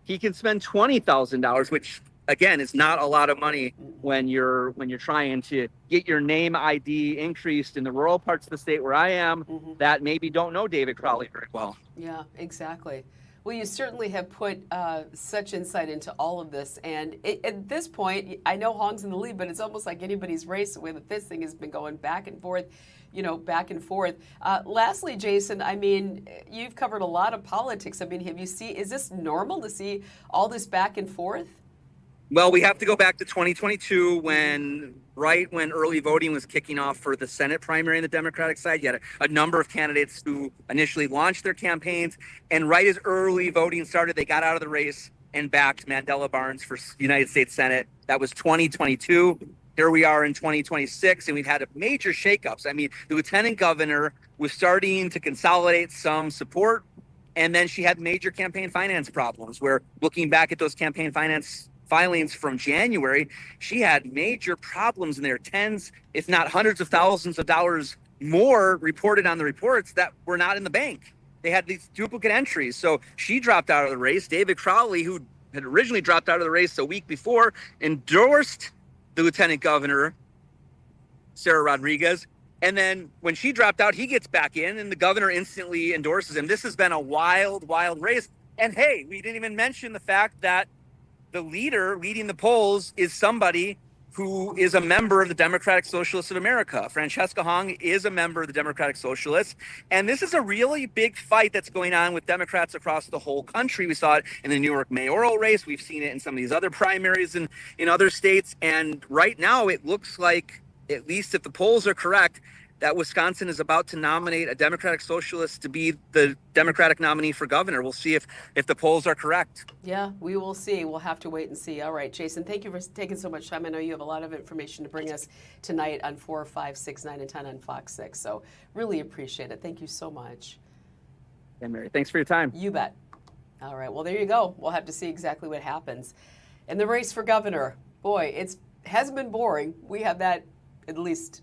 He can spend $20,000, which again is not a lot of money when you're trying to get your name ID increased in the rural parts of the state where I am that maybe don't know David Crowley very well. Yeah, exactly. Well, you certainly have put such insight into all of this. And at this point, I know Hong's in the lead, but it's almost like anybody's race the way that this thing has been going back and forth, back and forth. Lastly, Jason, I mean, you've covered a lot of politics. I mean, is this normal to see all this back and forth? Well, we have to go back to 2022 when early voting was kicking off for the Senate primary on the Democratic side. You had a number of candidates who initially launched their campaigns, and right as early voting started, they got out of the race and backed Mandela Barnes for United States Senate. That was 2022. Here we are in 2026, and we've had major shakeups. I mean, the lieutenant governor was starting to consolidate some support, and then she had major campaign finance problems where, looking back at those campaign finance filings from January, she had major problems in there, tens, if not hundreds of thousands of dollars more reported on the reports that were not in the bank. They had these duplicate entries. So she dropped out of the race. David Crowley, who had originally dropped out of the race a week before, endorsed the lieutenant governor, Sarah Rodriguez. And then when she dropped out, he gets back in and the governor instantly endorses him. This has been a wild, wild race. And hey, we didn't even mention the fact that the leader leading the polls is somebody who is a member of the Democratic Socialists of America. Francesca Hong is a member of the Democratic Socialists. And this is a really big fight that's going on with Democrats across the whole country. We saw it in the New York mayoral race. We've seen it in some of these other primaries in other states. And right now it looks like, at least if the polls are correct, that Wisconsin is about to nominate a Democratic Socialist to be the Democratic nominee for governor. We'll see if the polls are correct. Yeah, we will see. We'll have to wait and see. All right, Jason, thank you for taking so much time. I know you have a lot of information to bring us tonight on 4, 5, 6, 9, and 10 on Fox 6. So really appreciate it. Thank you so much. Yeah, Mary, thanks for your time. You bet. All right, well, there you go. We'll have to see exactly what happens. And the race for governor, boy, it hasn't been boring. We have that, at least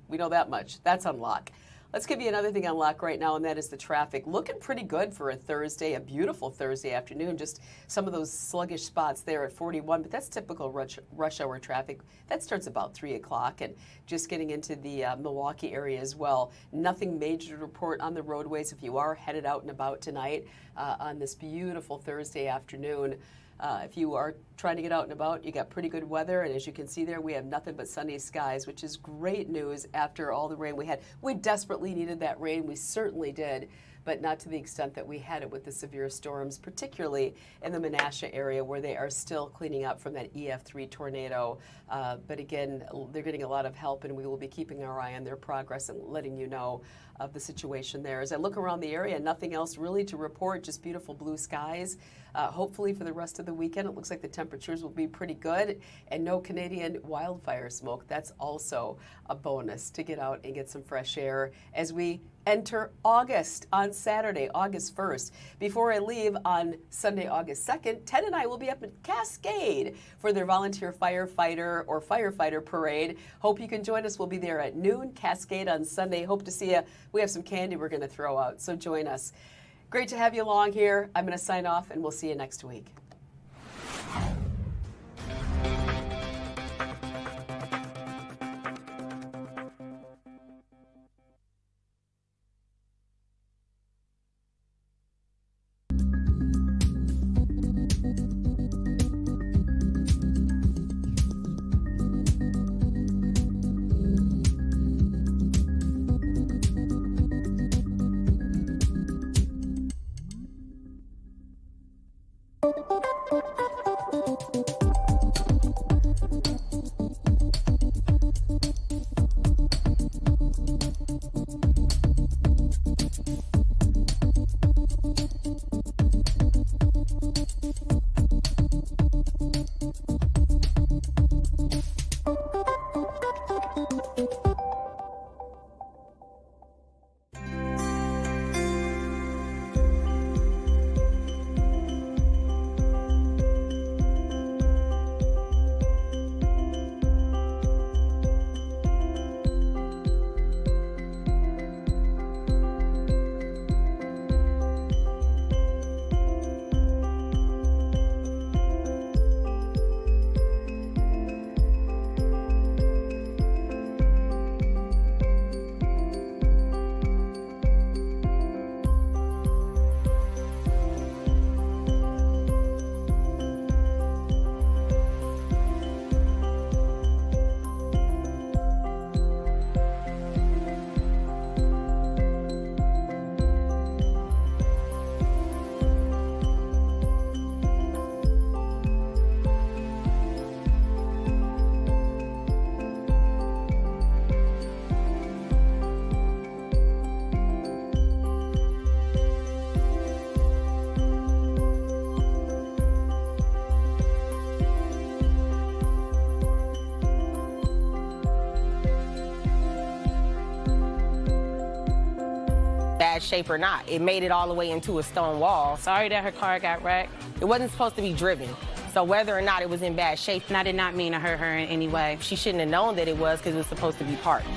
we know that much. That's on lock. Let's give you another thing on lock right now, and that is the traffic. Looking pretty good for a Thursday, a beautiful Thursday afternoon. Just some of those sluggish spots there at 41, but that's typical rush hour traffic. That starts about 3 o'clock, and just getting into the Milwaukee area as well. Nothing major to report on the roadways if you are headed out and about tonight on this beautiful Thursday afternoon. If you are trying to get out and about, you got pretty good weather, and as you can see there, we have nothing but sunny skies, which is great news after all the rain we had. We desperately needed that rain. We certainly did, but not to the extent that we had it with the severe storms, particularly in the Menasha area where they are still cleaning up from that EF3 tornado. But again, they're getting a lot of help, and we will be keeping our eye on their progress and letting you know of the situation there. As I look around the area, nothing else really to report, just beautiful blue skies. Hopefully for the rest of the weekend, it looks like the temperatures will be pretty good, and no Canadian wildfire smoke. That's also a bonus to get out and get some fresh air as we enter August on Saturday, August 1st. Before I leave on Sunday, August 2nd, Ted and I will be up in Cascade for their volunteer firefighter parade. Hope you can join us. We'll be there at noon, Cascade on Sunday. Hope to see you. We have some candy we're going to throw out, so join us. Great to have you along here. I'm going to sign off, and we'll see you next week. shape or not. It made it all the way into a stone wall. Sorry that her car got wrecked. It wasn't supposed to be driven. So whether or not it was in bad shape, and I did not mean to hurt her in any way. She shouldn't have known that it was because it was supposed to be parked.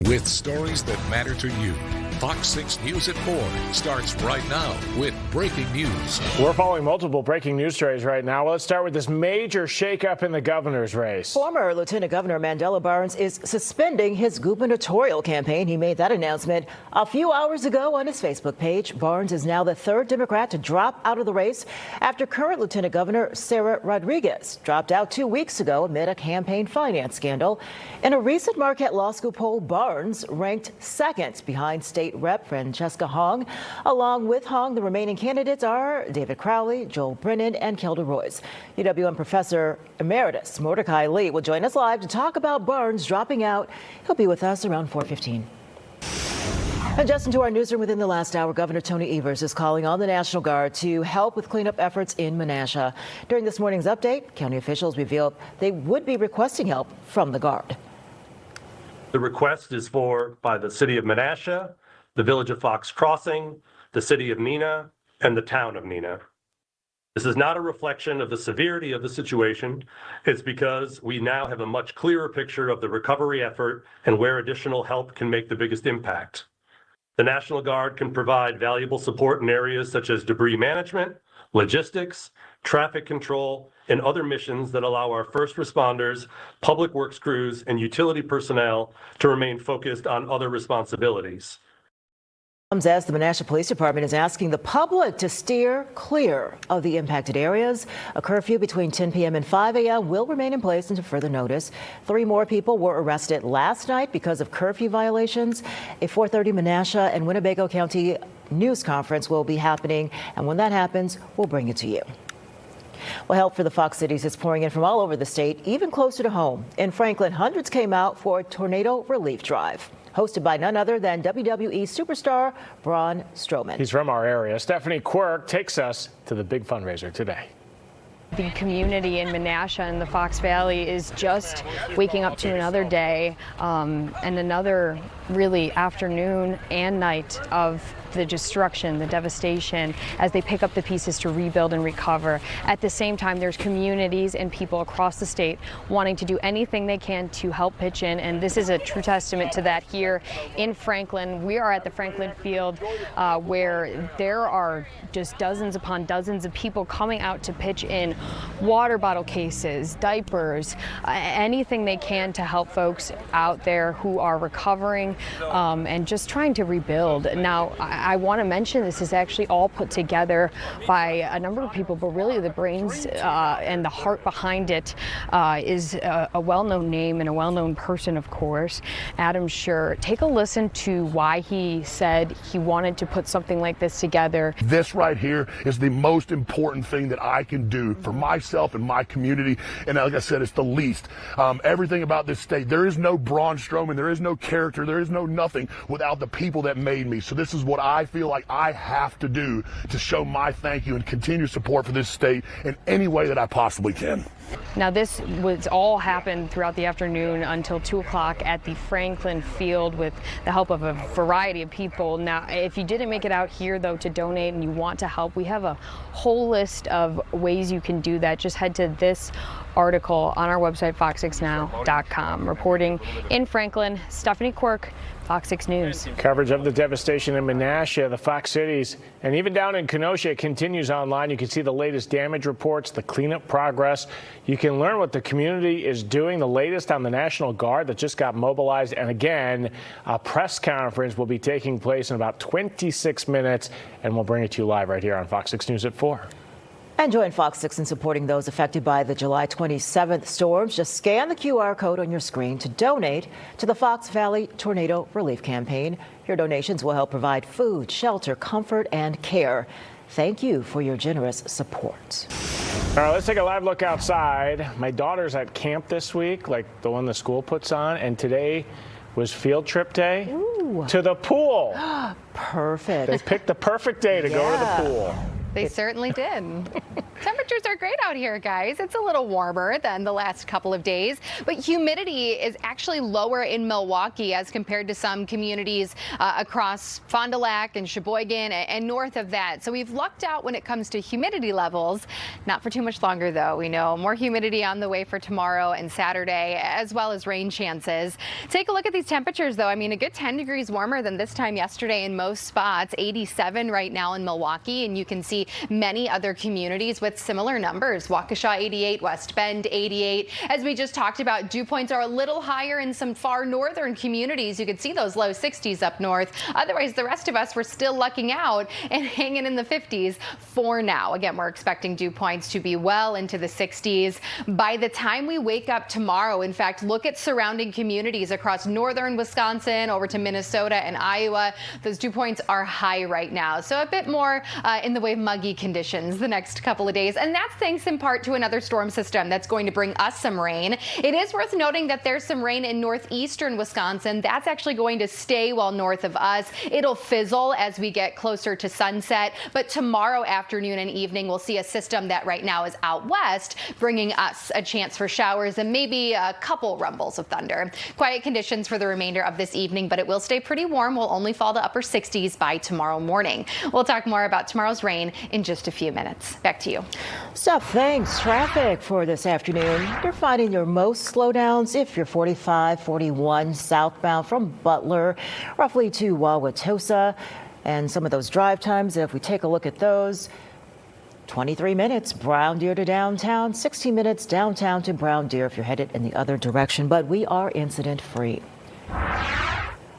With stories that matter to you, Fox 6 News at 4 starts right now with breaking news. We're following multiple breaking news stories right now. Well, let's start with this major shakeup in the governor's race. Former Lieutenant Governor Mandela Barnes is suspending his gubernatorial campaign. He made that announcement a few hours ago on his Facebook page. Barnes is now the third Democrat to drop out of the race after current Lieutenant Governor Sarah Rodriguez dropped out 2 weeks ago amid a campaign finance scandal. In a recent Marquette Law School poll, Barnes ranked second behind State Rep Francesca Hong. Along with Hong, the remaining candidates are David Crowley, Joel Brennan, and Kelda Royce. UWM Professor Emeritus Mordecai Lee will join us live to talk about Barnes dropping out. He'll be with us around 4:15. And just into our newsroom within the last hour, Governor Tony Evers is calling on the National Guard to help with cleanup efforts in Menasha. During this morning's update, county officials revealed they would be requesting help from the Guard. The request is by the city of Menasha, the village of Fox Crossing, the city of Neenah, and the town of Neenah. This is not a reflection of the severity of the situation. It's because we now have a much clearer picture of the recovery effort and where additional help can make the biggest impact. The National Guard can provide valuable support in areas such as debris management, logistics, traffic control, and other missions that allow our first responders, public works crews, and utility personnel to remain focused on other responsibilities. As the Menasha Police Department is asking the public to steer clear of the impacted areas. A curfew between 10 p.m. and 5 a.m. will remain in place until further notice. 3 more people were arrested last night because of curfew violations. A 4:30 Menasha and Winnebago County news conference will be happening, and when that happens, we'll bring it to you. Well, help for the Fox cities is pouring in from all over the state, even closer to home. In Franklin, hundreds came out for a tornado relief drive, hosted by none other than WWE superstar Braun Strowman. He's from our area. Stephanie Quirk takes us to the big fundraiser today. The community in Menasha and the Fox Valley is just waking up to another day and another really afternoon and night of the destruction, the devastation, as they pick up the pieces to rebuild and recover. At the same time, there's communities and people across the state wanting to do anything they can to help pitch in, and this is a true testament to that here in Franklin. We are at the Franklin Field where there are just dozens upon dozens of people coming out to pitch in water bottle cases, diapers, anything they can to help folks out there who are recovering and just trying to rebuild. Now, I want to mention this is actually all put together by a number of people, but really the brains and the heart behind it is a well-known name and a well-known person, of course, Adam Scher. Take a listen to why he said he wanted to put something like this together. This right here is the most important thing that I can do for myself and my community, and like I said, it's the least. Everything about this state, there is no Braun Strowman, there is no character, there is no nothing without the people that made me. So this is what I feel like I have to do to show my thank you and continue support for this state in any way that I possibly can. Now, this was all happened throughout the afternoon until 2 o'clock at the Franklin Field with the help of a variety of people. Now, if you didn't make it out here, though, to donate and you want to help, we have a whole list of ways you can do that. Just head to this article on our website, fox6now.com. Reporting in Franklin, Stephanie Quirk, Fox 6 News. Coverage of the devastation in Menasha, the Fox cities, and even down in Kenosha continues online. You can see the latest damage reports, the cleanup progress. You can learn what the community is doing, the latest on the National Guard that just got mobilized. And again, a press conference will be taking place in about 26 minutes, and we'll bring it to you live right here on Fox 6 News at 4. And join Fox 6 in supporting those affected by the July 27th storms. Just scan the QR code on your screen to donate to the Fox Valley Tornado Relief Campaign. Your donations will help provide food, shelter, comfort, and care. Thank you for your generous support. All right, let's take a live look outside. My daughter's at camp this week, like the one the school puts on, and today was field trip day. Ooh. To the pool. Perfect. They picked the perfect day to go to the pool. They certainly did. Temperatures are great out here, guys. It's a little warmer than the last couple of days, but humidity is actually lower in Milwaukee as compared to some communities across Fond du Lac and Sheboygan and north of that. So we've lucked out when it comes to humidity levels. Not for too much longer, though. We know more humidity on the way for tomorrow and Saturday, as well as rain chances. Take a look at these temperatures, though. I mean, a good 10 degrees warmer than this time yesterday in most spots. 87 right now in Milwaukee, and you can see many other communities with similar numbers. Waukesha 88, West Bend 88. As we just talked about, dew points are a little higher in some far northern communities. You can see those low 60s up north. Otherwise, the rest of us were still lucking out and hanging in the 50s for now. Again, we're expecting dew points to be well into the 60s by the time we wake up tomorrow. In fact, look at surrounding communities across northern Wisconsin over to Minnesota and Iowa. Those dew points are high right now. So a bit more in the way of muggy conditions the next couple of days. And that's thanks in part to another storm system that's going to bring us some rain. It is worth noting that there's some rain in northeastern Wisconsin. That's actually going to stay well north of us. It'll fizzle as we get closer to sunset. But tomorrow afternoon and evening, we'll see a system that right now is out west, bringing us a chance for showers and maybe a couple rumbles of thunder. Quiet conditions for the remainder of this evening, but it will stay pretty warm. We'll only fall to upper 60s by tomorrow morning. We'll talk more about tomorrow's rain in just a few minutes. Back to you. So thanks. Traffic for this afternoon. You're finding your most slowdowns if you're 45, 41 southbound from Butler, roughly to Wauwatosa. And some of those drive times, if we take a look at those, 23 minutes Brown Deer to downtown, 60 minutes downtown to Brown Deer if you're headed in the other direction. But we are incident free.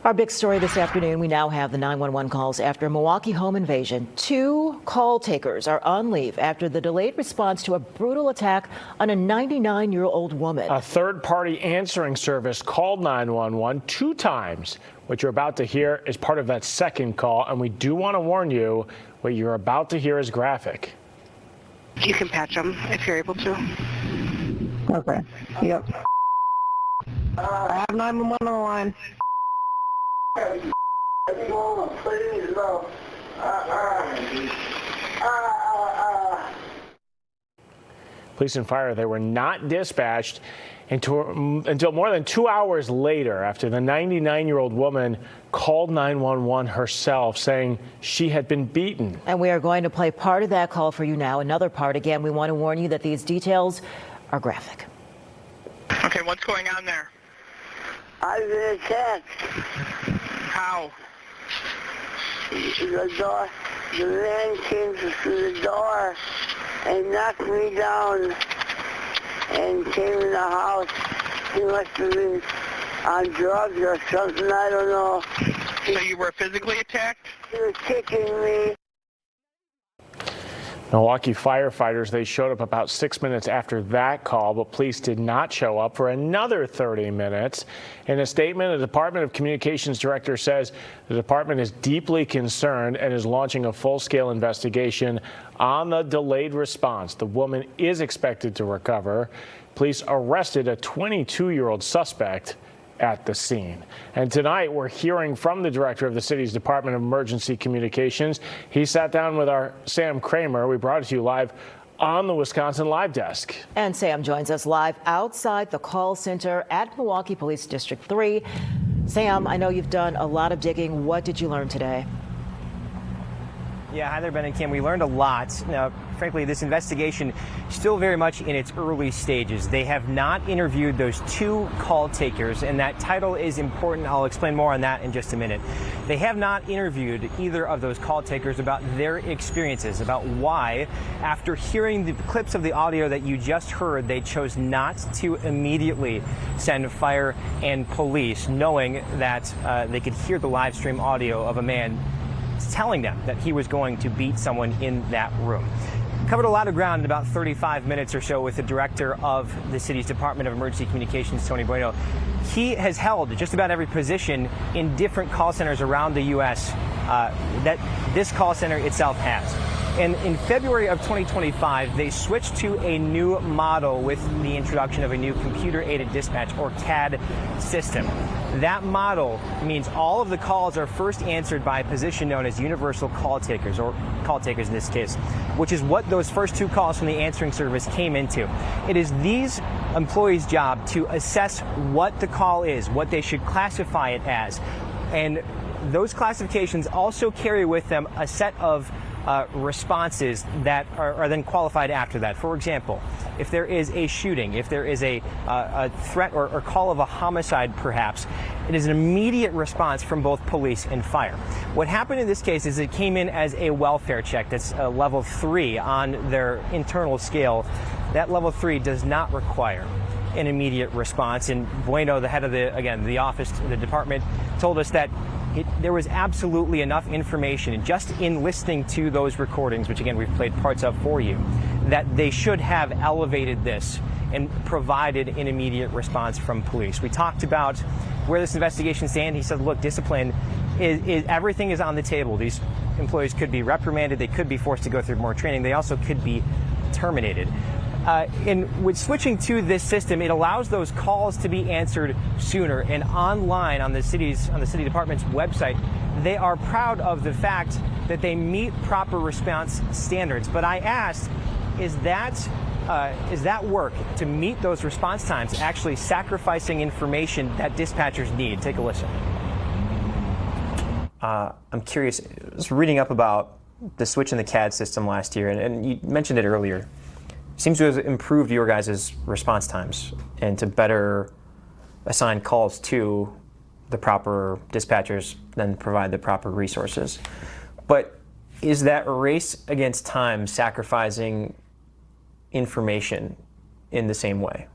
Our big story this afternoon, we now have the 911 calls after a Milwaukee home invasion. 2 call takers are on leave after the delayed response to a brutal attack on a 99-year-old woman. A third-party answering service called 911 2 times. What you're about to hear is part of that second call, and we do want to warn you, what you're about to hear is graphic. You can patch them if you're able to. Okay. Yep. I have 911 on the line. Police and fire, they were not dispatched until more than 2 hours later after the 99-year-old woman called 911 herself, saying she had been beaten. And we are going to play part of that call for you now. Another part, again, we want to warn you that these details are graphic. Okay, what's going on there? I've been attacked. How? The door, the man came through the door and knocked me down and came in the house. He must have been on drugs or something, I don't know. So you were physically attacked? He was kicking me. Milwaukee firefighters, they showed up about 6 minutes after that call, but police did not show up for another 30 minutes. In a statement, the Department of Communications director says the department is deeply concerned and is launching a full-scale investigation on the delayed response. The woman is expected to recover. Police arrested a 22-year-old suspect at the scene. And tonight we're hearing from the director of the city's Department of Emergency Communications. He sat down with our Sam Kramer. We brought it to you live on the Wisconsin Live Desk. And Sam joins us live outside the call center at Milwaukee Police District 3. Sam, I know you've done a lot of digging. What did you learn today? Yeah, hi there, Ben and Kim. We learned a lot. Now, frankly, this investigation is still very much in its early stages. They have not interviewed those 2 call takers, and that title is important. I'll explain more on that in just a minute. They have not interviewed either of those call takers about their experiences, about why, after hearing the clips of the audio that you just heard, they chose not to immediately send fire and police, knowing that they could hear the live stream audio of a man telling them that he was going to beat someone in that room. Covered a lot of ground in about 35 minutes or so with the director of the city's Department of Emergency Communications, Tony Bueno. He has held just about every position in different call centers around the U.S. That this call center itself has. And in February of 2025, they switched to a new model with the introduction of a new computer-aided dispatch, or CAD, system. That model means all of the calls are first answered by a position known as universal call takers, or call takers in this case, which is what those first two calls from the answering service came into. It is these employees' job to assess what the call is, what they should classify it as. And those classifications also carry with them a set of responses that are then qualified after that. For example, if there is a shooting, if there is a threat or call of a homicide perhaps, it is an immediate response from both police and fire. What happened in this case is it came in as a welfare check. That's level 3 on their internal scale. That level 3 does not require an immediate response. And Bueno, the head of the office, the department, told us that there was absolutely enough information just in listening to those recordings, which again we've played parts of for you, that they should have elevated this and provided an immediate response from police. We talked about where this investigation stands. He said, look, discipline is everything is on the table. These employees could be reprimanded, they could be forced to go through more training, they also could be terminated. And with switching to this system, it allows those calls to be answered sooner. And online on the city department's website, they are proud of the fact that they meet proper response standards. But I asked, is that work to meet those response times actually sacrificing information that dispatchers need? Take a listen. I'm curious. I was reading up about the switch in the CAD system last year, and you mentioned it earlier. Seems to have improved your guys' response times and to better assign calls to the proper dispatchers, then provide the proper resources. But is that race against time sacrificing information in the same way?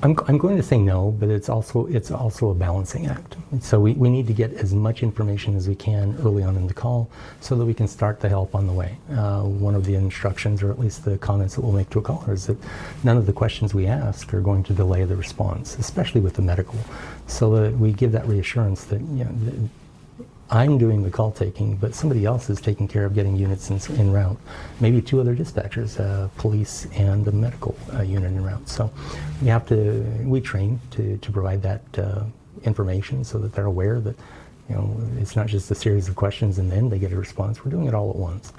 I'm going to say no, but it's also a balancing act. So we need to get as much information as we can early on in the call so that we can start the help on the way. One of the instructions, or at least the comments that we'll make to a caller, is that none of the questions we ask are going to delay the response, especially with the medical, so that we give that reassurance that I'm doing the call taking, but somebody else is taking care of getting units en route. Maybe 2 other dispatchers, police and the medical unit en route. So we train to provide that information so that they're aware that it's not just a series of questions and then they get a response. We're doing it all at once.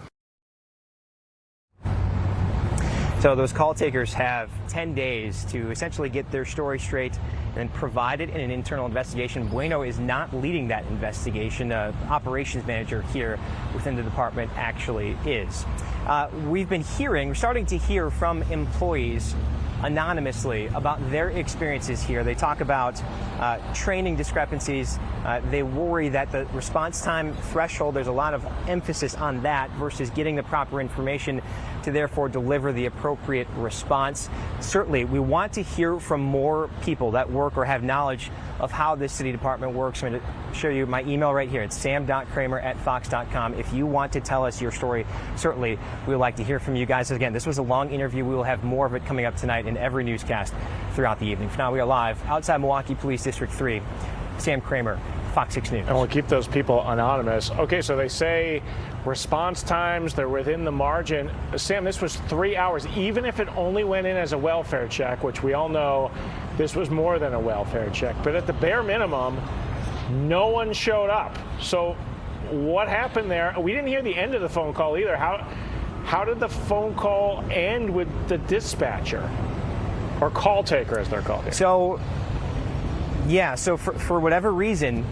So those call takers have 10 days to essentially get their story straight and provide it in an internal investigation. Bueno is not leading that investigation. Operations manager here within the department actually is. We're starting to hear from employees anonymously about their experiences here. They talk about training discrepancies. They worry that the response time threshold, there's a lot of emphasis on that versus getting the proper information to therefore deliver the appropriate response. Certainly, we want to hear from more people that work or have knowledge of how this city department works. I'm going to show you my email right here. It's sam.kramer@fox.com. If you want to tell us your story, certainly we would like to hear from you guys. Again, this was a long interview. We will have more of it coming up tonight in every newscast throughout the evening. For now, we are live outside Milwaukee Police District 3. Sam Kramer, Fox 6 News. And we'll keep those people anonymous. Okay, so they say response times, they're within the margin. Sam, this was 3 hours, even if it only went in as a welfare check, which we all know this was more than a welfare check. But at the bare minimum, no one showed up. So what happened there? We didn't hear the end of the phone call either. How did the phone call end with the dispatcher? Or call taker, as they're called here. So for whatever reason,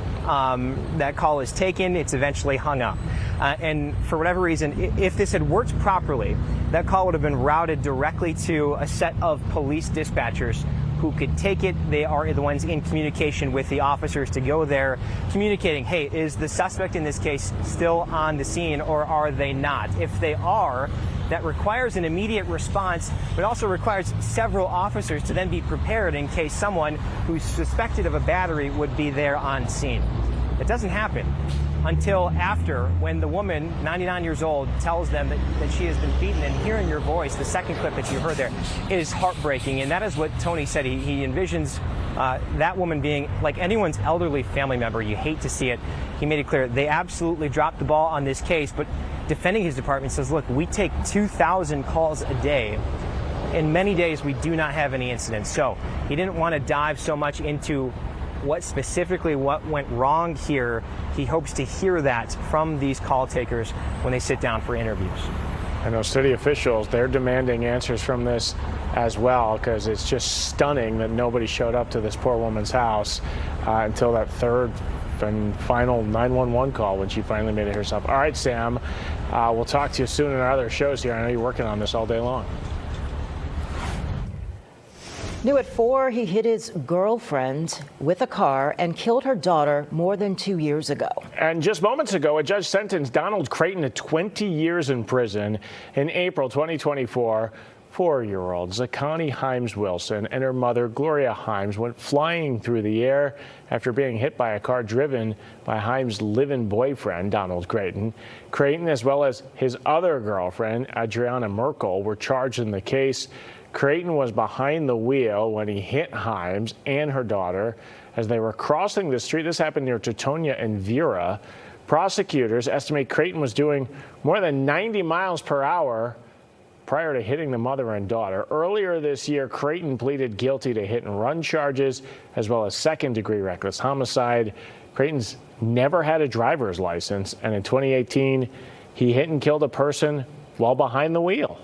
that call is taken, it's eventually hung up. And for whatever reason, if this had worked properly, that call would have been routed directly to a set of police dispatchers who could take it. They are the ones in communication with the officers to go there, communicating, hey, is the suspect in this case still on the scene or are they not? If they are, that requires an immediate response, but also requires several officers to then be prepared in case someone who's suspected of a battery would be there on scene. It doesn't happen until after, when the woman, 99 years old, tells them that she has been beaten. And hearing your voice, the second clip that you heard there, it is heartbreaking. And that is what Tony said. He envisions that woman being like anyone's elderly family member. You hate to see it. He made it clear they absolutely dropped the ball on this case, but defending his department, says, look, we take 2,000 calls a day. In many days, we do not have any incidents. So he didn't want to dive so much into what went wrong here. He hopes to hear that from these call takers when they sit down for interviews. I know city officials, they're demanding answers from this as well, because it's just stunning that nobody showed up to this poor woman's house until that third and final 911 call when she finally made it herself. All right, Sam, we'll talk to you soon in our other shows here. I know you're working on this all day long. New at 4, he hit his girlfriend with a car and killed her daughter more than 2 years ago. And just moments ago, a judge sentenced Donald Creighton to 20 years in prison. In April 2024, 4-year-old Zakani Himes Wilson and her mother, Gloria Himes, went flying through the air after being hit by a car driven by Himes' live-in boyfriend, Donald Creighton. Creighton, as well as his other girlfriend, Adriana Merkel, were charged in the case. Creighton was behind the wheel when he hit Himes and her daughter as they were crossing the street. This happened near Teutonia and Vera. Prosecutors estimate Creighton was doing more than 90 miles per hour prior to hitting the mother and daughter. Earlier this year, Creighton pleaded guilty to hit-and-run charges as well as second-degree reckless homicide. Creighton's never had a driver's license, and in 2018, he hit and killed a person while behind the wheel.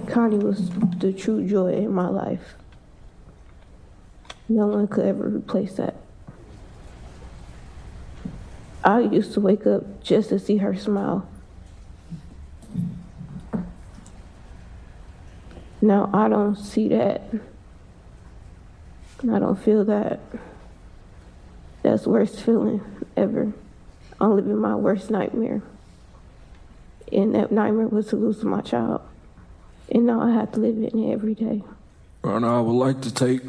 Connie was the true joy in my life. No one could ever replace that. I used to wake up just to see her smile. Now I don't see that. I don't feel that. That's the worst feeling ever. I'm living my worst nightmare. And that nightmare was to lose my child. And now I have to live in it every day. Right now, I would like to take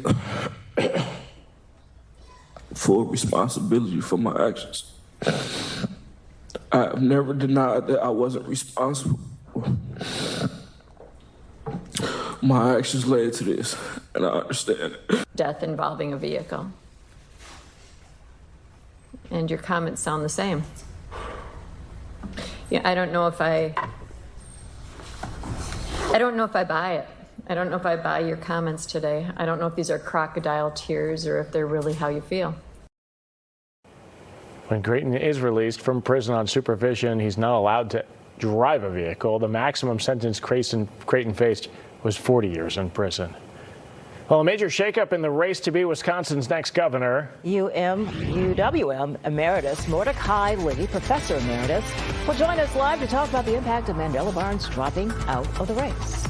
full responsibility for my actions. I have never denied that I wasn't responsible. My actions led to this, and I understand it. Death involving a vehicle. And your comments sound the same. Yeah, I don't know if I buy it. I don't know if I buy your comments today. I don't know if these are crocodile tears or if they're really how you feel. When Creighton is released from prison on supervision, he's not allowed to drive a vehicle. The maximum sentence Creighton faced was 40 years in prison. Well, a major shakeup in the race to be Wisconsin's next governor. UWM Emeritus Mordecai Lee, Professor Emeritus, will join us live to talk about the impact of Mandela Barnes dropping out of the race.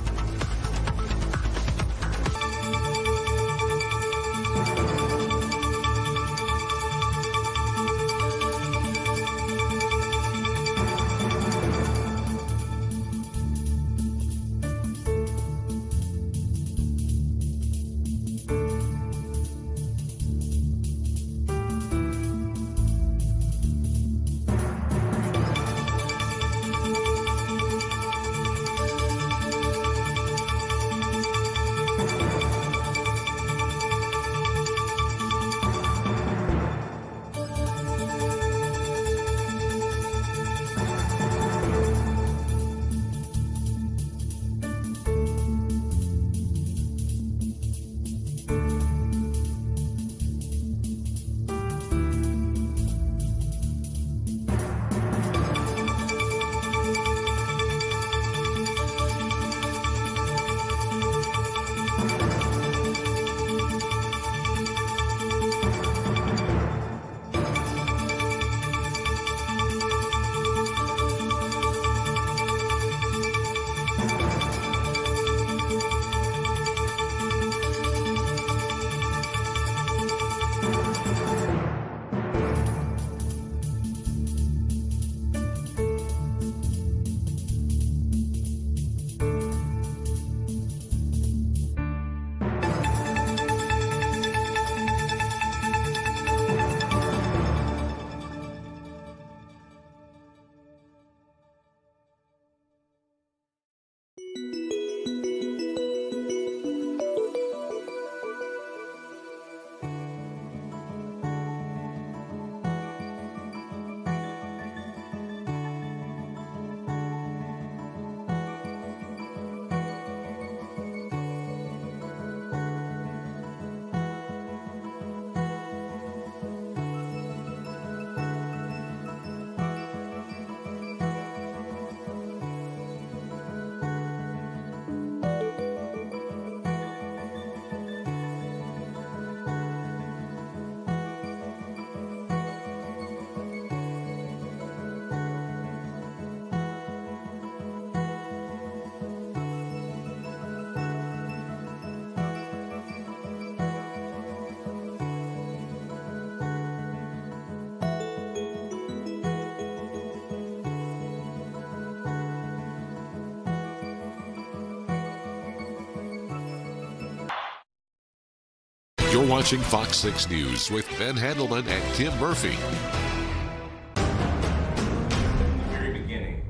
You're watching Fox 6 News with Ben Handelman and Tim Murphy.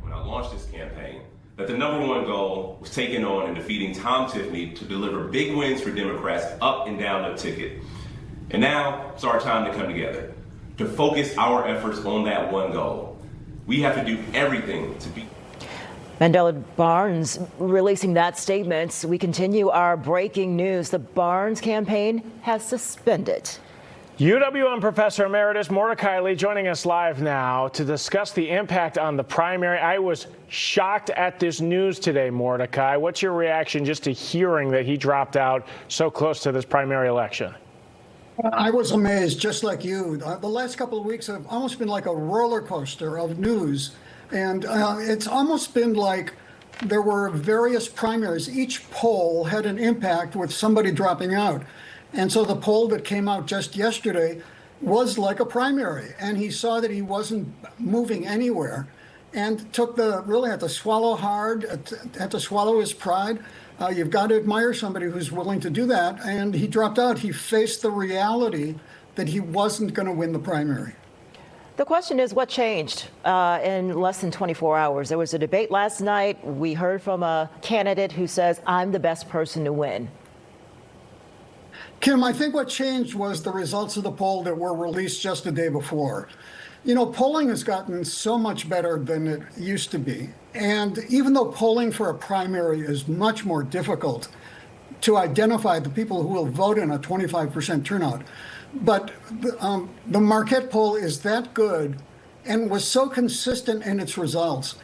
When I launched this campaign, that the number one goal was taking on and defeating Tom Tiffany to deliver big wins for Democrats up and down the ticket. And now it's our time to come together, to focus our efforts on that one goal. We have to do everything to be. Mandela Barnes releasing that statement. We continue our breaking news. The Barnes campaign has suspended. UWM Professor Emeritus Mordecai Lee joining us live now to discuss the impact on the primary. I was shocked at this news today, Mordecai. What's your reaction just to hearing that he dropped out so close to this primary election? I was amazed, just like you. The last couple of weeks have almost been like a roller coaster of news. And it's almost been like there were various primaries. Each poll had an impact with somebody dropping out. And so the poll that came out just yesterday was like a primary. And he saw that he wasn't moving anywhere and really had to swallow hard, had to swallow his pride. You've got to admire somebody who's willing to do that. And he dropped out. He faced the reality that he wasn't going to win the primary. The question is, what changed in less than 24 hours? There was a debate last night. We heard from a candidate who says, I'm the best person to win. Kim, I think what changed was the results of the poll that were released just the day before. You know, polling has gotten so much better than it used to be. And even though polling for a primary is much more difficult to identify the people who will vote in a 25% turnout, but the Marquette poll is that good and was so consistent in its results